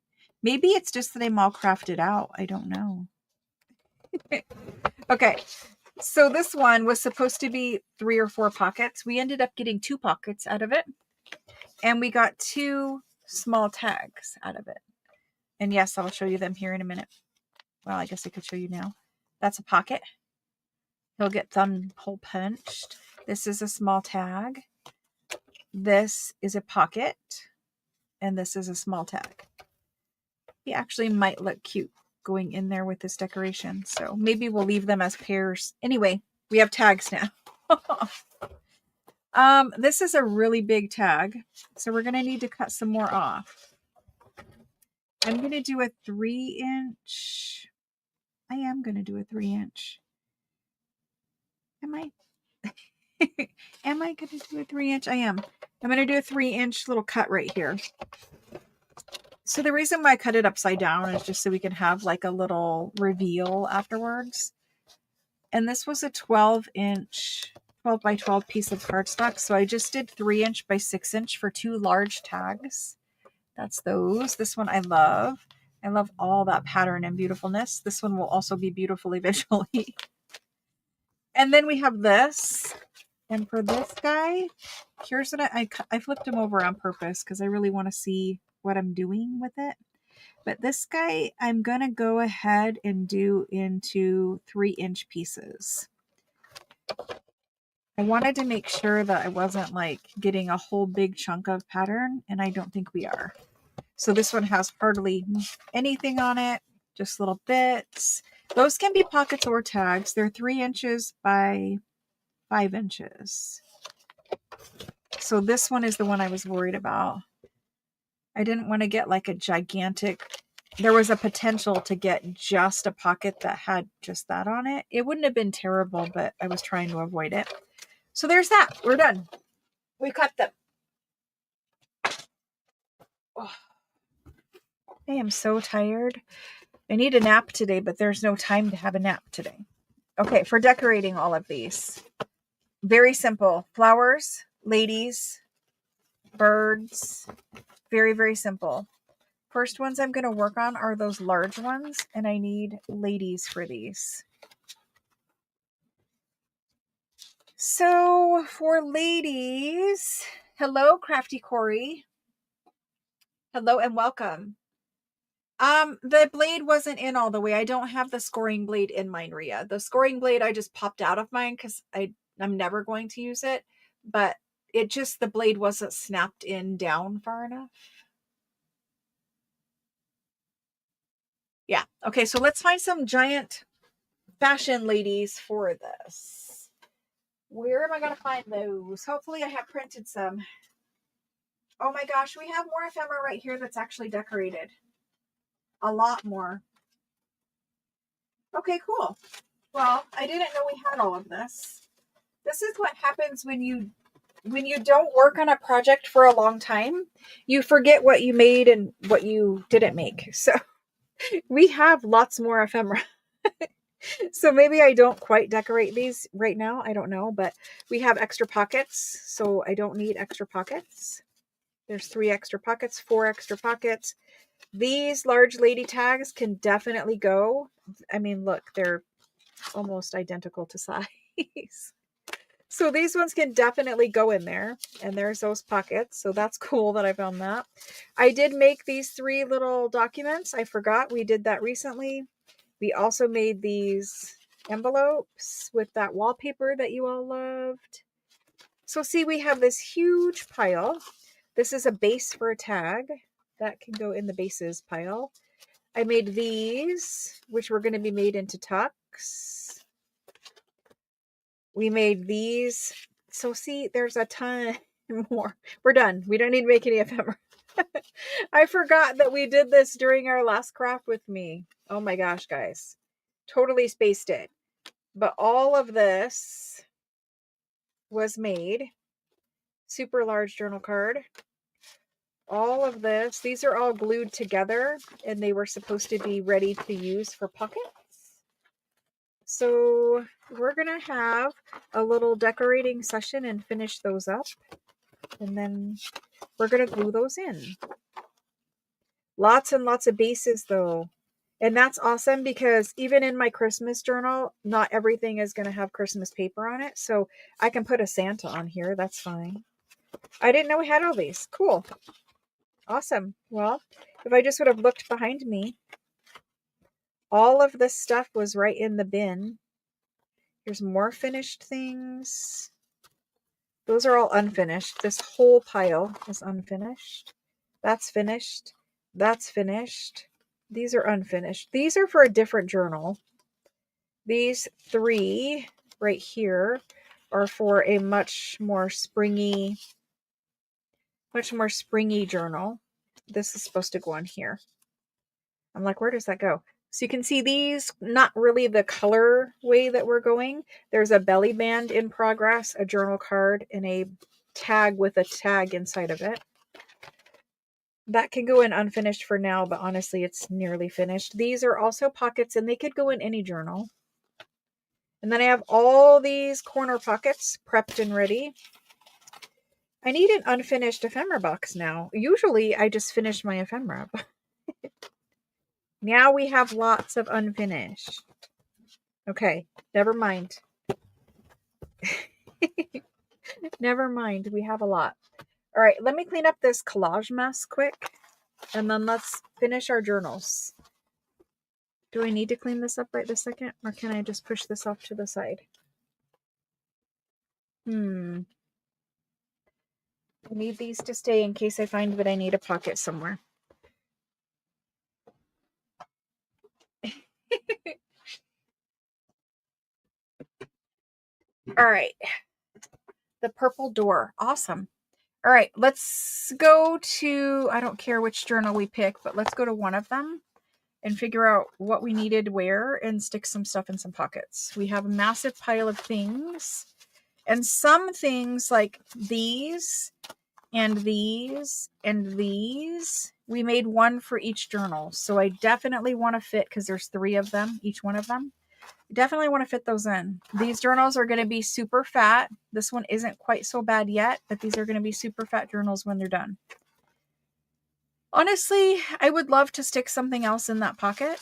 Maybe it's just that I'm all crafted out. I don't know. Okay. So this one was supposed to be 3 or 4 pockets. We ended up getting 2 pockets out of it. And we got 2 small tags out of it. And yes, I'll show you them here in a minute. Well, I guess I could show you now. That's a pocket. He'll get thumb hole punched. This is a small tag. This is a pocket. And this is a small tag. He actually might look cute going in there with this decoration. So maybe we'll leave them as pairs. Anyway, we have tags now. This is a really big tag. So we're going to need to cut some more off. I'm going to do a 3-inch. I am going to do a 3-inch. Am I? Am I going to do a 3-inch? I am. I'm going to do a 3-inch little cut right here. So the reason why I cut it upside down is just so we can have like a little reveal afterwards. And this was a 12 by 12 piece of cardstock. So I just did 3-inch by 6-inch for 2 large tags. That's those. This one I love. I love all that pattern and beautifulness. This one will also be beautiful eventually. And then we have this. And for this guy, here's what I flipped him over on purpose because I really want to see what I'm doing with it. But this guy, I'm going to go ahead and do into 3-inch pieces. I wanted to make sure that I wasn't like getting a whole big chunk of pattern, and I don't think we are. So this one has hardly anything on it, just little bits. Those can be pockets or tags. They're 3 inches by 5 inches. So this one is the one I was worried about. I didn't want to get like a gigantic, there was a potential to get just a pocket that had just that on it. It wouldn't have been terrible, but I was trying to avoid it. So there's that. We're done. We cut them. Oh, I am so tired. I need a nap today, but there's no time to have a nap today. Okay, for decorating all of these. Very simple. Flowers, ladies, birds. Very, very simple. First ones I'm going to work on are those large ones, and I need ladies for these. So for ladies, hello, Crafty Corey. Hello and welcome. The blade wasn't in all the way. I don't have the scoring blade in mine, Rhea. The scoring blade I just popped out of mine because I'm never going to use it. But it just, the blade wasn't snapped in down far enough. Yeah. Okay, so let's find some giant fashion ladies for this. Where am I going to find those? Hopefully I have printed some. Oh my gosh, we have more ephemera right here that's actually decorated. A lot more. Okay, cool. Well, I didn't know we had all of this. This is what happens when you don't work on a project for a long time. You forget what you made and what you didn't make. So we have lots more ephemera. So maybe I don't quite decorate these right now. I don't know, but we have extra pockets, so I don't need extra pockets. There's 3 extra pockets, 4 extra pockets. These large lady tags can definitely go. I mean, look, they're almost identical to size. So these ones can definitely go in there. And there's those pockets. So that's cool that I found that. I did make these 3 little documents. I forgot we did that recently. We also made these envelopes with that wallpaper that you all loved. So see, we have this huge pile. This is a base for a tag. That can go in the bases pile. I made these, which were going to be made into tucks. We made these. So see, there's a ton more. We're done. We don't need to make any ephemera. I forgot that we did this during our last craft with me. Oh my gosh, guys. Totally spaced it. But all of this was made. Super large journal card. All of this, these are all glued together and they were supposed to be ready to use for pockets. So we're going to have a little decorating session and finish those up. And then we're going to glue those in. Lots and lots of bases though. And that's awesome because even in my Christmas journal, not everything is going to have Christmas paper on it. So I can put a Santa on here. That's fine. I didn't know we had all these. Cool. Awesome. Well, if I just would have looked behind me, all of this stuff was right in the bin. Here's more finished things. Those are all unfinished. This whole pile is unfinished. That's finished. That's finished. These are unfinished. These are for a different journal. These 3 right here are for a much more springy journal. This is supposed to go on here. I'm like, where does that go? So you can see these, not really the color way that we're going. There's a belly band in progress, a journal card, and a tag with a tag inside of it. That can go in unfinished for now, but honestly, it's nearly finished. These are also pockets, and they could go in any journal. And then I have all these corner pockets prepped and ready. I need an unfinished ephemera box now. Usually, I just finish my ephemera. Now we have lots of unfinished. Okay, never mind. Never mind, we have a lot. All right, let me clean up this collage mess quick, and then let's finish our journals. Do I need to clean this up right this second, or can I just push this off to the side? I need these to stay in case I find that I need a pocket somewhere. All right. The purple door. Awesome. All right, let's go to, I don't care which journal we pick, but let's go to one of them and figure out what we needed where and stick some stuff in some pockets. We have a massive pile of things, and some things like these and these and these, we made one for each journal. So I definitely want to fit, because there's 3 of them, each one of them. Definitely want to fit those in. These journals are going to be super fat. This one isn't quite so bad yet, but these are going to be super fat journals when they're done. Honestly, I would love to stick something else in that pocket.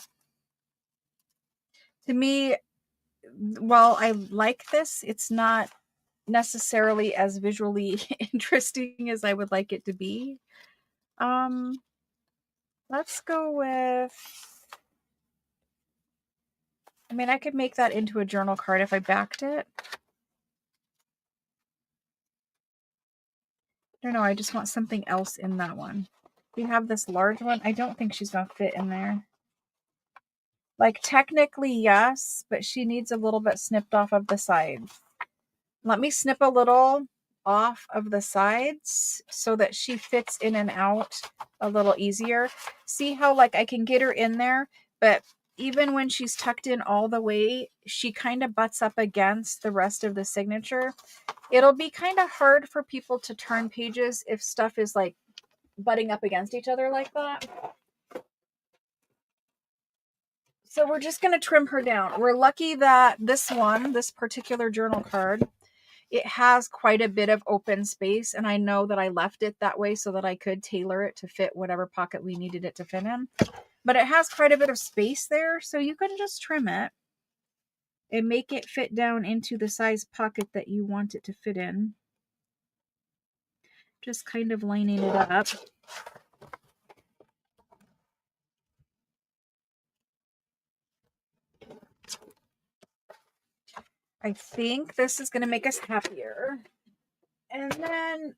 To me, while I like this, it's not necessarily as visually interesting as I would like it to be. Let's go with, I mean, I could make that into a journal card if I backed it. don't know. I just want something else in that one. We have this large one. I don't think she's going to fit in there. Like, technically, yes, but she needs a little bit snipped off of the sides. Let me snip a little off of the sides so that she fits in and out a little easier. See how, like, I can get her in there, but even when she's tucked in all the way, she kind of butts up against the rest of the signature. It'll be kind of hard for people to turn pages if stuff is like butting up against each other like that. So we're just going to trim her down. We're lucky that this particular journal card, it has quite a bit of open space, and I know that I left it that way so that I could tailor it to fit whatever pocket we needed it to fit in. But it has quite a bit of space there, so you can just trim it and make it fit down into the size pocket that you want it to fit in. Just kind of lining it up. I think this is going to make us happier. And then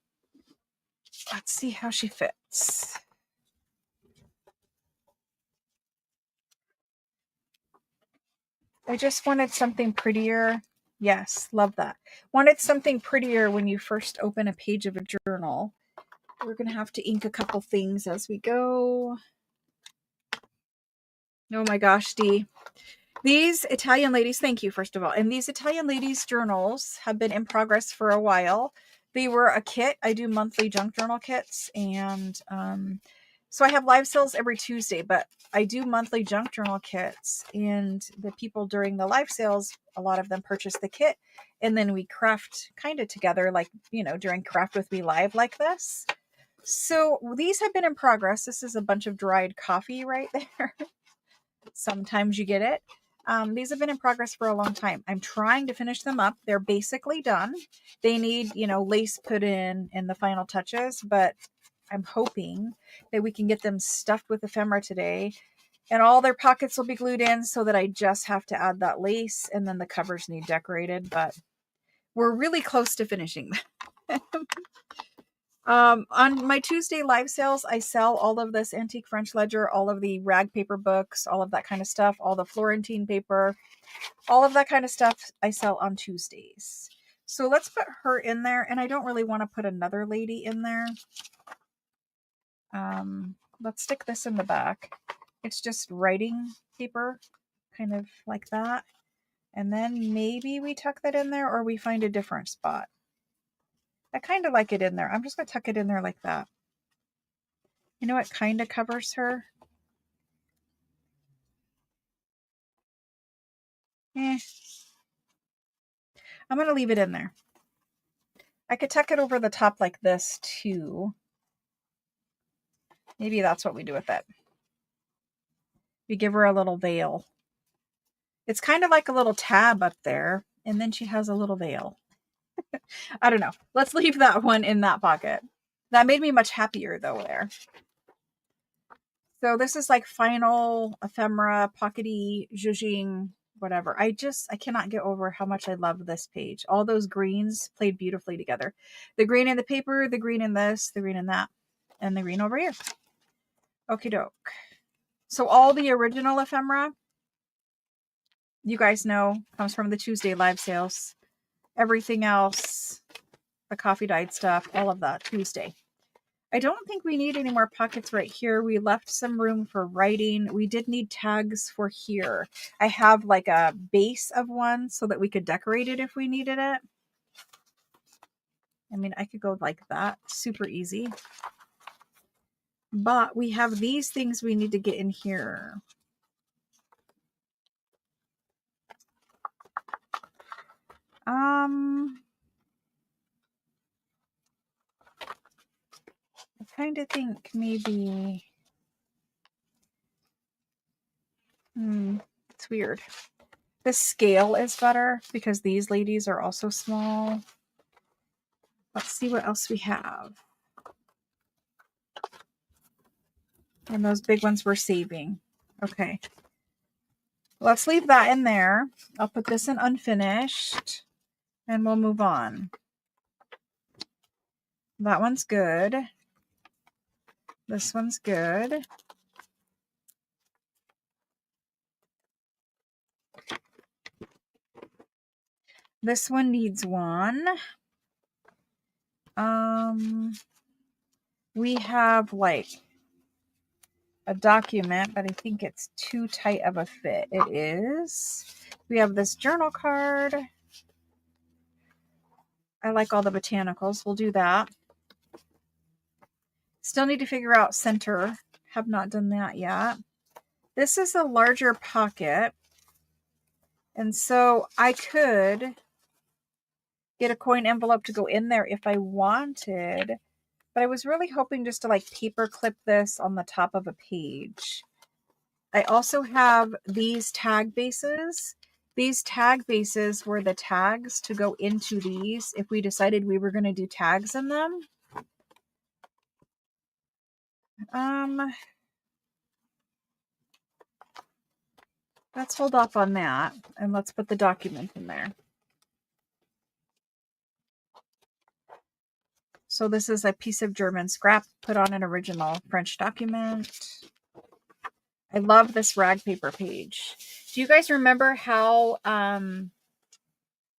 let's see how she fits. I just wanted something prettier. Yes, love that. Wanted something prettier when you first open a page of a journal. We're going to have to ink a couple things as we go. Oh my gosh, Dee. These Italian ladies, thank you, first of all. And these Italian ladies journals have been in progress for a while. They were a kit. I do monthly junk journal kits. And so I have live sales every Tuesday, but I do monthly junk journal kits. And the people during the live sales, a lot of them purchase the kit. And then we craft kind of together, like, you know, during Craft With Me Live like this. So these have been in progress. This is a bunch of dried coffee right there. Sometimes you get it. These have been in progress for a long time. I'm trying to finish them up. They're basically done. They need, you know, lace put in the final touches, but I'm hoping that we can get them stuffed with ephemera today, and all their pockets will be glued in so that I just have to add that lace, and then the covers need decorated, but we're really close to finishing them. On my Tuesday live sales, I sell all of this antique French ledger, all of the rag paper books, all of that kind of stuff, all the Florentine paper, all of that kind of stuff I sell on Tuesdays. So let's put her in there, and I don't really want to put another lady in there. Let's stick this in the back. It's just writing paper, kind of like that. And then maybe we tuck that in there, or we find a different spot. I kind of like it in there. I'm just going to tuck it in there like that. You know, it kind of covers her. I'm going to leave it in there. I could tuck it over the top like this too. Maybe that's what we do with it. We give her a little veil. It's kind of like a little tab up there, and then she has a little veil. I don't know. Let's leave that one in that pocket. That made me much happier though there. So this is like final ephemera, pockety, zhuzhing, whatever. I cannot get over how much I love this page. All those greens played beautifully together. The green in the paper, the green in this, the green in that, and the green over here. Okie doke. So all the original ephemera, you guys know, comes from the Tuesday live sales. Everything else, the coffee dyed stuff, all of that, Tuesday. I don't think we need any more pockets right here. We left some room for writing. We did need tags for here. I have like a base of one so that we could decorate it if we needed it. I mean, I could go like that. Super easy. But we have these things we need to get in here. I kind of think maybe... it's weird. The scale is better because these ladies are also small. Let's see what else we have. And those big ones we're saving. Okay. Let's leave that in there. I'll put this in unfinished and we'll move on. That one's good. This one's good. This one needs one. We have like a document, but I think it's too tight of a fit. It is. We have this journal card. I like all the botanicals. We'll do that. Still need to figure out center. Have not done that yet. This is a larger pocket. And so I could get a coin envelope to go in there if I wanted. But I was really hoping just to like paper clip this on the top of a page. I also have these tag bases. These tag bases were the tags to go into these if we decided we were going to do tags in them. Let's hold off on that and let's put the document in there. So this is a piece of German scrap put on an original French document. I love this rag paper page. Do you guys remember how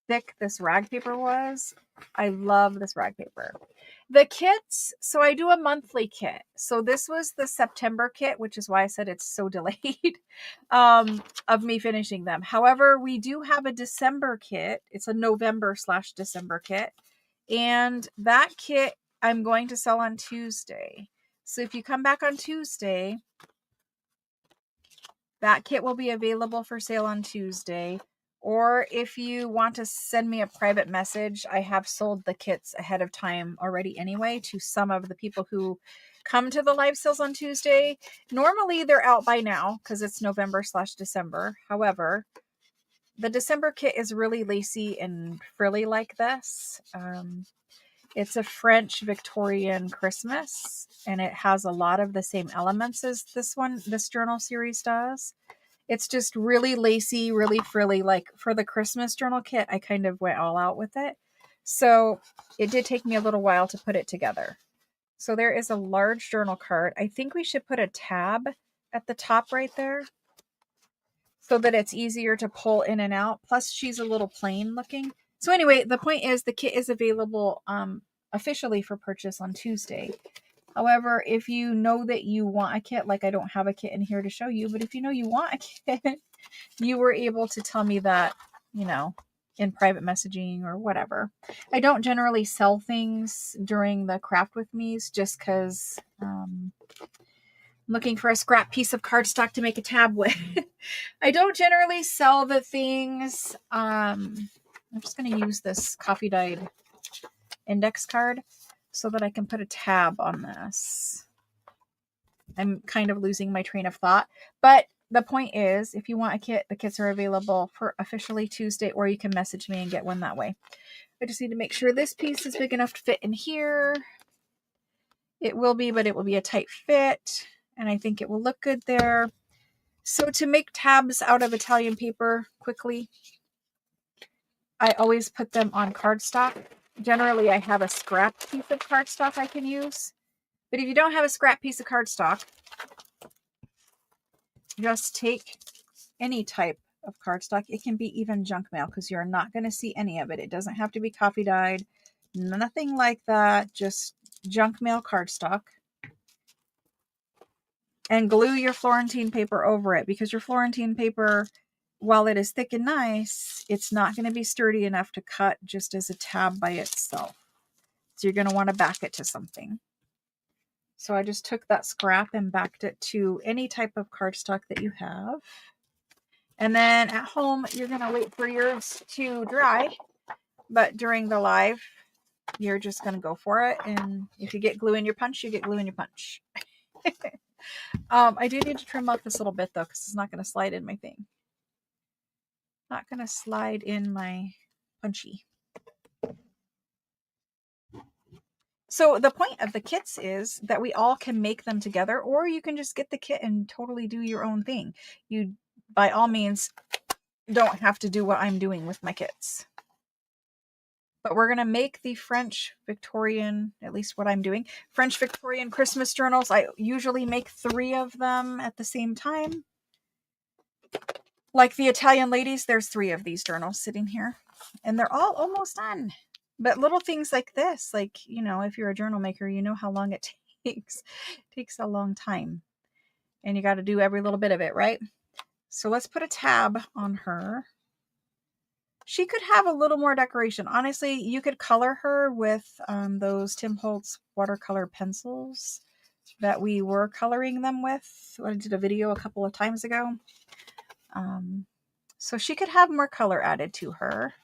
thick this rag paper was? I love this rag paper. The kits, so I do a monthly kit. So this was the September kit, which is why I said it's so delayed of me finishing them. However, we do have a December kit. It's a November/December kit. And that kit I'm going to sell on Tuesday. So if you come back on Tuesday, that kit will be available for sale on Tuesday. Or if you want to send me a private message, I have sold the kits ahead of time already anyway to some of the people who come to the live sales on Tuesday. Normally they're out by now because it's November/December. However, the December kit is really lacy and frilly like this. It's a French Victorian Christmas, and it has a lot of the same elements as this journal series does. It's just really lacy, really frilly. Like for the Christmas journal kit, I kind of went all out with it. So it did take me a little while to put it together. So there is a large journal card. I think we should put a tab at the top right there so that it's easier to pull in and out. Plus she's a little plain looking. So anyway, the point is the kit is available officially for purchase on Tuesday. However, if you know that you want a kit, like I don't have a kit in here to show you, but if you know you want a kit, you were able to tell me that, you know, in private messaging or whatever. I don't generally sell things during the craft with me's just because I'm looking for a scrap piece of cardstock to make a tab with. I don't generally sell the things. I'm just going to use this coffee dyed index card so that I can put a tab on this. I'm kind of losing my train of thought, but the point is, if you want a kit, the kits are available for officially Tuesday, or you can message me and get one that way. I just need to make sure this piece is big enough to fit in here. It will be, but it will be a tight fit, and I think it will look good there. So to make tabs out of Italian paper quickly, I always put them on cardstock. Generally, I have a scrap piece of cardstock I can use. But if you don't have a scrap piece of cardstock, just take any type of cardstock. It can be even junk mail because you're not going to see any of it. It doesn't have to be coffee dyed. Nothing like that. Just junk mail cardstock. And glue your Florentine paper over it because your Florentine paper, while it is thick and nice, it's not going to be sturdy enough to cut just as a tab by itself. So you're going to want to back it to something. So I just took that scrap and backed it to any type of cardstock that you have. And then at home, you're going to wait for yours to dry. But during the live, you're just going to go for it. And if you get glue in your punch, you get glue in your punch. I do need to trim out this little bit, though, because it's not going to slide in my thing. Not going to slide in my punchy. So the point of the kits is that we all can make them together, or you can just get the kit and totally do your own thing. You, by all means, don't have to do what I'm doing with my kits. But we're going to make the French Victorian, at least what I'm doing, French Victorian Christmas journals. I usually make 3 of them at the same time. Like the Italian ladies, there's 3 of these journals sitting here. And they're all almost done. But little things like this, like, you know, if you're a journal maker, you know how long it takes. It takes a long time. And you got to do every little bit of it, right? So let's put a tab on her. She could have a little more decoration. Honestly, you could color her with those Tim Holtz watercolor pencils that we were coloring them with. I did a video a couple of times ago. So she could have more color added to her.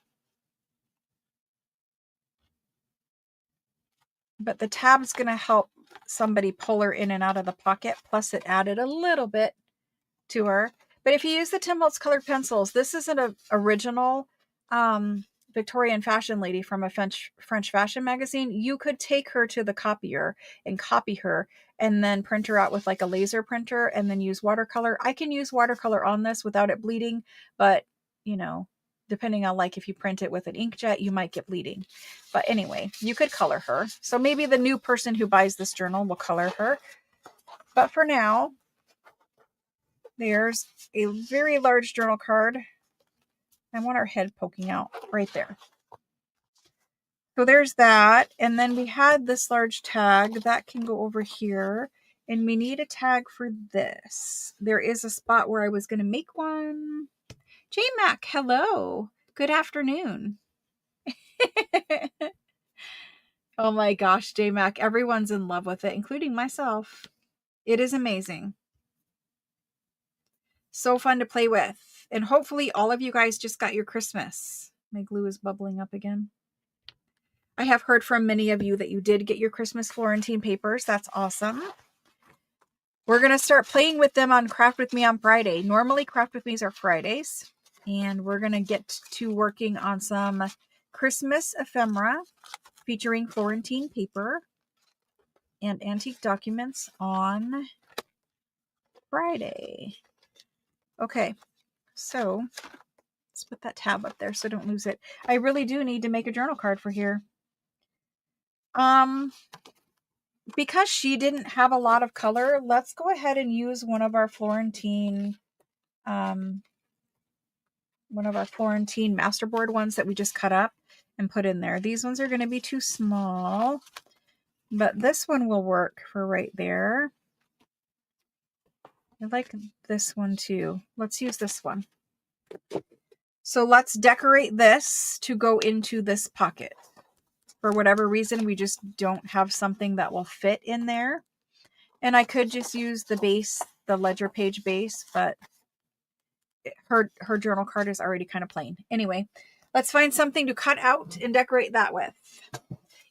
But the tab's going to help somebody pull her in and out of the pocket. Plus it added a little bit to her. But if you use the Tim Holtz colored pencils, this is an original Victorian fashion lady from a French fashion magazine. You could take her to the copier and copy her and then print her out with like a laser printer and then use watercolor. I can use watercolor on this without it bleeding, but you know, depending on like if you print it with an inkjet, you might get bleeding. But anyway, you could color her. So maybe the new person who buys this journal will color her. But for now, there's a very large journal card. I want her head poking out right there. So there's that. And then we had this large tag that can go over here. And we need a tag for this. There is a spot where I was going to make one. J-Mac, hello. Good afternoon. Oh my gosh, J-Mac. Everyone's in love with it, including myself. It is amazing. So fun to play with. And hopefully all of you guys just got your Christmas. My glue is bubbling up again. I have heard from many of you that you did get your Christmas Florentine papers. That's awesome. We're going to start playing with them on Craft With Me on Friday. Normally Craft With Me's are Fridays. And we're going to get to working on some Christmas ephemera featuring Florentine paper and antique documents on Friday. Okay, so let's put that tab up there so don't lose it. I really do need to make a journal card for here. Because she didn't have a lot of color, let's go ahead and use one of our Florentine Masterboard ones that we just cut up and put in there. These ones are going to be too small, but this one will work for right there. I like this one too. Let's use this one. So let's decorate this to go into this pocket. For whatever reason, we just don't have something that will fit in there. And I could just use the base, the ledger page base, but her journal card is already kind of plain. Anyway, let's find something to cut out and decorate that with.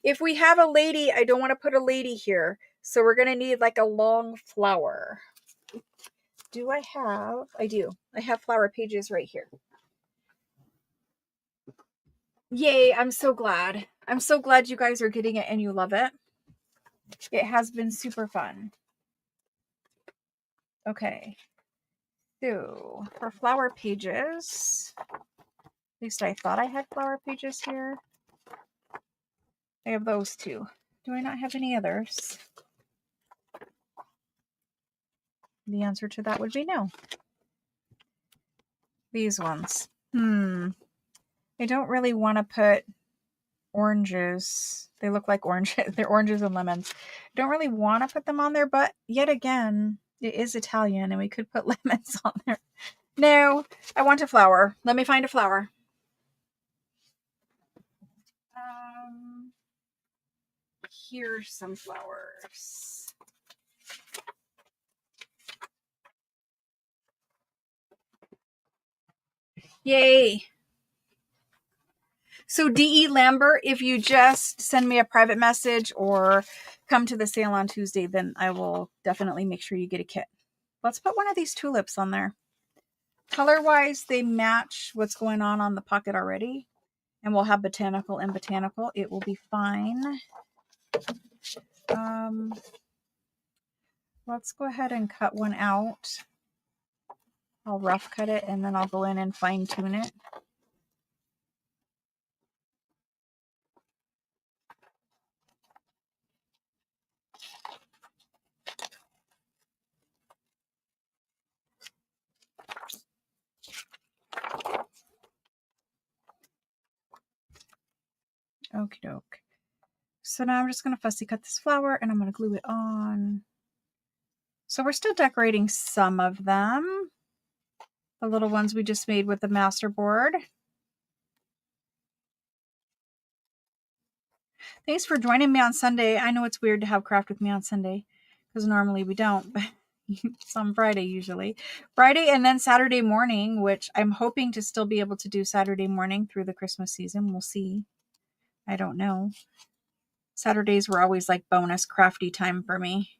If we have a lady, I don't want to put a lady here. So we're going to need like a long flower. Do I have? I do. I have flower pages right here. Yay, I'm so glad. I'm so glad you guys are getting it and you love it. It has been super fun. Okay. So, for flower pages, at least I thought I had flower pages here. I have those two. Do I not have any others? The answer to that would be no. These ones. I don't really want to put oranges. They look like oranges. They're oranges and lemons. I don't really want to put them on there, but yet again, it is Italian and we could put lemons on there. No, I want a flower. Let me find a flower. Here's some flowers. Yay. So D.E. Lambert, if you just send me a private message or come to the sale on Tuesday, then I will definitely make sure you get a kit. Let's put one of these tulips on there. Color-wise, they match what's going on the pocket already. And we'll have botanical and botanical. It will be fine. Let's go ahead and cut one out. I'll rough cut it and then I'll go in and fine tune it. Okie doke. So now I'm just going to fussy cut this flower and I'm going to glue it on. So we're still decorating some of them. The little ones we just made with the Masterboard. Thanks for joining me on Sunday. I know it's weird to have craft with me on Sunday because normally we don't, but it's on Friday usually. Friday and then Saturday morning, which I'm hoping to still be able to do Saturday morning through the Christmas season. We'll see. I don't know. Saturdays were always like bonus crafty time for me.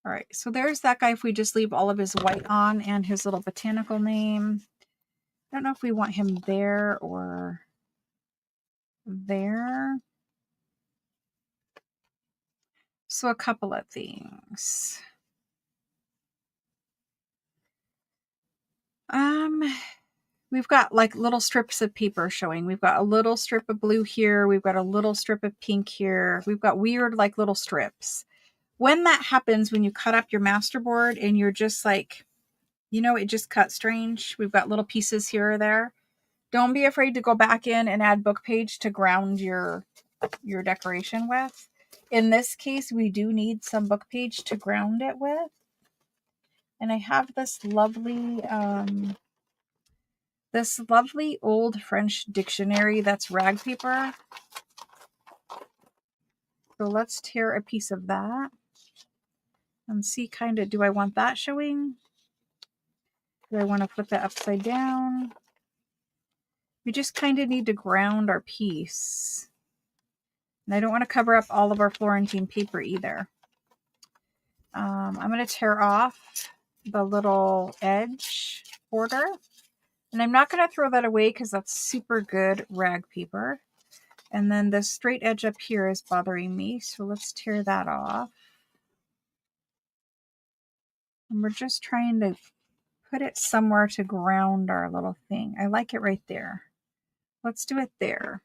All right, so there's that guy if we just leave all of his white on and his little botanical name. I don't know if we want him there or there. So a couple of things. We've got like little strips of paper showing. We've got a little strip of blue here. We've got a little strip of pink here. We've got weird like little strips. When that happens, when you cut up your Masterboard and you're just like, you know, it just cut strange. We've got little pieces here or there. Don't be afraid to go back in and add book page to ground your decoration with. In this case, we do need some book page to ground it with. And I have this lovely old French dictionary that's rag paper. So let's tear a piece of that and see kind of, do I want that showing? Do I want to flip it upside down? We just kind of need to ground our piece. And I don't want to cover up all of our Florentine paper either. I'm going to tear off the little edge border. And I'm not going to throw that away because that's super good rag paper. And then the straight edge up here is bothering me. So let's tear that off. And we're just trying to put it somewhere to ground our little thing. I like it right there. Let's do it there.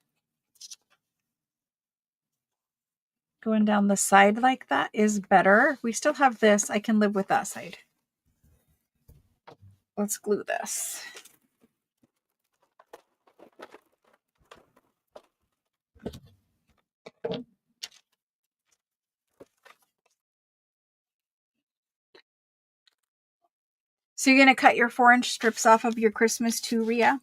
Going down the side like that is better. We still have this. I can live with that side. Let's glue this. So you're going to cut your 4-inch strips off of your Christmas too, Rhea?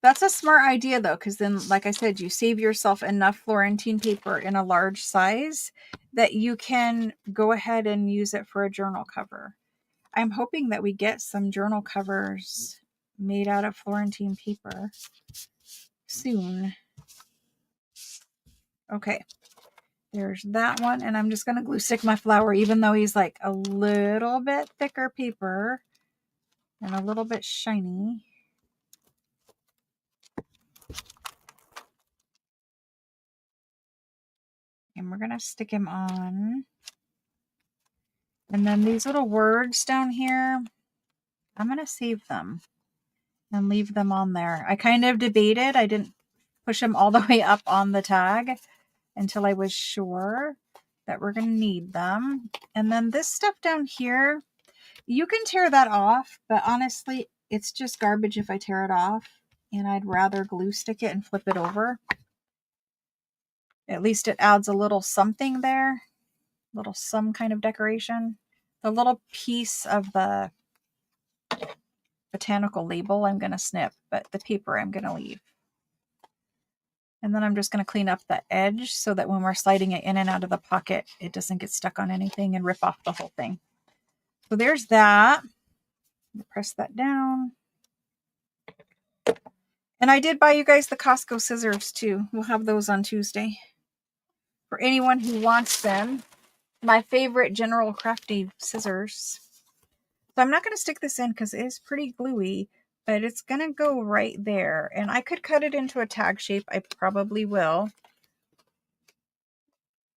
That's a smart idea though, because then, like I said, you save yourself enough Florentine paper in a large size that you can go ahead and use it for a journal cover. I'm hoping that we get some journal covers made out of Florentine paper soon. Okay, there's that one, and I'm just going to glue stick my flower, even though he's like a little bit thicker paper and a little bit shiny. And we're going to stick him on. And then these little words down here, I'm going to save them and leave them on there. I kind of debated. I didn't push them all the way up on the tag until I was sure that we're going to need them. And then this stuff down here, you can tear that off, but honestly, it's just garbage if I tear it off. And I'd rather glue stick it and flip it over. At least it adds a little something there. Some kind of decoration. The little piece of the botanical label I'm going to snip, but the paper I'm going to leave. And then I'm just going to clean up the edge so that when we're sliding it in and out of the pocket, it doesn't get stuck on anything and rip off the whole thing. So there's that. Press that down. And I did buy you guys the Costco scissors too. We'll have those on Tuesday. For anyone who wants them, my favorite General Crafty scissors. So I'm not going to stick this in because it is pretty gluey, but it's going to go right there. And I could cut it into a tag shape. I probably will.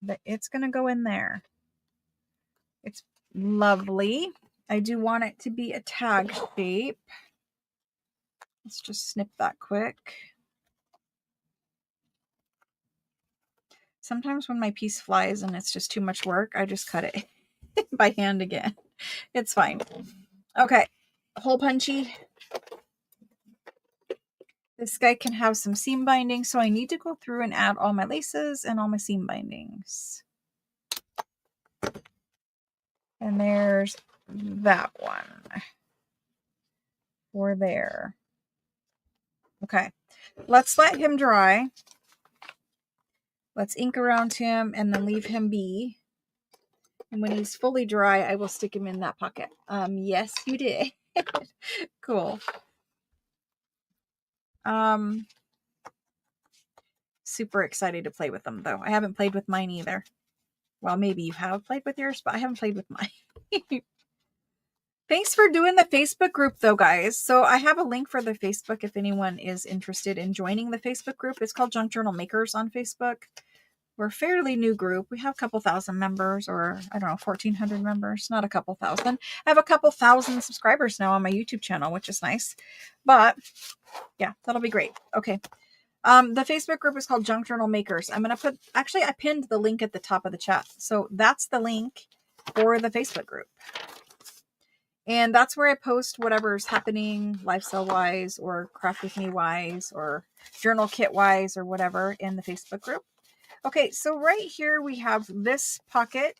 But it's going to go in there. It's lovely. I do want it to be a tag shape. Let's just snip that quick. Sometimes when my piece flies and it's just too much work, I just cut it by hand again. It's fine. Okay. hole punchy. This guy can have some seam binding, so I need to go through and add all my laces and all my seam bindings. And there's that one. Or there. Okay, let's let him dry. Let's ink around him and then leave him be. And when he's fully dry, I will stick him in that pocket. Yes, you did. Cool. Super excited to play with them, though. I haven't played with mine either. Well, maybe you have played with yours, but I haven't played with mine. Thanks for doing the Facebook group, though, guys. So I have a link for the Facebook if anyone is interested in joining the Facebook group. It's called Junk Journal Makers on Facebook. We're a fairly new group. We have a couple thousand members, or I don't know, 1,400 members, not a couple thousand. I have a couple thousand subscribers now on my YouTube channel, which is nice. But yeah, that'll be great. Okay. The Facebook group is called Junk Journal Makers. I'm going to put, actually, I pinned the link at the top of the chat. So that's the link for the Facebook group. And that's where I post whatever's happening lifestyle wise or craft with me wise or journal kit wise or whatever in the Facebook group. Okay, so right here we have this pocket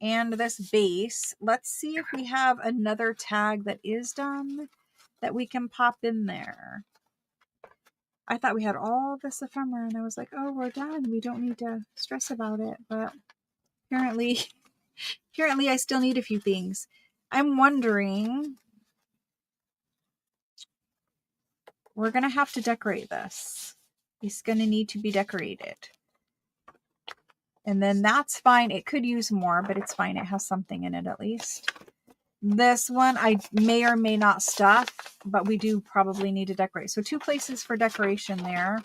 and this base. Let's see if we have another tag that is done that we can pop in there. I thought we had all this ephemera and I was like, oh, we're done. We don't need to stress about it. But apparently I still need a few things. I'm wondering, we're going to have to decorate this. It's going to need to be decorated. And then that's fine. It could use more, but it's fine. It has something in it at least. This one I may or may not stuff, but we do probably need to decorate. So 2 places for decoration there.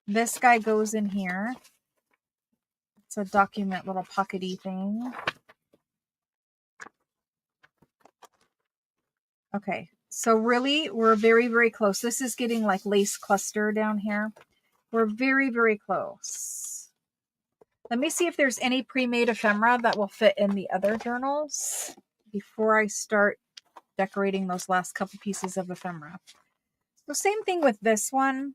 This guy goes in here. It's a document little pockety thing. Okay, so really we're very, very close. This is getting like lace cluster down here. We're very, very close. Let me see if there's any pre-made ephemera that will fit in the other journals before I start decorating those last couple pieces of ephemera. So same thing with this one.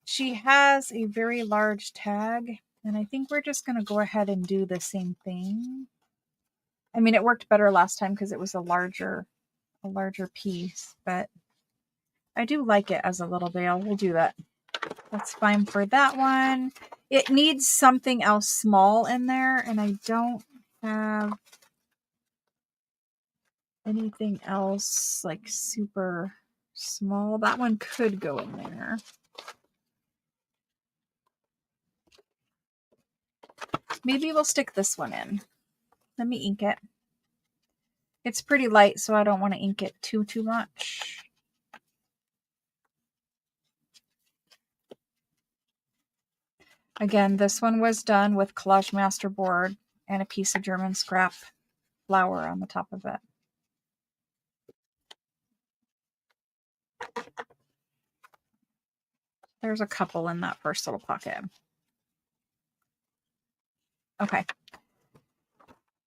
She has a very large tag, and I think we're just going to go ahead and do the same thing. I mean, it worked better last time because it was a larger piece, but I do like it as a little veil. We'll do that. That's fine for that one. It needs something else small in there, and I don't have anything else like super small. That one could go in there. Maybe we'll stick this one in. Let me ink it. It's pretty light, so I don't want to ink it too much. Again, this one was done with Collage Masterboard and a piece of German scrap flower on the top of it. There's a couple in that first little pocket. Okay.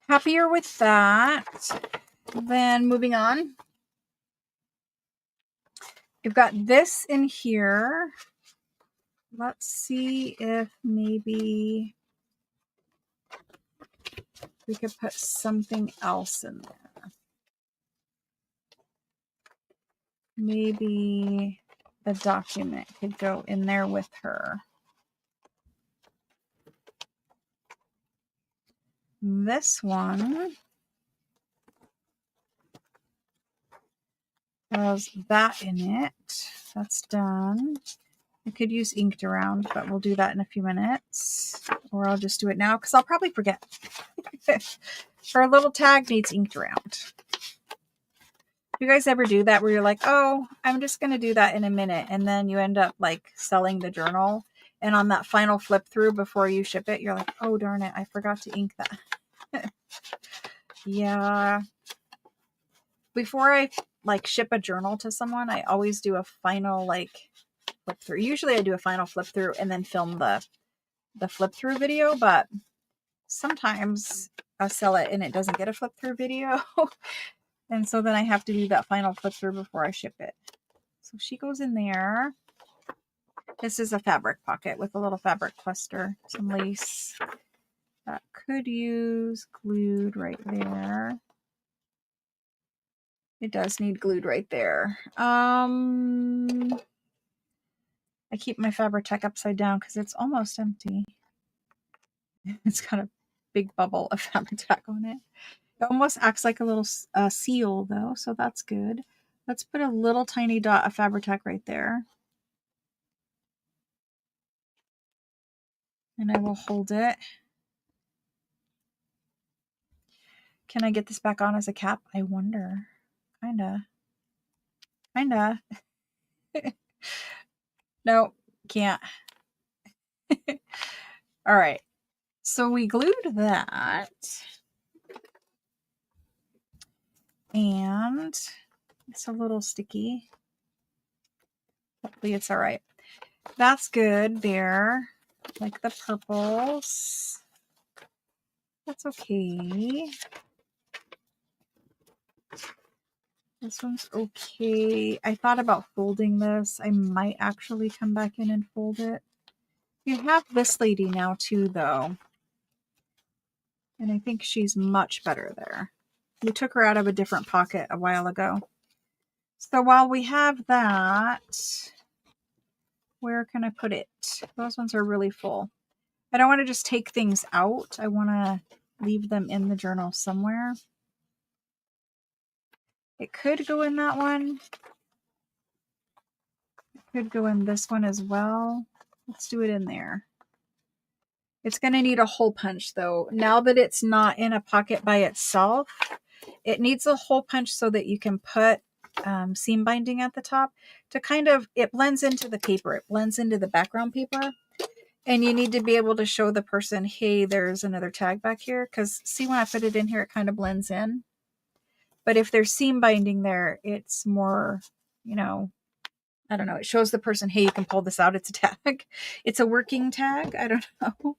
Happier with that. Then moving on. We've got this in here. Let's see if maybe we could put something else in there. Maybe the document could go in there with her. This one has that in it. That's done. I could use inked around, but we'll do that in a few minutes. Or I'll just do it now because I'll probably forget. Her little tag needs inked around. You guys ever do that where you're like, oh, I'm just going to do that in a minute. And then you end up like selling the journal. And on that final flip through before you ship it, you're like, oh, darn it, I forgot to ink that. Yeah. Before I like ship a journal to someone, I always do a final like flip through. Usually I do a final flip through and then film the flip through video, but sometimes I'll sell it and it doesn't get a flip through video. And so then I have to do that final flip through before I ship it. So she goes in there. This is a fabric pocket with a little fabric cluster, some lace that could use glued right there. It does need glued right there. I keep my Fabri-Tac upside down because it's almost empty. It's got a big bubble of Fabri-Tac on it. It almost acts like a little seal though, so that's good. Let's put a little tiny dot of Fabri-Tac right there. And I will hold it. Can I get this back on as a cap? I wonder. Kinda. No, can't. All right. So we glued that. And it's a little sticky. Hopefully it's all right. That's good there. Like the purples. That's okay. This one's okay. I thought about folding this. I might actually come back in and fold it. You have this lady now too, though. And I think she's much better there. We took her out of a different pocket a while ago. So while we have that, where can I put it? Those ones are really full. I don't want to just take things out. I want to leave them in the journal somewhere. It could go in that one. It could go in this one as well. Let's do it in there. It's going to need a hole punch though. Now that it's not in a pocket by itself, it needs a hole punch so that you can put seam binding at the top to kind of, it blends into the paper. It blends into the background paper. And you need to be able to show the person, hey, there's another tag back here. Because see, when I put it in here, it kind of blends in. But if there's seam binding there, it's more, you know, I don't know. It shows the person, hey, you can pull this out. It's a tag. It's a working tag. I don't know.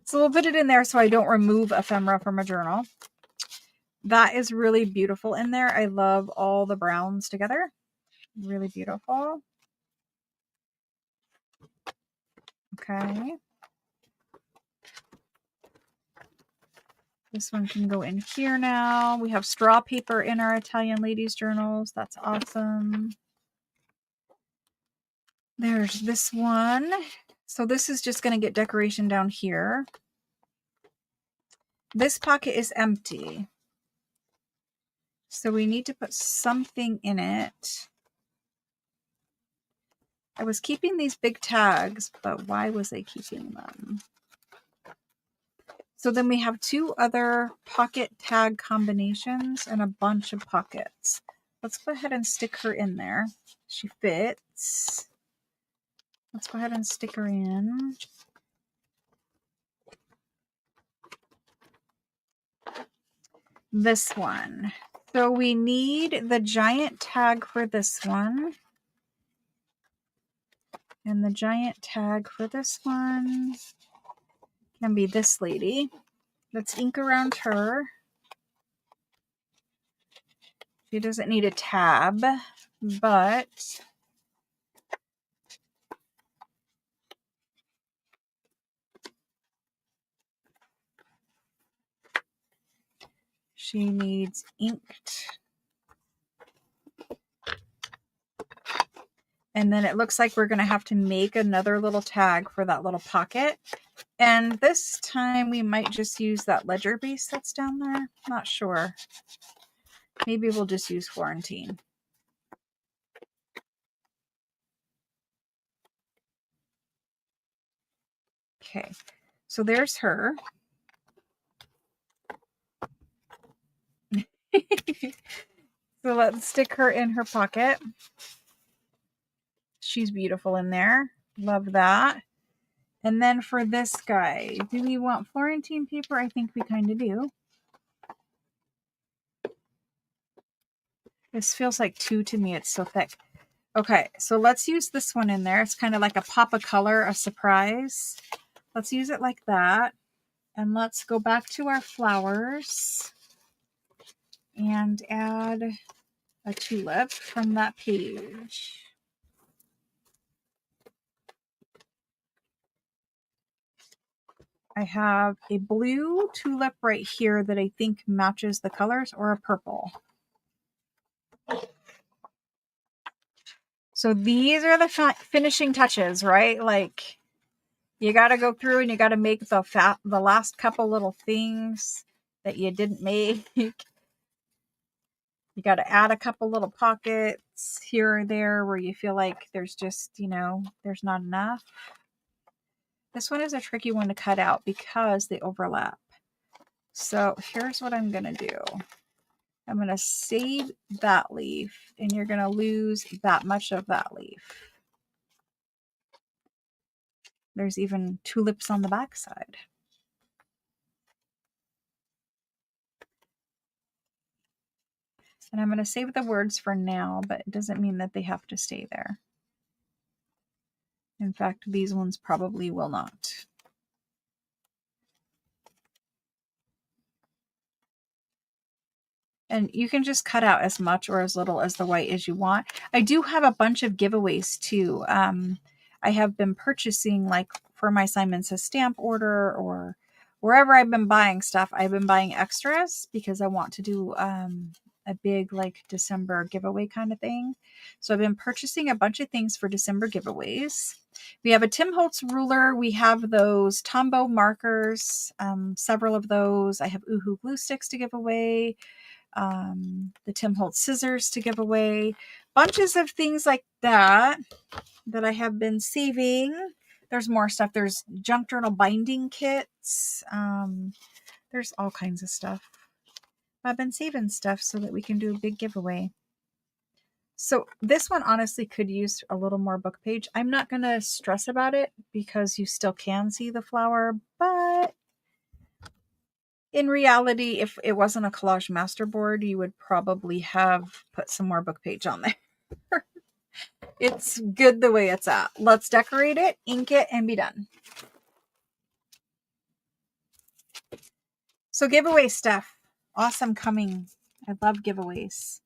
So we'll put it in there so I don't remove ephemera from a journal. That is really beautiful in there. I love all the browns together. Really beautiful. Okay. This one can go in here now. We have straw paper in our Italian ladies journals. That's awesome. There's this one. So this is just going to get decoration down here. This pocket is empty. So we need to put something in it. I was keeping these big tags, but why was I keeping them? So then we have two other pocket tag combinations and a bunch of pockets. Let's go ahead and stick her in there. She fits. Let's go ahead and stick her in. This one. So we need the giant tag for this one. And the giant tag for this one can be this lady. Let's ink around her. She doesn't need a tab, but she needs inked. And then it looks like we're going to have to make another little tag for that little pocket. And this time we might just use that ledger base that's down there. Not sure. Maybe we'll just use Florentine. Okay, so there's her. So let's stick her in her pocket. She's beautiful in there. Love that. And then for this guy, do we want Florentine paper? I think we kind of do. This feels like two to me. It's so thick. Okay, so let's use this one in there. It's kind of like a pop of color, a surprise. Let's use it like that. And let's go back to our flowers. and add a tulip from that page. I have a blue tulip right here that I think matches the colors, or a purple. So these are the finishing touches, right? Like, you got to go through and you got to make the last couple little things that you didn't make. You got to add a couple little pockets here or there where you feel like there's just, there's not enough. This one is a tricky one to cut out because they overlap. So here's what I'm going to do. I'm going to save that leaf, and you're going to lose that much of that leaf. There's even tulips on the back side. And I'm going to save the words for now, but it doesn't mean that they have to stay there. In fact, these ones probably will not. And you can just cut out as much or as little as the white as you want. I do have a bunch of giveaways too. I have been purchasing, like for my Simon Says stamp order, or wherever I've been buying stuff, I've been buying extras because I want to do a big like December giveaway kind of thing. So I've been purchasing a bunch of things for December giveaways. We have a Tim Holtz ruler. We have those Tombow markers, several of those. I have Oohoo glue sticks to give away. The Tim Holtz scissors to give away, bunches of things like that I have been saving. There's more stuff. There's junk journal binding kits. There's all kinds of stuff. I've been saving stuff so that we can do a big giveaway. So this one honestly could use a little more book page. I'm not going to stress about it because you still can see the flower, but in reality, if it wasn't a collage masterboard, you would probably have put some more book page on there. It's good the way it's at. Let's decorate it, ink it, and be done. So giveaway stuff. Awesome coming. I love giveaways.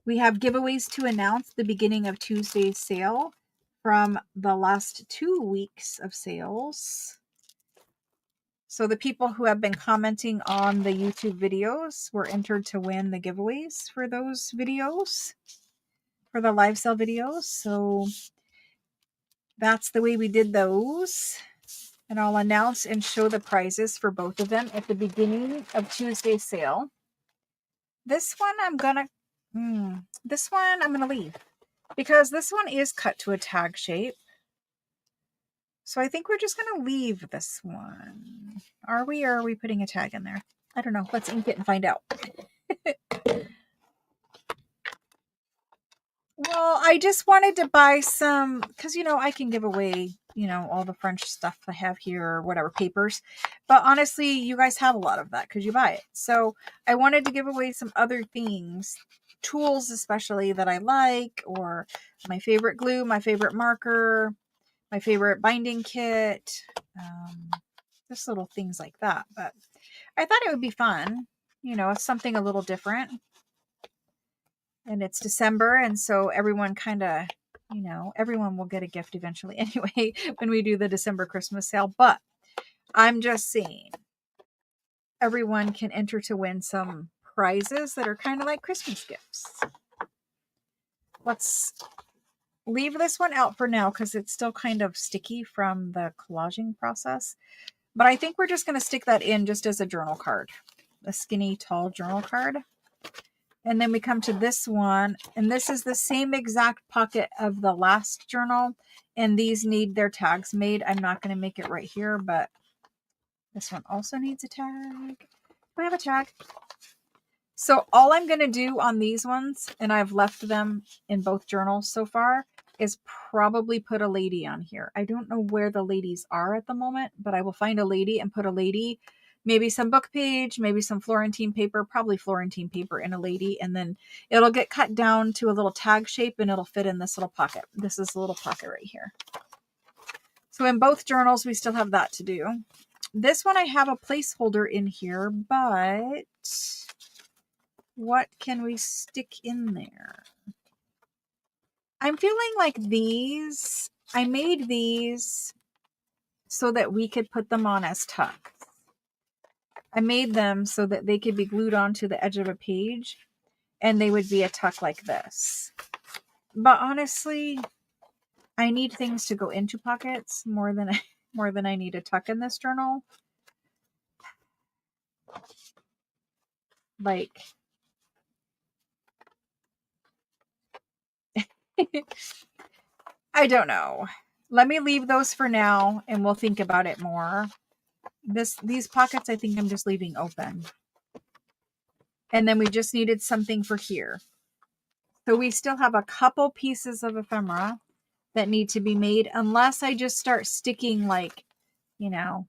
We have giveaways to announce the beginning of Tuesday's sale from the last 2 weeks of sales. So the people who have been commenting on the YouTube videos were entered to win the giveaways for those videos, for the live sale videos. So that's the way we did those. And I'll announce and show the prizes for both of them at the beginning of Tuesday's sale. This one I'm gonna leave because this one is cut to a tag shape. So I think we're just going to leave this one. Are we, or are we putting a tag in there? I don't know. Let's ink it and find out. Well, I just wanted to buy some, because, I can give away, all the French stuff I have here, or whatever, papers. But honestly, you guys have a lot of that because you buy it. So I wanted to give away some other things, tools especially that I like, or my favorite glue, my favorite marker, my favorite binding kit, just little things like that. But I thought it would be fun, it's something a little different. And it's December, and so everyone kind of, everyone will get a gift eventually anyway when we do the December Christmas sale. But I'm just saying, everyone can enter to win some prizes that are kind of like Christmas gifts. Let's leave this one out for now because it's still kind of sticky from the collaging process. But I think we're just going to stick that in just as a journal card, a skinny, tall journal card. And then we come to this one, and this is the same exact pocket of the last journal, and these need their tags made. I'm not going to make it right here, but this one also needs a tag. We have a tag. So all I'm going to do on these ones, and I've left them in both journals so far, is probably put a lady on here. I don't know where the ladies are at the moment, but I will find a lady and put a lady, maybe some book page, maybe some Florentine paper, probably Florentine paper in a lady, and then it'll get cut down to a little tag shape and it'll fit in this little pocket. This is a little pocket right here. So in both journals, we still have that to do. This one I have a placeholder in here, but what can we stick in there? I'm feeling like these, I made these so that we could put them on as tucks. I made them so that they could be glued onto the edge of a page and they would be a tuck like this. But honestly, I need things to go into pockets more than I need a tuck in this journal. Like, I don't know. Let me leave those for now and we'll think about it more. These pockets I think I'm just leaving open. And then we just needed something for here. So we still have a couple pieces of ephemera that need to be made unless I just start sticking like, you know,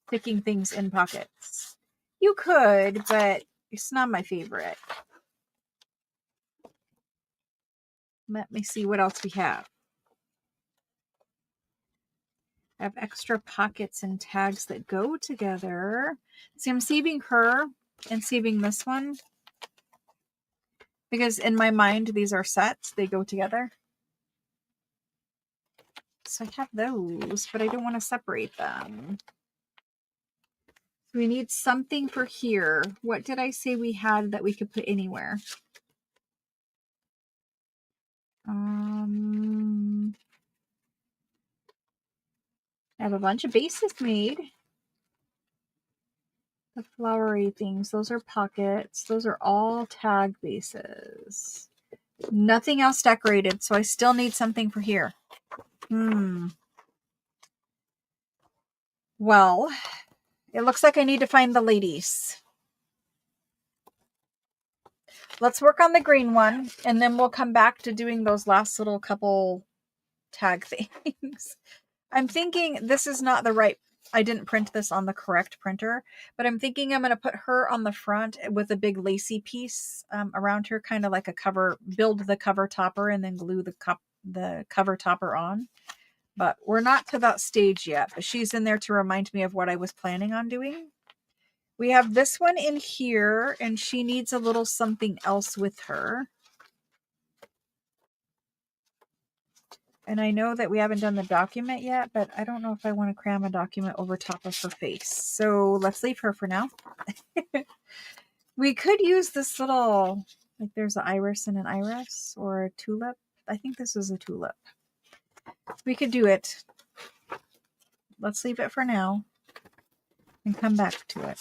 sticking things in pockets. You could, but it's not my favorite. Let me see what else we have. I have extra pockets and tags that go together. See, I'm saving her and saving this one because in my mind, these are sets. They go together. So I have those, but I don't want to separate them. We need something for here. What did I say we had that we could put anywhere? I have a bunch of bases made. The flowery things, those are pockets. Those are all tag bases. Nothing else decorated, so I still need something for here. Well, it looks like I need to find the ladies. Let's work on the green one, and then we'll come back to doing those last little couple tag things. I'm thinking this is not the right, I didn't print this on the correct printer, but I'm thinking I'm going to put her on the front with a big lacy piece around her, kind of like a cover, build the cover topper and then glue the cover topper on. But we're not to that stage yet, but she's in there to remind me of what I was planning on doing. We have this one in here, and she needs a little something else with her. And I know that we haven't done the document yet, but I don't know if I want to cram a document over top of her face. So let's leave her for now. We could use this little, like there's an iris and an iris, or a tulip. I think this is a tulip. We could do it. Let's leave it for now and come back to it.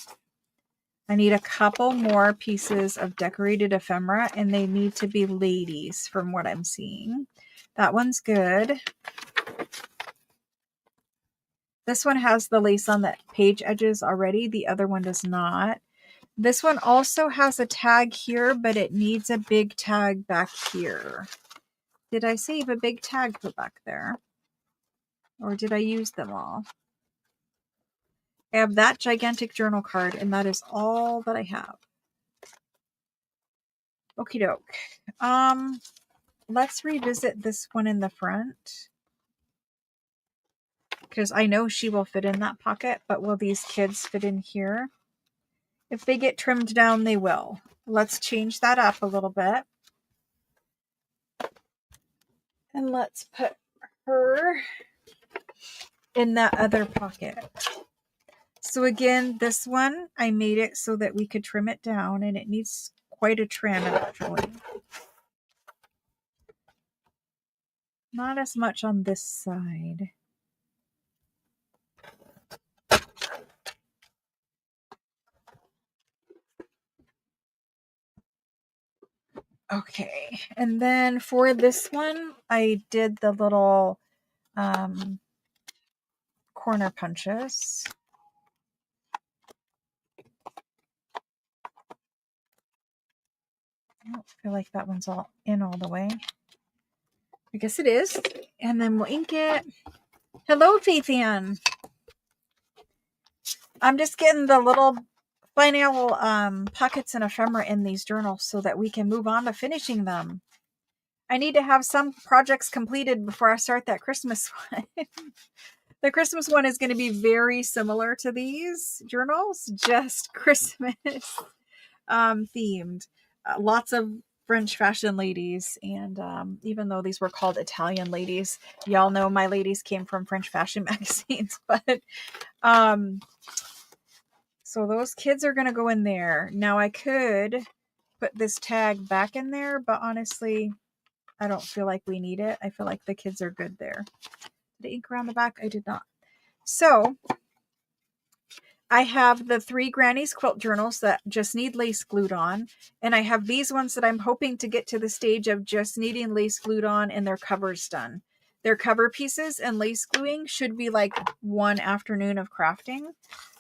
I need a couple more pieces of decorated ephemera, and they need to be ladies from what I'm seeing. That one's good. This one has the lace on the page edges already. The other one does not. This one also has a tag here, but it needs a big tag back here. Did I save a big tag put back there? Or did I use them all? I have that gigantic journal card, and that is all that I have. Okie doke. Let's revisit this one in the front, because I know she will fit in that pocket, but will these kids fit in here? If they get trimmed down, they will. Let's change that up a little bit. And let's put her in that other pocket. So again, this one, I made it so that we could trim it down, and it needs quite a trim actually. Not as much on this side. Okay, and then for this one, I did the little corner punches. I don't feel like that one's all in all the way. I guess it is. And then we'll ink it. Hello, Faith Ann. I'm just getting the little final pockets and ephemera in these journals so that we can move on to finishing them. I need to have some projects completed before I start that Christmas one. The Christmas one is going to be very similar to these journals, just Christmas themed. lots of French fashion ladies. And even though these were called Italian ladies, y'all know my ladies came from French fashion magazines. But so those kids are going to go in there. Now I could put this tag back in there, but honestly, I don't feel like we need it. I feel like the kids are good there. Did I ink around the back? I did not. So I have the 3 Granny's quilt journals that just need lace glued on. And I have these ones that I'm hoping to get to the stage of just needing lace glued on and their covers done. Their cover pieces and lace gluing should be like one afternoon of crafting.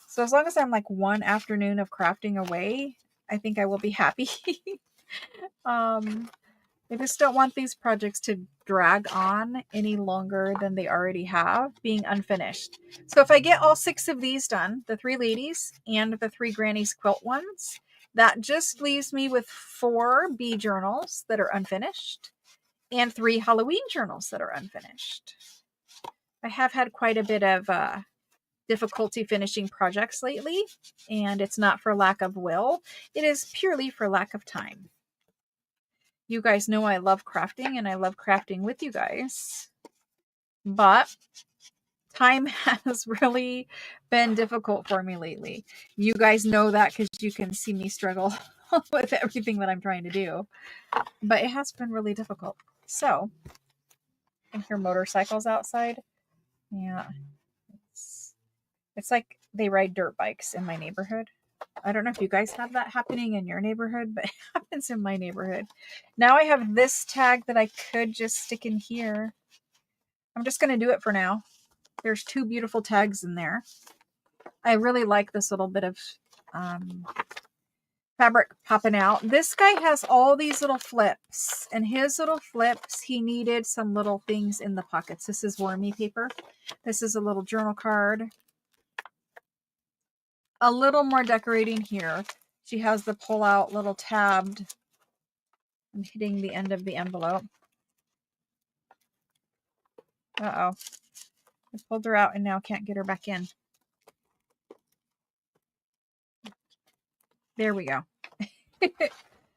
So as long as I'm like one afternoon of crafting away, I think I will be happy. I just don't want these projects to drag on any longer than they already have, being unfinished. So if I get all 6 of these done, the 3 ladies and the 3 Granny's quilt ones, that just leaves me with 4 bee journals that are unfinished and 3 Halloween journals that are unfinished. I have had quite a bit of difficulty finishing projects lately, and it's not for lack of will. It is purely for lack of time. You guys know I love crafting, and I love crafting with you guys, but time has really been difficult for me lately. You guys know that because you can see me struggle with everything that I'm trying to do, but it has been really difficult. So, I can hear motorcycles outside. Yeah, it's like they ride dirt bikes in my neighborhood. I don't know if you guys have that happening in your neighborhood, but it happens in my neighborhood. Now I have this tag that I could just stick in here. I'm just going to do it for now. There's 2 beautiful tags in there. I really like this little bit of fabric popping out. This guy has all these little flips, and his little flips, he needed some little things in the pockets. This is wormy paper. This is a little journal card. A little more decorating here. She has the pull out little tabbed. I'm hitting the end of the envelope. Uh-oh. I pulled her out and now can't get her back in. There we go.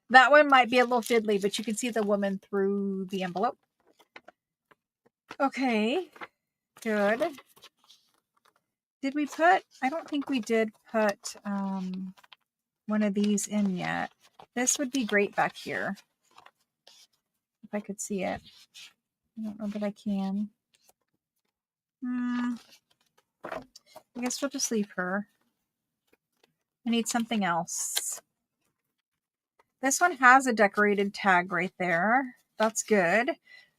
That one might be a little fiddly, but you can see the woman through the envelope. Okay, good. Did we put, I don't think we did put one of these in yet. This would be great back here. If I could see it. I don't know that I can. I guess we'll just leave her. I need something else. This one has a decorated tag right there. That's good.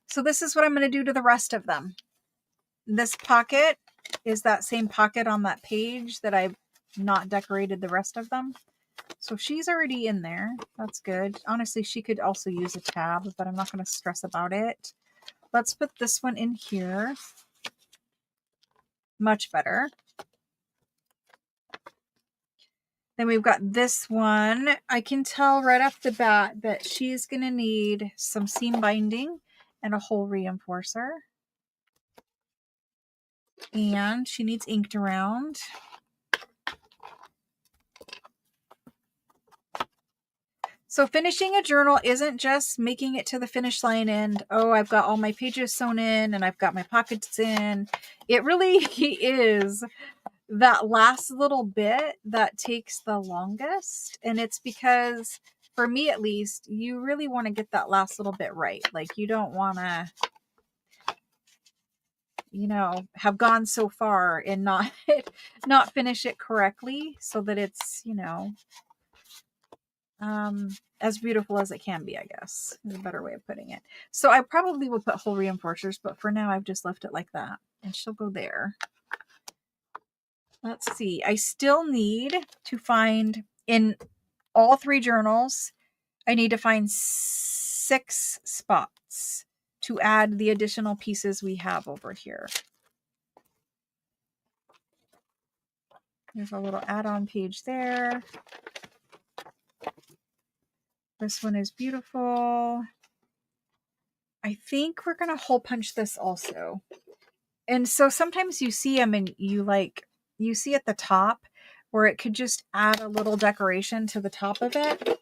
So this is what I'm going to do to the rest of them. This pocket is that same pocket on that page that I've not decorated the rest of them. So she's already in there. That's good. Honestly, she could also use a tab, but I'm not going to stress about it. Let's put this one in here. Much better. Then we've got this one. I can tell right off the bat that she's going to need some seam binding and a hole reinforcer. And she needs inked around. So finishing a journal isn't just making it to the finish line and, oh, I've got all my pages sewn in and I've got my pockets in. It really is that last little bit that takes the longest. And it's because, for me at least, you really want to get that last little bit right. Like, you don't want to, you know, have gone so far and not finish it correctly so that it's, you know, as beautiful as it can be, I guess, is a better way of putting it. So I probably will put hole reinforcers, but for now I've just left it like that. And she'll go there. Let's see. I still need to find, in all 3 journals, I need to find 6 spots to add the additional pieces we have over here. There's a little add-on page there. This one is beautiful. I think we're going to hole punch this also. And so sometimes you see them and you see at the top where it could just add a little decoration to the top of it.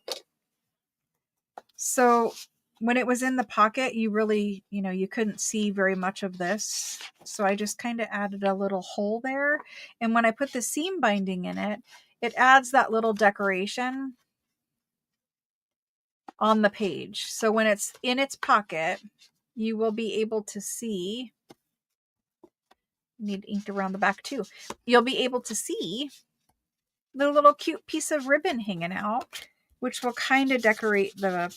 So when it was in the pocket, you really, you couldn't see very much of this. So I just kind of added a little hole there. And when I put the seam binding in it, it adds that little decoration on the page. So when it's in its pocket, you will be able to see, need ink around the back too. You'll be able to see the little cute piece of ribbon hanging out, which will kind of decorate the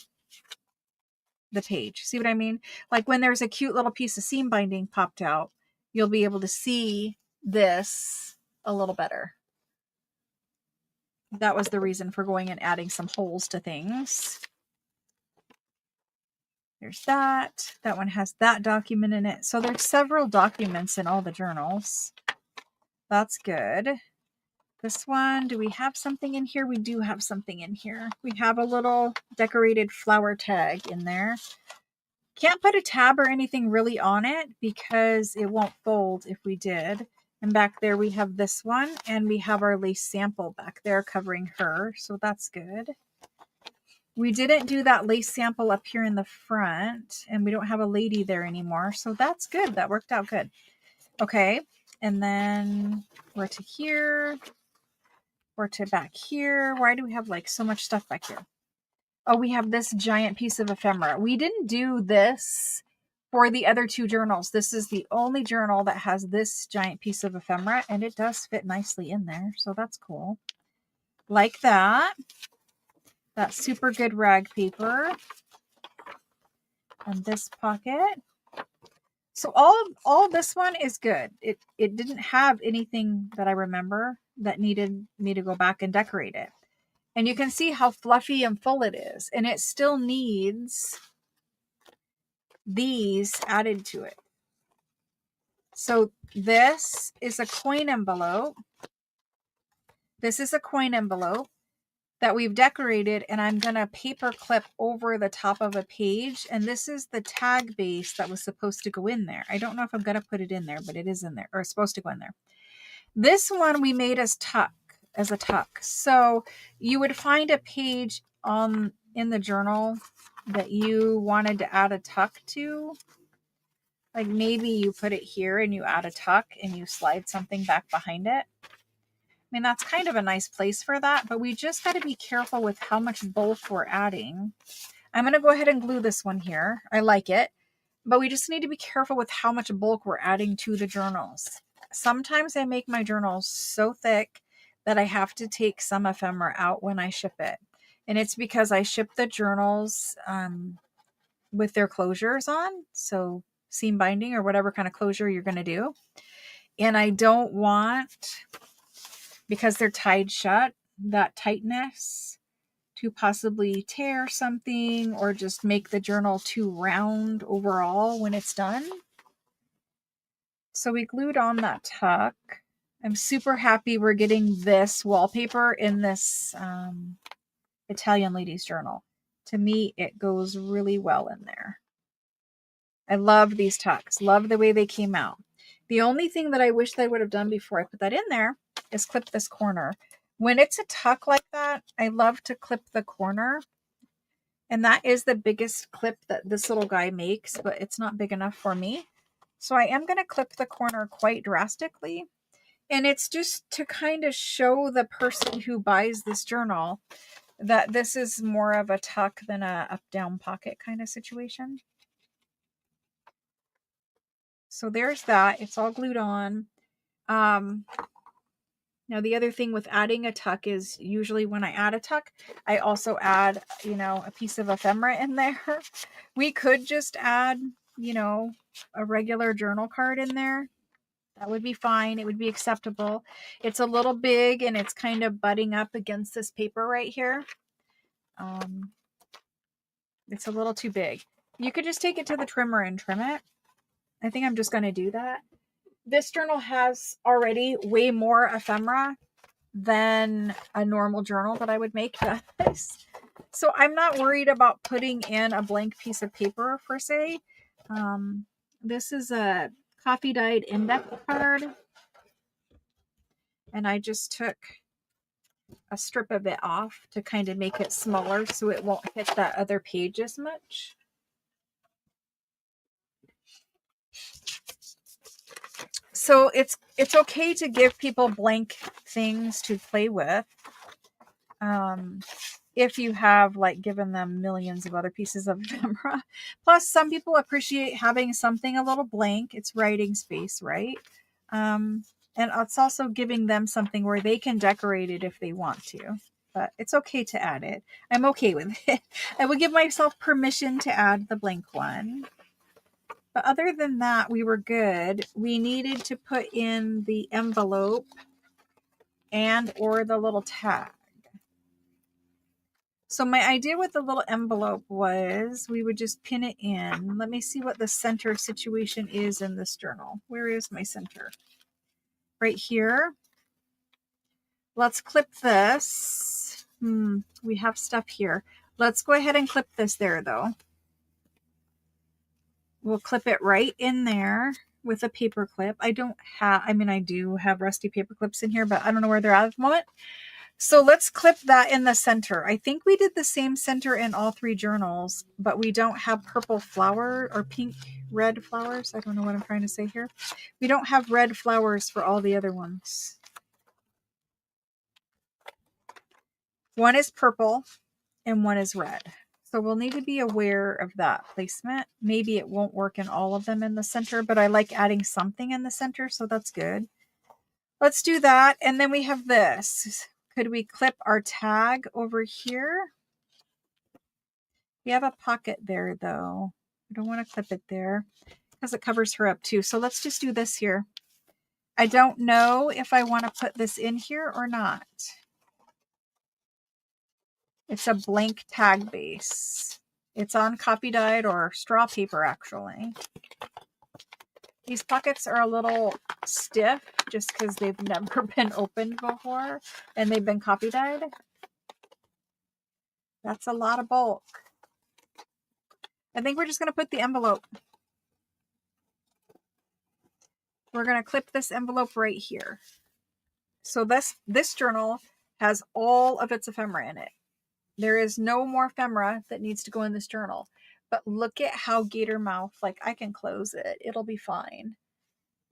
page. See what I mean? Like when there's a cute little piece of seam binding popped out, you'll be able to see this a little better. That was the reason for going and adding some holes to things. There's that. That one has that document in it. So there's several documents in all the journals. That's good. This one, do we have something in here? We do have something in here. We have a little decorated flower tag in there. Can't put a tab or anything really on it because it won't fold if we did. And back there we have this one, and we have our lace sample back there covering her. So that's good. We didn't do that lace sample up here in the front, and we don't have a lady there anymore. So that's good. That worked out good. Okay. And then we're to here. We're to back here. Why do we have like so much stuff back here? Oh, we have this giant piece of ephemera. We didn't do this for the other two journals. This is the only journal that has this giant piece of ephemera, and it does fit nicely in there. So that's cool. Like that. That super good rag paper. And this pocket. So all this one is good. It didn't have anything that I remember that needed me to go back and decorate it. And you can see how fluffy and full it is. And it still needs these added to it. So this is a coin envelope. This is a coin envelope that we've decorated, and I'm going to paper clip over the top of a page. And this is the tag base that was supposed to go in there. I don't know if I'm going to put it in there, but it is in there, or it's supposed to go in there. This one we made as a tuck. So you would find a page in the journal that you wanted to add a tuck to. Like maybe you put it here and you add a tuck and you slide something back behind it. I mean, that's kind of a nice place for that, but we just got to be careful with how much bulk we're adding. I'm going to go ahead and glue this one here. I like it, but we just need to be careful with how much bulk we're adding to the journals. Sometimes I make my journals so thick that I have to take some ephemera out when I ship it. And it's because I ship the journals with their closures on. So seam binding or whatever kind of closure you're going to do. And I don't want, because they're tied shut, that tightness to possibly tear something or just make the journal too round overall when it's done. So we glued on that tuck. I'm super happy we're getting this wallpaper in this Italian ladies journal. To me, it goes really well in there. I love these tucks. Love the way they came out. The only thing that I wish they would have done before I put that in there is clip this corner. When it's a tuck like that, I love to clip the corner. And that is the biggest clip that this little guy makes, but it's not big enough for me. So I am going to clip the corner quite drastically. And it's just to kind of show the person who buys this journal that this is more of a tuck than a up-down pocket kind of situation. So there's that. It's all glued on. Now the other thing with adding a tuck is usually when I add a tuck, I also add, a piece of ephemera in there. We could just add, a regular journal card in there. That would be fine. It would be acceptable. It's a little big and it's kind of butting up against this paper right here. It's a little too big. You could just take it to the trimmer and trim it. I think I'm just going to do that. This journal has already way more ephemera than a normal journal that I would make does. So I'm not worried about putting in a blank piece of paper per se. This is a coffee dyed index card. And I just took a strip of it off to kind of make it smaller so it won't hit that other page as much. So it's okay to give people blank things to play with. If you have like given them millions of other pieces of ephemera. Plus, some people appreciate having something a little blank. It's writing space, right? And it's also giving them something where they can decorate it if they want to. But it's okay to add it. I'm okay with it. I would give myself permission to add the blank one. But other than that, we were good. We needed to put in the envelope and or the little tag. So my idea with the little envelope was we would just pin it in. Let me see what the center situation is in this journal. Where is my center? Right here. Let's clip this. We have stuff here. Let's go ahead and clip this there though. We'll clip it right in there with a paper clip. I do have rusty paper clips in here, but I don't know where they're at the moment. So let's clip that in the center. I think we did the same center in all three journals, but we don't have purple flower or pink, red flowers. I don't know what I'm trying to say here. We don't have red flowers for all the other ones. One is purple and one is red. So we'll need to be aware of that placement. Maybe it won't work in all of them in the center, but I like adding something in the center, so that's good. Let's do that. And then we have this. Could we clip our tag over here? We have a pocket there though. I don't want to clip it there because it covers her up too. So let's just do this here. I don't know if I want to put this in here or not. It's a blank tag base. It's on copy dyed or straw paper actually. These pockets are a little stiff just because they've never been opened before and they've been copy dyed. That's a lot of bulk. I think we're just going to put the envelope. We're going to clip this envelope right here. So this journal has all of its ephemera in it. There is no more ephemera that needs to go in this journal. But look at how gator mouth, like I can close it. It'll be fine.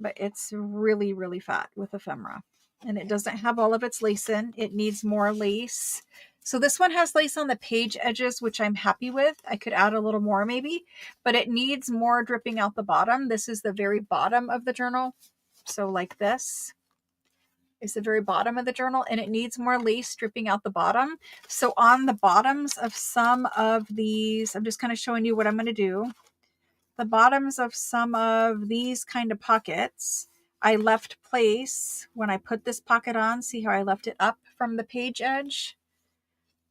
But it's really, really fat with ephemera. And it doesn't have all of its lace in. It needs more lace. So this one has lace on the page edges, which I'm happy with. I could add a little more maybe, but it needs more dripping out the bottom. This is the very bottom of the journal. So like this is the very bottom of the journal, and it needs more lace dripping out the bottom. So on the bottoms of some of these, I'm just kind of showing you what I'm going to do. The bottoms of some of these kind of pockets, I left place when I put this pocket on. See how I left it up from the page edge?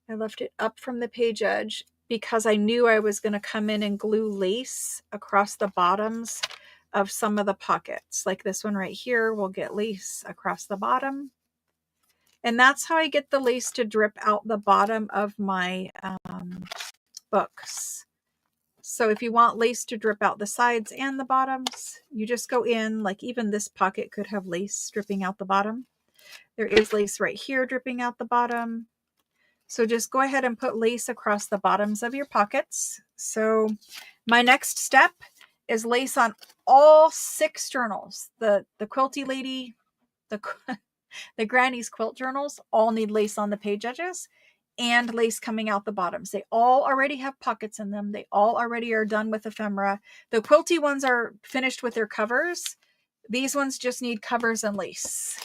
I left it up from the page edge because I knew I was going to come in and glue lace across the bottoms of some of the pockets. Like this one right here will get lace across the bottom. And that's how I get the lace to drip out the bottom of my books. So if you want lace to drip out the sides and the bottoms, you just go in, like even this pocket could have lace dripping out the bottom. There is lace right here dripping out the bottom. So just go ahead and put lace across the bottoms of your pockets. So my next step is lace on all 6 journals. The Quilty Lady, the Granny's Quilt journals all need lace on the page edges and lace coming out the bottoms. They all already have pockets in them. They all already are done with ephemera. The quilty ones are finished with their covers. These ones just need covers and lace.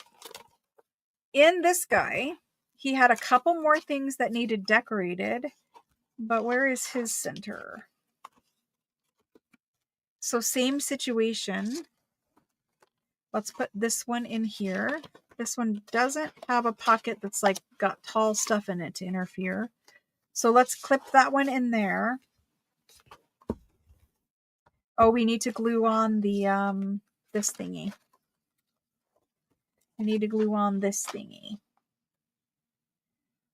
In this guy, he had a couple more things that needed decorated, but where is his center? So same situation. Let's put this one in here. This one doesn't have a pocket that's like got tall stuff in it to interfere. So let's clip that one in there. Oh, we need to glue on the this thingy. We need to glue on this thingy.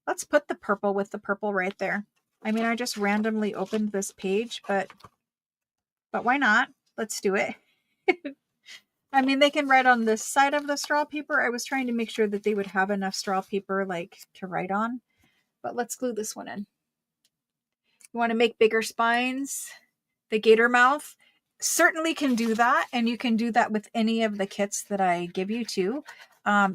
Let's put the purple with the purple right there. I mean, I just randomly opened this page, but why not? Let's do it. I mean, they can write on this side of the straw paper. I was trying to make sure that they would have enough straw paper like to write on. But let's glue this one in. You want to make bigger spines? The gator mouth certainly can do that, and you can do that with any of the kits that I give you too.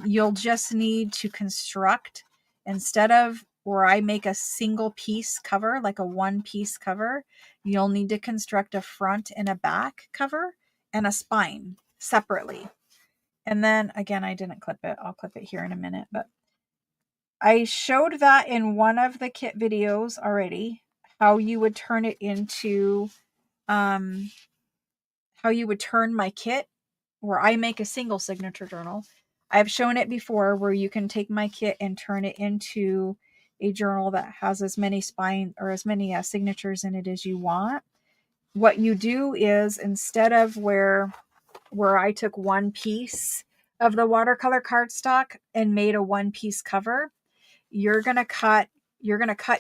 You'll just need to construct, instead of where I make a single piece cover, like a one piece cover, you'll need to construct a front and a back cover and a spine separately. And then again, I didn't clip it. I'll clip it here in a minute, but I showed that in one of the kit videos already, how you would turn it into how you would turn my kit where I make a single signature journal. I've shown it before where you can take my kit and turn it into a journal that has as many spine or as many signatures in it as you want. What you do is, instead of where I took one piece of the watercolor cardstock and made a one piece cover, you're going to cut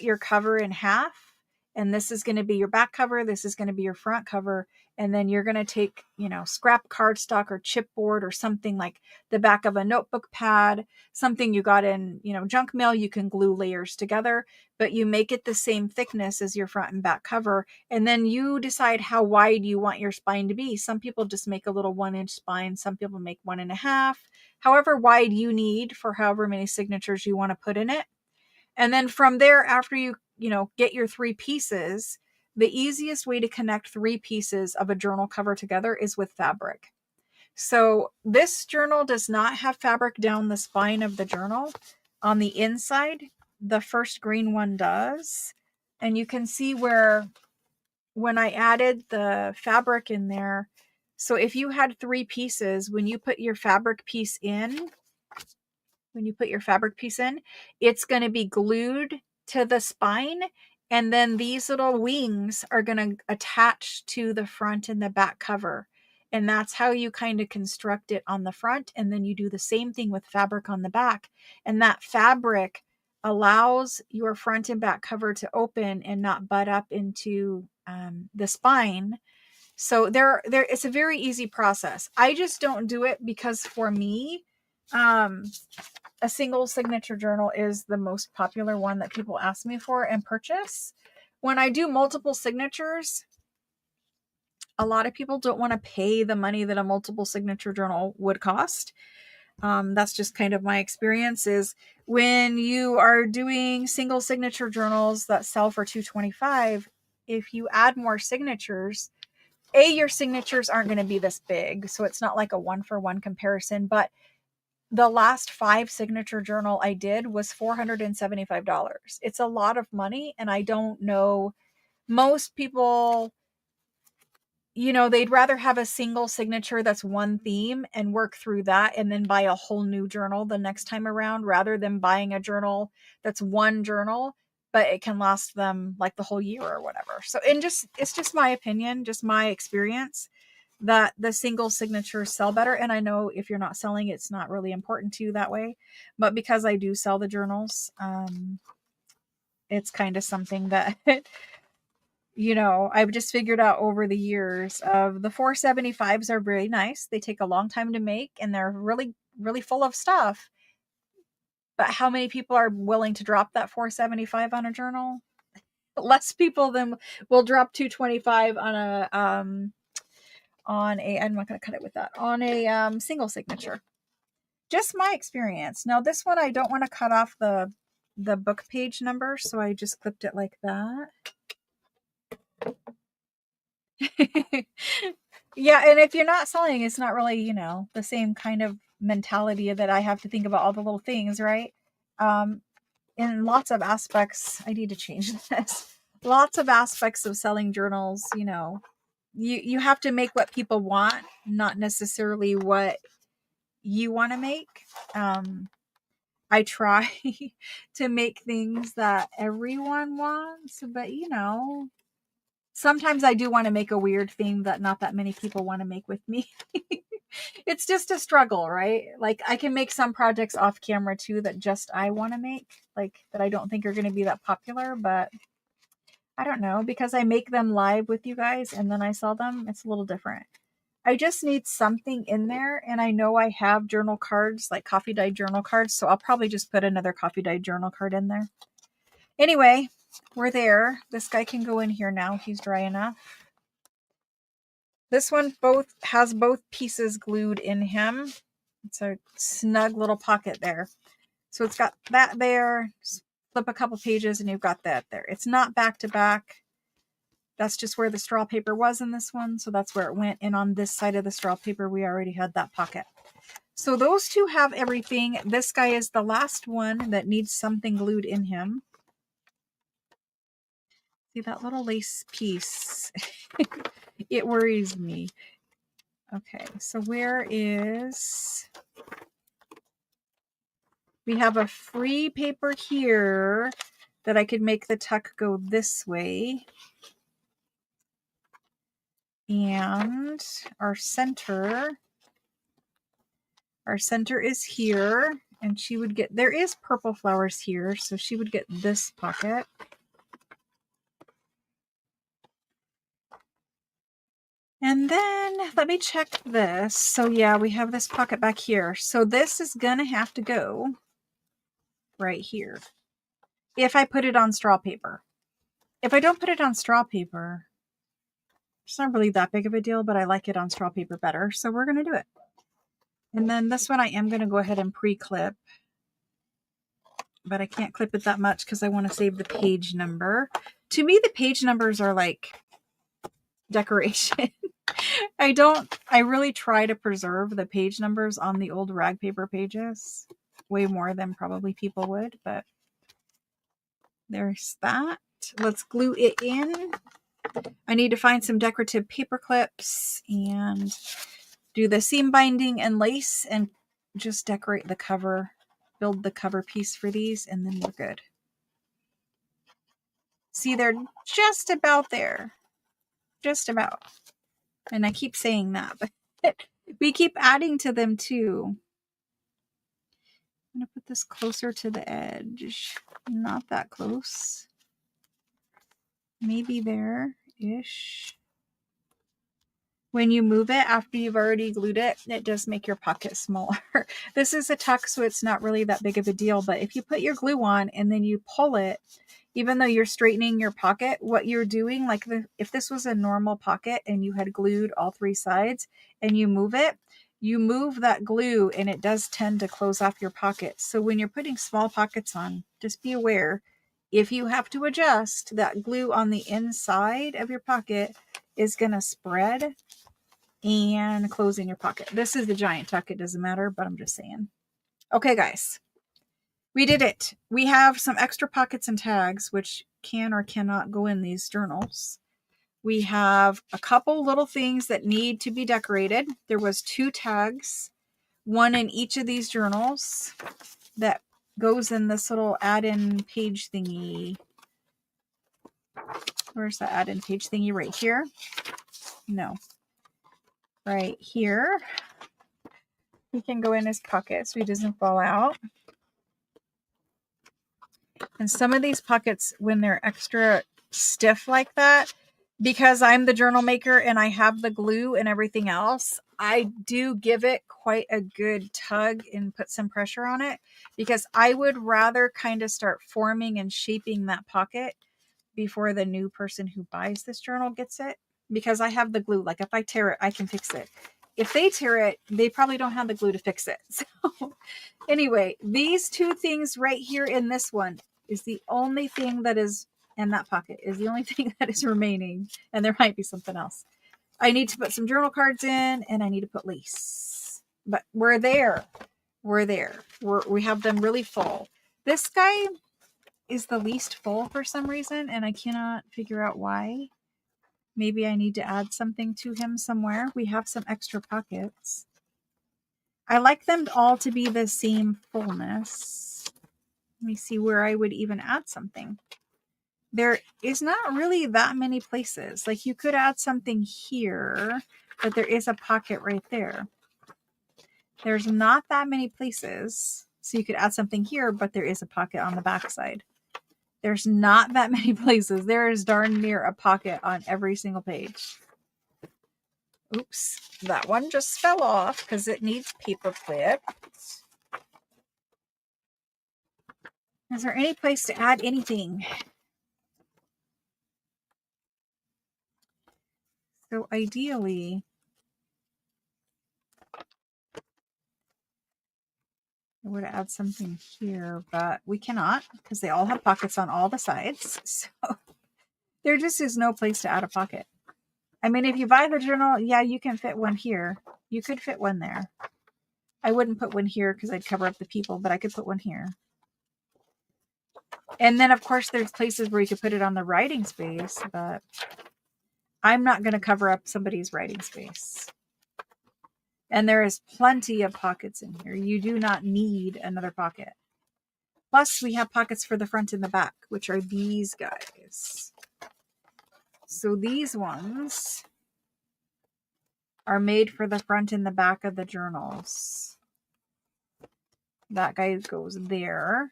your cover in half, and this is going to be your back cover, this is going to be your front cover, and then you're going to take, scrap cardstock or chipboard or something like the back of a notebook pad, something you got in, junk mail. You can glue layers together, but you make it the same thickness as your front and back cover, and then you decide how wide you want your spine to be. Some people just make a little 1-inch spine, some people make 1.5, however wide you need for however many signatures you want to put in it. And then from there, after you get your 3 pieces, the easiest way to connect 3 pieces of a journal cover together is with fabric. So this journal does not have fabric down the spine of the journal. On the inside, the first green one does. And you can see where when I added the fabric in there, so if you had 3 pieces, when you put your fabric piece in, it's going to be glued to the spine, and then these little wings are going to attach to the front and the back cover. And that's how you kind of construct it on the front, and then you do the same thing with fabric on the back. And that fabric allows your front and back cover to open and not butt up into the spine. So there it's a very easy process. I just don't do it because for me, a single signature journal is the most popular one that people ask me for and purchase. When I do multiple signatures, a lot of people don't want to pay the money that a multiple signature journal would cost. That's just kind of my experience. Is when you are doing single signature journals that sell for $225, if you add more signatures, your signatures aren't going to be this big, so it's not like a 1-for-1 comparison. But the last 5 signature journal I did was $475. It's a lot of money, and I don't know, most people, they'd rather have a single signature that's one theme and work through that and then buy a whole new journal the next time around, rather than buying a journal that's one journal, but it can last them like the whole year or whatever. So, it's just my opinion, just my experience, that the single signatures sell better. And I know if you're not selling, it's not really important to you that way. But because I do sell the journals, it's kind of something that, I've just figured out over the years of the 475s are very nice. They take a long time to make, and they're really, really full of stuff. But how many people are willing to drop that 475 on a journal? Less people than will drop 225 on a, I'm not going to cut it with that, on a single signature. Just my experience. Now this one, I don't want to cut off the book page number, so I just clipped it like that. Yeah, and if you're not selling, it's not really, the same kind of mentality that I have to think about all the little things, right? In lots of aspects, I need to change this. Lots of aspects of selling journals, you have to make what people want, not necessarily what you want to make. I try to make things that everyone wants, but sometimes I do want to make a weird thing that not that many people want to make with me. It's just a struggle, right? Like, I can make some projects off camera too that just I want to make, like, that I don't think are going to be that popular, but I don't know, because I make them live with you guys and then I sell them, it's a little different. I just need something in there, and I know I have journal cards, like coffee dye journal cards, so I'll probably just put another coffee dye journal card in there. Anyway, we're there. This guy can go in here now. He's dry enough. This one has both pieces glued in him. It's a snug little pocket there. So it's got that there. Flip a couple pages and you've got that there. It's not back to back. That's just where the straw paper was in this one. So that's where it went. And on this side of the straw paper, we already had that pocket. So those two have everything. This guy is the last one that needs something glued in him. See that little lace piece? It worries me. Okay, so where is... We have a free paper here that I could make the tuck go this way. And our center is here, and she would get, there is purple flowers here, so she would get this pocket. And then let me check this. So yeah, we have this pocket back here. So this is gonna have to go right here if I put it on straw paper. If I don't put it on straw paper, it's not really that big of a deal, but I like it on straw paper better. So we're gonna do it. And then this one I am gonna go ahead and pre-clip, but I can't clip it that much because I want to save the page number. To me, the page numbers are like decoration. I really try to preserve the page numbers on the old rag paper pages way more than probably people would, but there's that. Let's glue it in. I need to find some decorative paper clips and do the seam binding and lace and just decorate the cover, build the cover piece for these, and then we're good. See, they're just about there. Just about. And I keep saying that, but we keep adding to them too. I'm going to put this closer to the edge. Not that close. Maybe there-ish. When you move it after you've already glued it, it does make your pocket smaller. This is a tuck, so it's not really that big of a deal. But if you put your glue on and then you pull it, even though you're straightening your pocket, what you're doing, like if this was a normal pocket and you had glued all three sides and you move it, you move that glue and it does tend to close off your pocket. So when you're putting small pockets on, just be aware, if you have to adjust, that glue on the inside of your pocket is going to spread and close in your pocket. This is the giant tuck. It doesn't matter, but I'm just saying. Okay, guys. We did it. We have some extra pockets and tags, which can or cannot go in these journals. We have a couple little things that need to be decorated. There was 2 tags, one in each of these journals that goes in this little add-in page thingy. Where's the add-in page thingy? Right here? No. Right here. He can go in his pocket so he doesn't fall out. And some of these pockets, when they're extra stiff like that, because I'm the journal maker and I have the glue and everything else, I do give it quite a good tug and put some pressure on it, because I would rather kind of start forming and shaping that pocket before the new person who buys this journal gets it, because I have the glue. Like if I tear it, I can fix it. If they tear it, they probably don't have the glue to fix it. So anyway, these 2 things right here in this one is the only thing that is, and that pocket is the only thing that is remaining. And there might be something else. I need to put some journal cards in and I need to put lace. But we're there. We're there. We have them really full. This guy is the least full for some reason, and I cannot figure out why. Maybe I need to add something to him somewhere. We have some extra pockets. I like them all to be the same fullness. Let me see where I would even add something. There is not really that many places. Like you could add something here, but there is a pocket right there. There's not that many places. So you could add something here, but there is a pocket on the back side. There's not that many places. There is darn near a pocket on every single page. Oops, that one just fell off because it needs paper clips. Is there any place to add anything? So ideally, I would add something here, but we cannot because they all have pockets on all the sides. So there just is no place to add a pocket. I mean, if you buy the journal, yeah, you can fit one here. You could fit one there. I wouldn't put one here because I'd cover up the people, but I could put one here. And then, of course, there's places where you could put it on the writing space, but I'm not going to cover up somebody's writing space. And there is plenty of pockets in here. You do not need another pocket. Plus, we have pockets for the front and the back, which are these guys. So these ones are made for the front and the back of the journals. That guy goes there.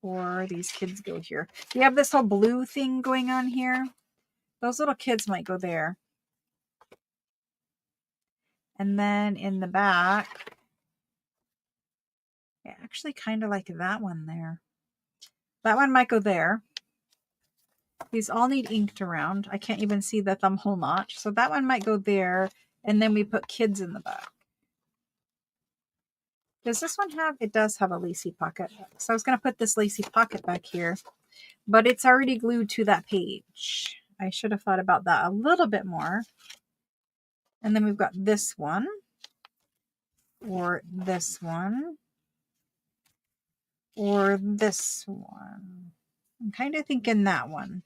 Or these kids go here. You have this whole blue thing going on here. Those little kids might go there. And then in the back, I actually kind of like that one there. That one might go there. These all need inked around. I can't even see the thumb hole notch. So that one might go there. And then we put kids in the back. Does this one have? It does have a lacy pocket. So I was going to put this lacy pocket back here. But it's already glued to that page. I should have thought about that a little bit more. And then we've got this one. Or this one. Or this one. I'm kind of thinking that one.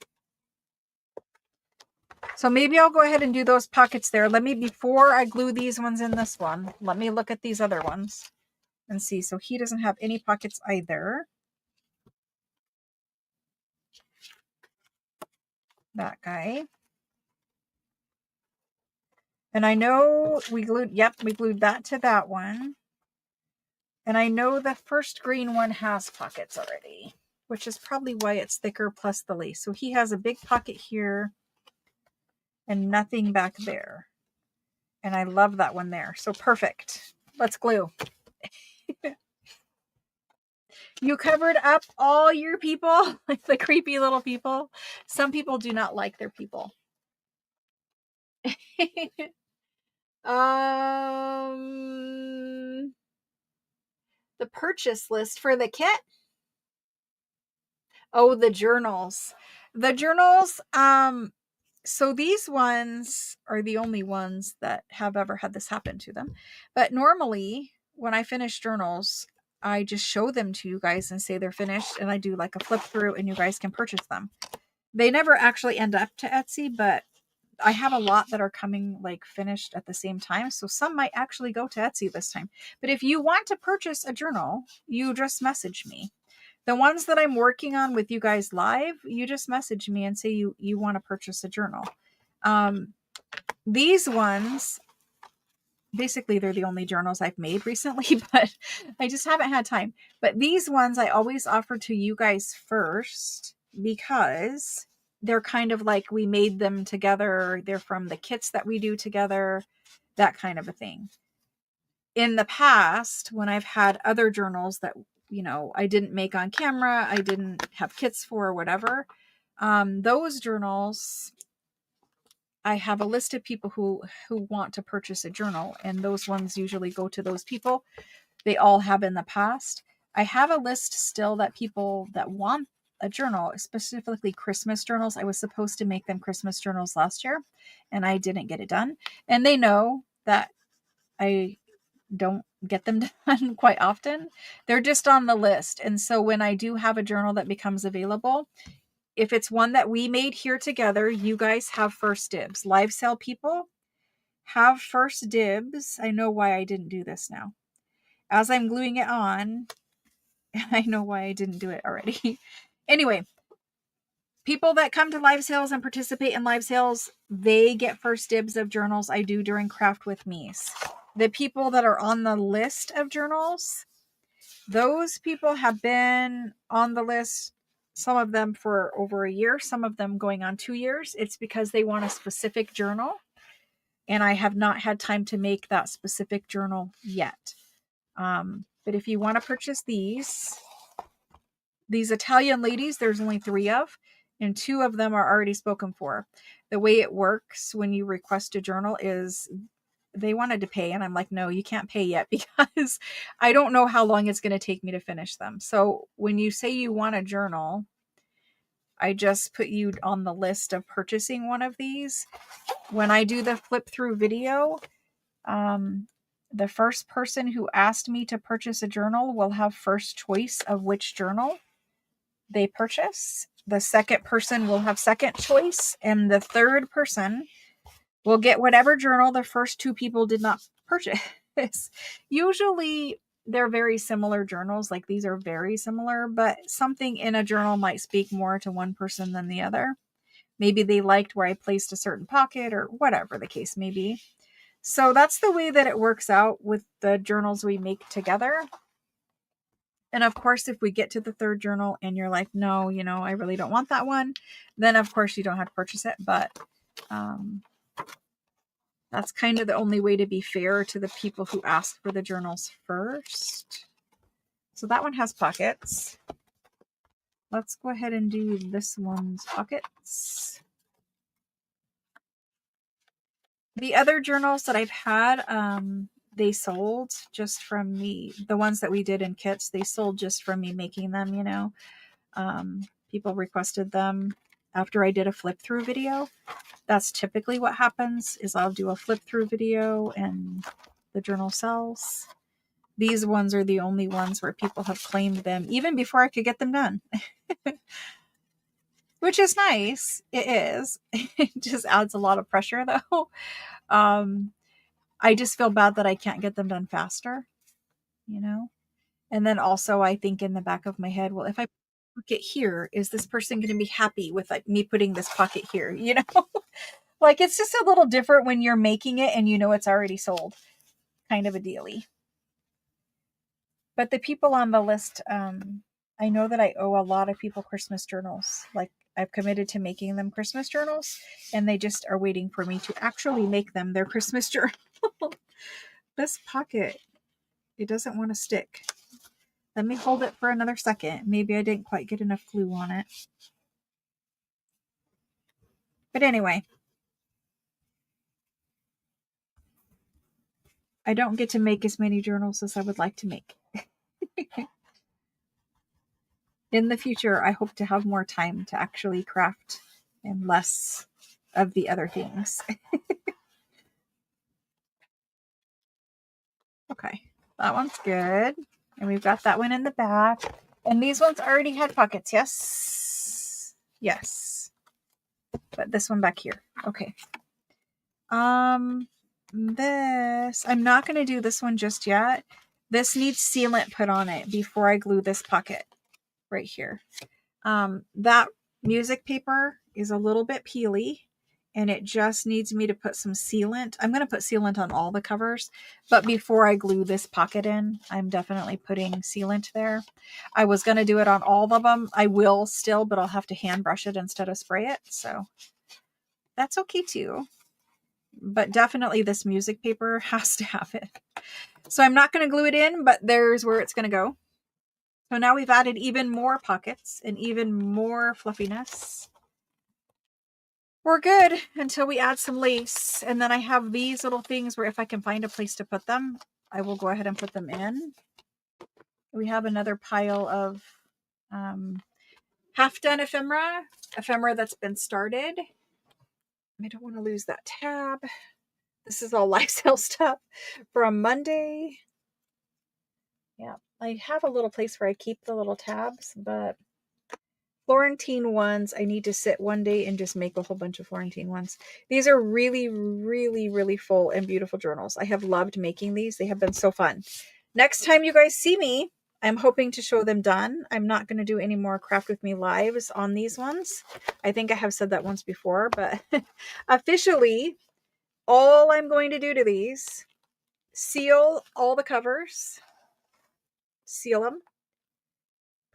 So maybe I'll go ahead and do those pockets there. Before I glue these ones in this one, let me look at these other ones and see. So he doesn't have any pockets either. That guy. And I know we glued that to that one. And I know the first green one has pockets already, which is probably why it's thicker plus the lace. So he has a big pocket here and nothing back there. And I love that one there. So perfect. Let's glue. You covered up all your people, like the creepy little people. Some people do not like their people. The purchase list for the kit. Oh, the journals. The journals, so these ones are the only ones that have ever had this happen to them. But normally, when I finish journals, I just show them to you guys and say they're finished, and I do like a flip through and you guys can purchase them. They never actually end up to Etsy, but I have a lot that are coming like finished at the same time. So some might actually go to Etsy this time. But if you want to purchase a journal, you just message me. The ones that I'm working on with you guys live, you just message me and say you want to purchase a journal. These ones, basically they're the only journals I've made recently, but I just haven't had time. But these ones I always offer to you guys first because they're kind of like we made them together. They're from the kits that we do together, that kind of a thing. In the past, when I've had other journals that, you know, I didn't make on camera, I didn't have kits for or whatever, those journals, I have a list of people who want to purchase a journal, and those ones usually go to those people. They all have in the past. I have a list still that people that want a journal, specifically Christmas journals. I was supposed to make them Christmas journals last year, and I didn't get it done. And they know that I don't get them done quite often. They're just on the list. And so when I do have a journal that becomes available, if it's one that we made here together, you guys have first dibs. Live sale people have first dibs. I know why I didn't do this now. As I'm gluing it on, I know why I didn't do it already. Anyway, people that come to live sales and participate in live sales, they get first dibs of journals I do during Craft with Me's. The people that are on the list of journals, those people have been on the list, some of them for over a year, some of them going on 2 years. It's because they want a specific journal. and I have not had time to make that specific journal yet. But if you want to purchase these Italian ladies, there's only 3 of, and 2 of them are already spoken for. The way it works when you request a journal is they wanted to pay, and I'm like, no, you can't pay yet because I don't know how long it's going to take me to finish them. So when you say you want a journal, I just put you on the list of purchasing one of these. When I do the flip through video, the first person who asked me to purchase a journal will have first choice of which journal they purchase. The second person will have second choice, and the third person will get whatever journal the first 2 people did not purchase. Usually they're very similar journals, like these are very similar, but something in a journal might speak more to one person than the other. Maybe they liked where I placed a certain pocket or whatever the case may be. So that's the way that it works out with the journals we make together. And of course, if we get to the third journal and you're like, no, I really don't want that one, then of course you don't have to purchase it. But that's kind of the only way to be fair to the people who asked for the journals first. So that one has pockets. Let's go ahead and do this one's pockets. The other journals that I've had, they sold just from me. The ones that we did in kits, they sold just from me making them, People requested them after I did a flip through video. That's typically what happens, is I'll do a flip through video and the journal sells. These ones are the only ones where people have claimed them even before I could get them done. Which is nice. It is. It just adds a lot of pressure though. I just feel bad that I can't get them done faster, And then also I think in the back of my head, well, if I put it here, is this person going to be happy with me putting this pocket here? Like it's just a little different when you're making it and it's already sold, kind of a dealie. But the people on the list, I know that I owe a lot of people Christmas journals. Like I've committed to making them Christmas journals, and they just are waiting for me to actually make them their Christmas journal. This pocket, it doesn't want to stick. Let me hold it for another second. Maybe I didn't quite get enough glue on it. But anyway, I don't get to make as many journals as I would like to make. In the future, I hope to have more time to actually craft and less of the other things. Okay, that one's good. And we've got that one in the back. And these ones already had pockets, yes? Yes. But this one back here. Okay. This, I'm not going to do this one just yet. This needs sealant put on it before I glue this pocket right here. That music paper is a little bit peely and it just needs me to put some sealant. I'm going to put sealant on all the covers, but before I glue this pocket in, I'm definitely putting sealant there. I was going to do it on all of them. I will still, but I'll have to hand brush it instead of spray it. So that's okay too. But definitely this music paper has to have it. So I'm not going to glue it in, but there's where it's going to go. So now we've added even more pockets and even more fluffiness. We're good until we add some lace. And then I have these little things where if I can find a place to put them, I will go ahead and put them in. We have another pile of half done ephemera that's been started. I don't want to lose that tab. This is all lifestyle stuff from Monday. Yeah, I have a little place where I keep the little tabs, but Florentine ones, I need to sit one day and just make a whole bunch of Florentine ones. These are really, really, really full and beautiful journals. I have loved making these. They have been so fun. Next time you guys see me, I'm hoping to show them done. I'm not going to do any more Craft With Me lives on these ones. I think I have said that once before, but officially, all I'm going to do to these, seal all the covers, seal them,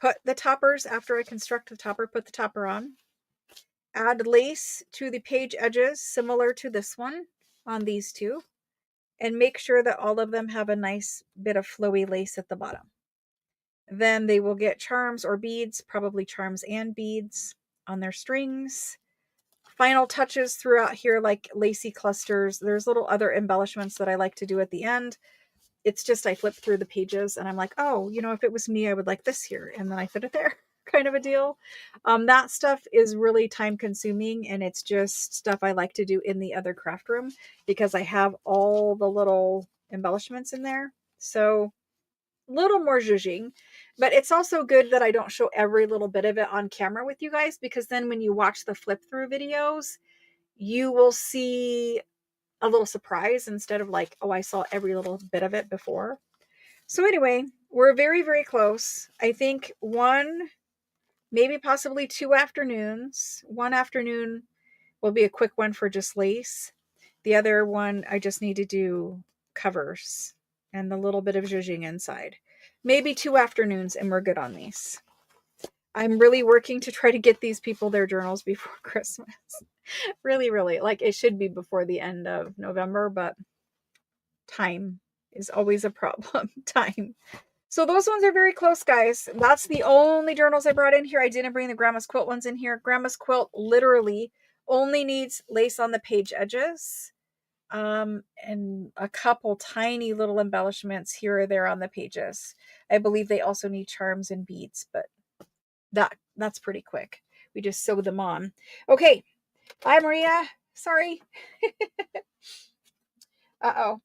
put the toppers, after I construct the topper, put the topper on, add lace to the page edges, similar to this one, on these two and make sure that all of them have a nice bit of flowy lace at the bottom. Then they will get charms or beads, probably charms and beads on their strings. Final touches throughout here, like lacy clusters. There's little other embellishments that I like to do at the end. It's just I flip through the pages and I'm like, oh, you know, if it was me, I would like this here. And then I fit it there, kind of a deal. That stuff is really time consuming, and it's just stuff I like to do in the other craft room because I have all the little embellishments in there. So a little more zhuzhing, but it's also good that I don't show every little bit of it on camera with you guys, because then when you watch the flip through videos, you will see a little surprise instead of like, oh, I saw every little bit of it before. So anyway, we're very, very close. I think one, maybe possibly 2 afternoons. One afternoon will be a quick one for just lace. The other one, I just need to do covers and the little bit of zhuzhing inside. Maybe 2 afternoons and we're good on these. I'm really working to try to get these people their journals before Christmas. Really, really. Like, it should be before the end of November, but time is always a problem. Time. So those ones are very close, guys. That's the only journals I brought in here. I didn't bring the Grandma's Quilt ones in here. Grandma's Quilt literally only needs lace on the page edges, and a couple tiny little embellishments here or there on the pages. I believe they also need charms and beads, but that's pretty quick. We just sew them on. Okay. Bye, Maria. Sorry. Uh-oh.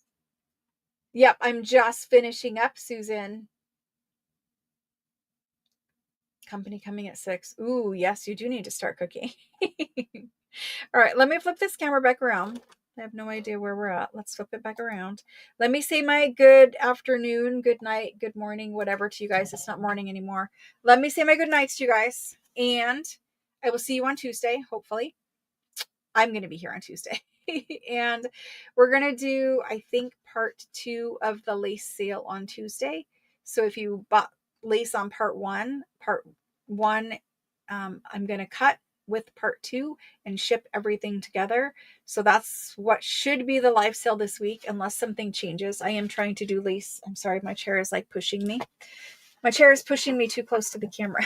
Yep, I'm just finishing up, Susan. Company coming at 6. Ooh, yes, you do need to start cooking. All right, let me flip this camera back around. I have no idea where we're at. Let's flip it back around. Let me say my good afternoon, good night, good morning, whatever to you guys. It's not morning anymore. Let me say my good nights to you guys. And I will see you on Tuesday, hopefully. I'm going to be here on Tuesday. And we're going to do, I think, part 2 of the lace sale on Tuesday. So if you bought lace on part 1, I'm going to cut with part 2 and ship everything together. So that's what should be the live sale this week, unless something changes. I am trying to do lace. I'm sorry, my chair is like pushing me. My chair is pushing me too close to the camera.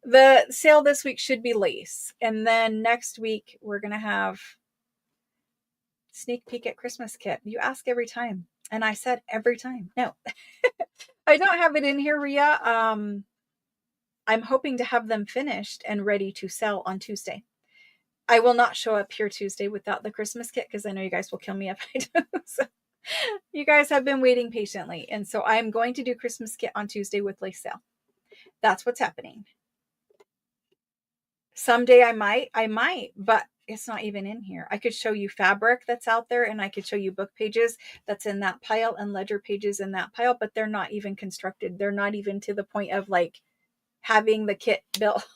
The sale this week should be lace. And then next week, we're going to have sneak peek at Christmas kit. You ask every time. And I said every time. No, I don't have it in here, Rhea. I'm hoping to have them finished and ready to sell on Tuesday. I will not show up here Tuesday without the Christmas kit, because I know you guys will kill me if I do. So you guys have been waiting patiently. And so I'm going to do Christmas kit on Tuesday with lace sale. That's what's happening. Someday I might, but it's not even in here. I could show you fabric that's out there, and I could show you book pages that's in that pile and ledger pages in that pile, but they're not even constructed. They're not even to the point of like having the kit built.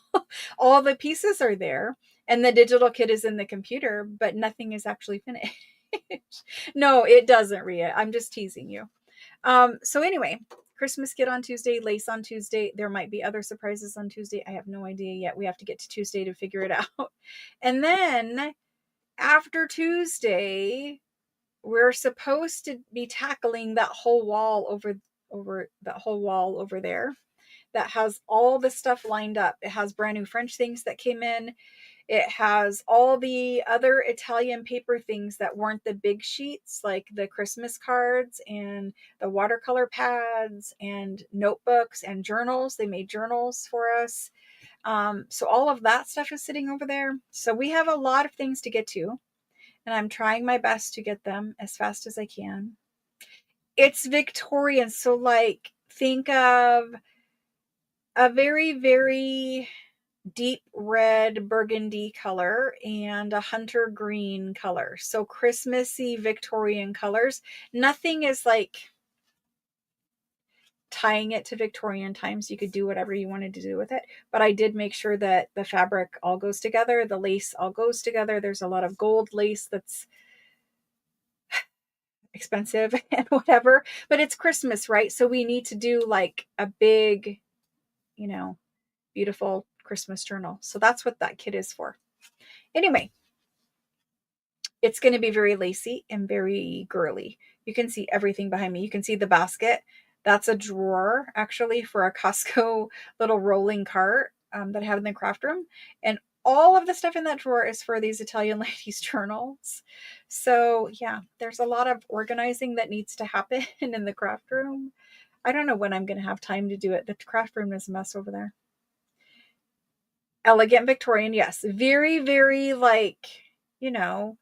All the pieces are there and the digital kit is in the computer, but nothing is actually finished. No, it doesn't, Rhea. I'm just teasing you. So anyway, Christmas kit on Tuesday, lace on Tuesday. There might be other surprises on Tuesday. I have no idea yet. We have to get to Tuesday to figure it out. And then after Tuesday, we're supposed to be tackling that whole wall over that whole wall over there that has all the stuff lined up. It has brand new French things that came in. It has all the other Italian paper things that weren't the big sheets, like the Christmas cards and the watercolor pads and notebooks and journals. They made journals for us. So all of that stuff is sitting over there. So we have a lot of things to get to, and I'm trying my best to get them as fast as I can. It's Victorian. So like, think of a very, very deep red burgundy color and a hunter green color. So Christmassy Victorian colors. Nothing is like tying it to Victorian times. You could do whatever you wanted to do with it. But I did make sure that the fabric all goes together. The lace all goes together. There's a lot of gold lace that's expensive and whatever. But it's Christmas, right? So we need to do like a big, beautiful Christmas journal. So that's what that kit is for. Anyway, It's going to be very lacy and very girly. You can see everything behind me. You can see the basket. That's a drawer actually for a Costco little rolling cart that I have in the craft room. And all of the stuff in that drawer is for these Italian ladies journals. So yeah, there's a lot of organizing that needs to happen in the craft room. I don't know when I'm going to have time to do it. The craft room is a mess over there. Elegant Victorian, yes. Very, very like, you know,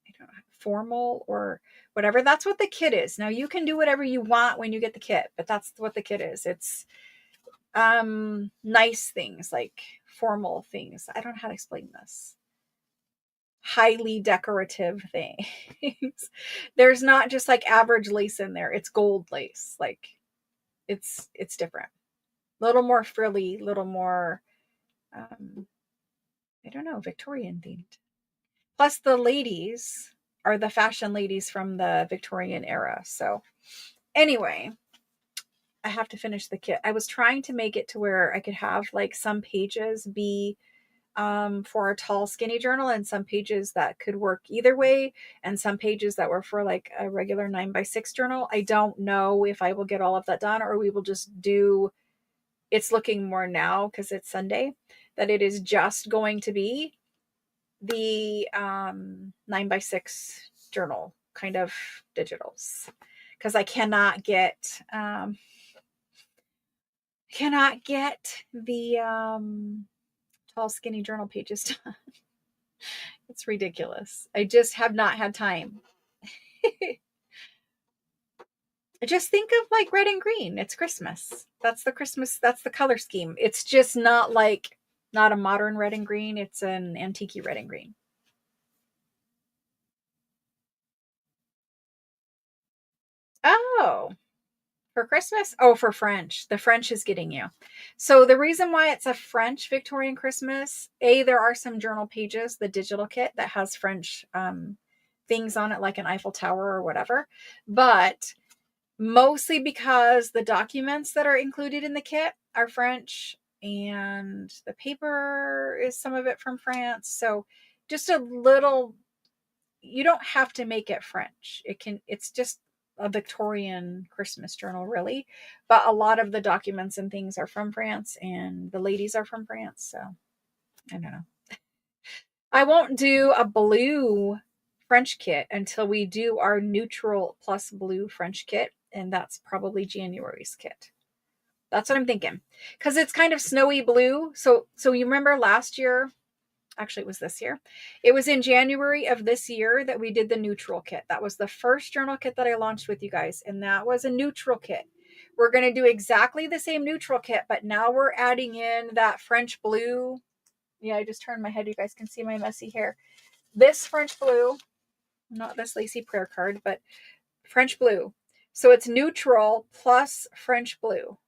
I don't know, formal or whatever. That's what the kit is. Now you can do whatever you want when you get the kit, but that's what the kit is. It's nice things, like formal things. I don't know how to explain this. Highly decorative things. There's not just like average lace in there. It's gold lace. Like it's different. A little more frilly, little more I don't know, Victorian themed. Plus the ladies are the fashion ladies from the Victorian era. So anyway, I have to finish the kit. I was trying to make it to where I could have like some pages be for a tall skinny journal and some pages that could work either way and some pages that were for like a regular 9x6 journal. I don't know if I will get all of that done or we will just do, it's looking more now because it's Sunday that it is just going to be the 9x6 journal kind of digitals because I cannot get the tall skinny journal pages done. It's ridiculous. I just have not had time. Just think of like red and green. It's Christmas. That's the color scheme. It's just not like not a modern red and green. It's an antique red and green. Oh, for Christmas? Oh, for French. The French is getting you. So the reason why it's a French Victorian Christmas, there are some journal pages, the digital kit that has French things on it, like an Eiffel Tower or whatever. But mostly because the documents that are included in the kit are French and the paper is some of it from France. So just a little, you don't have to make it French. It's just a Victorian Christmas journal, really. But a lot of the documents and things are from France, and the ladies are from France. So I don't know. I won't do a blue French kit until we do our neutral plus blue French kit, and that's probably January's kit. That's what I'm thinking. Because it's kind of snowy blue. So you remember last year, actually it was this year, it was in January of this year that we did the neutral kit. That was the first journal kit that I launched with you guys, and that was a neutral kit. We're going to do exactly the same neutral kit, but now we're adding in that French blue. Yeah, I just turned my head. You guys can see my messy hair. This French blue, not this lacy prayer card, but French blue. So it's neutral plus French blue.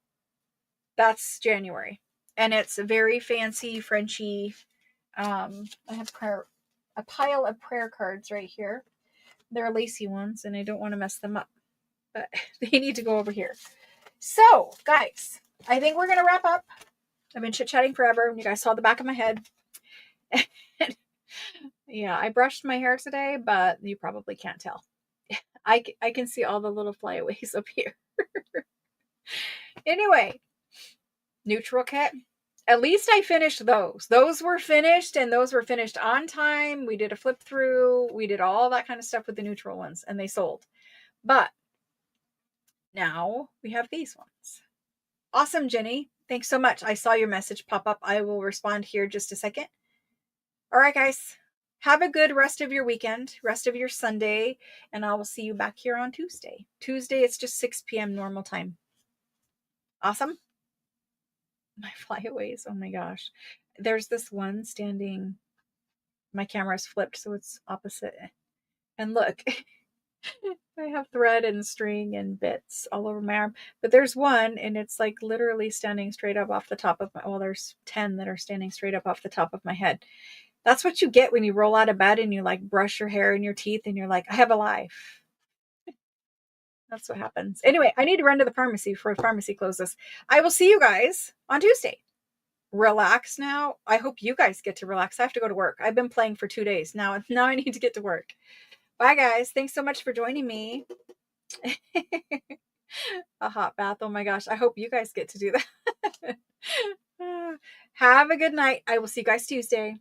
That's January. And it's very fancy Frenchy. I have a pile of prayer cards right here. They're lacy ones, and I don't want to mess them up. But they need to go over here. So, guys, I think we're going to wrap up. I've been chit-chatting forever. You guys saw the back of my head. Yeah, I brushed my hair today, but you probably can't tell. I can see all the little flyaways up here. Anyway, neutral kit. At least I finished those. Those were finished, and those were finished on time. We did a flip through. We did all that kind of stuff with the neutral ones, and they sold. But now we have these ones. Awesome, Jenny. Thanks so much. I saw your message pop up. I will respond here just a second. All right, guys. Have a good rest of your weekend, rest of your Sunday, and I will see you back here on Tuesday. Tuesday, it's just 6 p.m. normal time. Awesome. My flyaways. Oh my gosh. There's this one standing. My camera's flipped, so it's opposite. And look, I have thread and string and bits all over my arm. But there's one, and it's like literally standing straight up off the top of my, well, there's 10 that are standing straight up off the top of my head. That's what you get when you roll out of bed and you like brush your hair and your teeth and you're like, I have a life. That's what happens. Anyway, I need to run to the pharmacy before the pharmacy closes. I will see you guys on Tuesday. relax now. I hope you guys get to relax. I have to go to work. I've been playing for 2 days. Now I need to get to work. Bye, guys. Thanks so much for joining me. A hot bath. Oh my gosh. I hope you guys get to do that. Have a good night. I will see you guys Tuesday.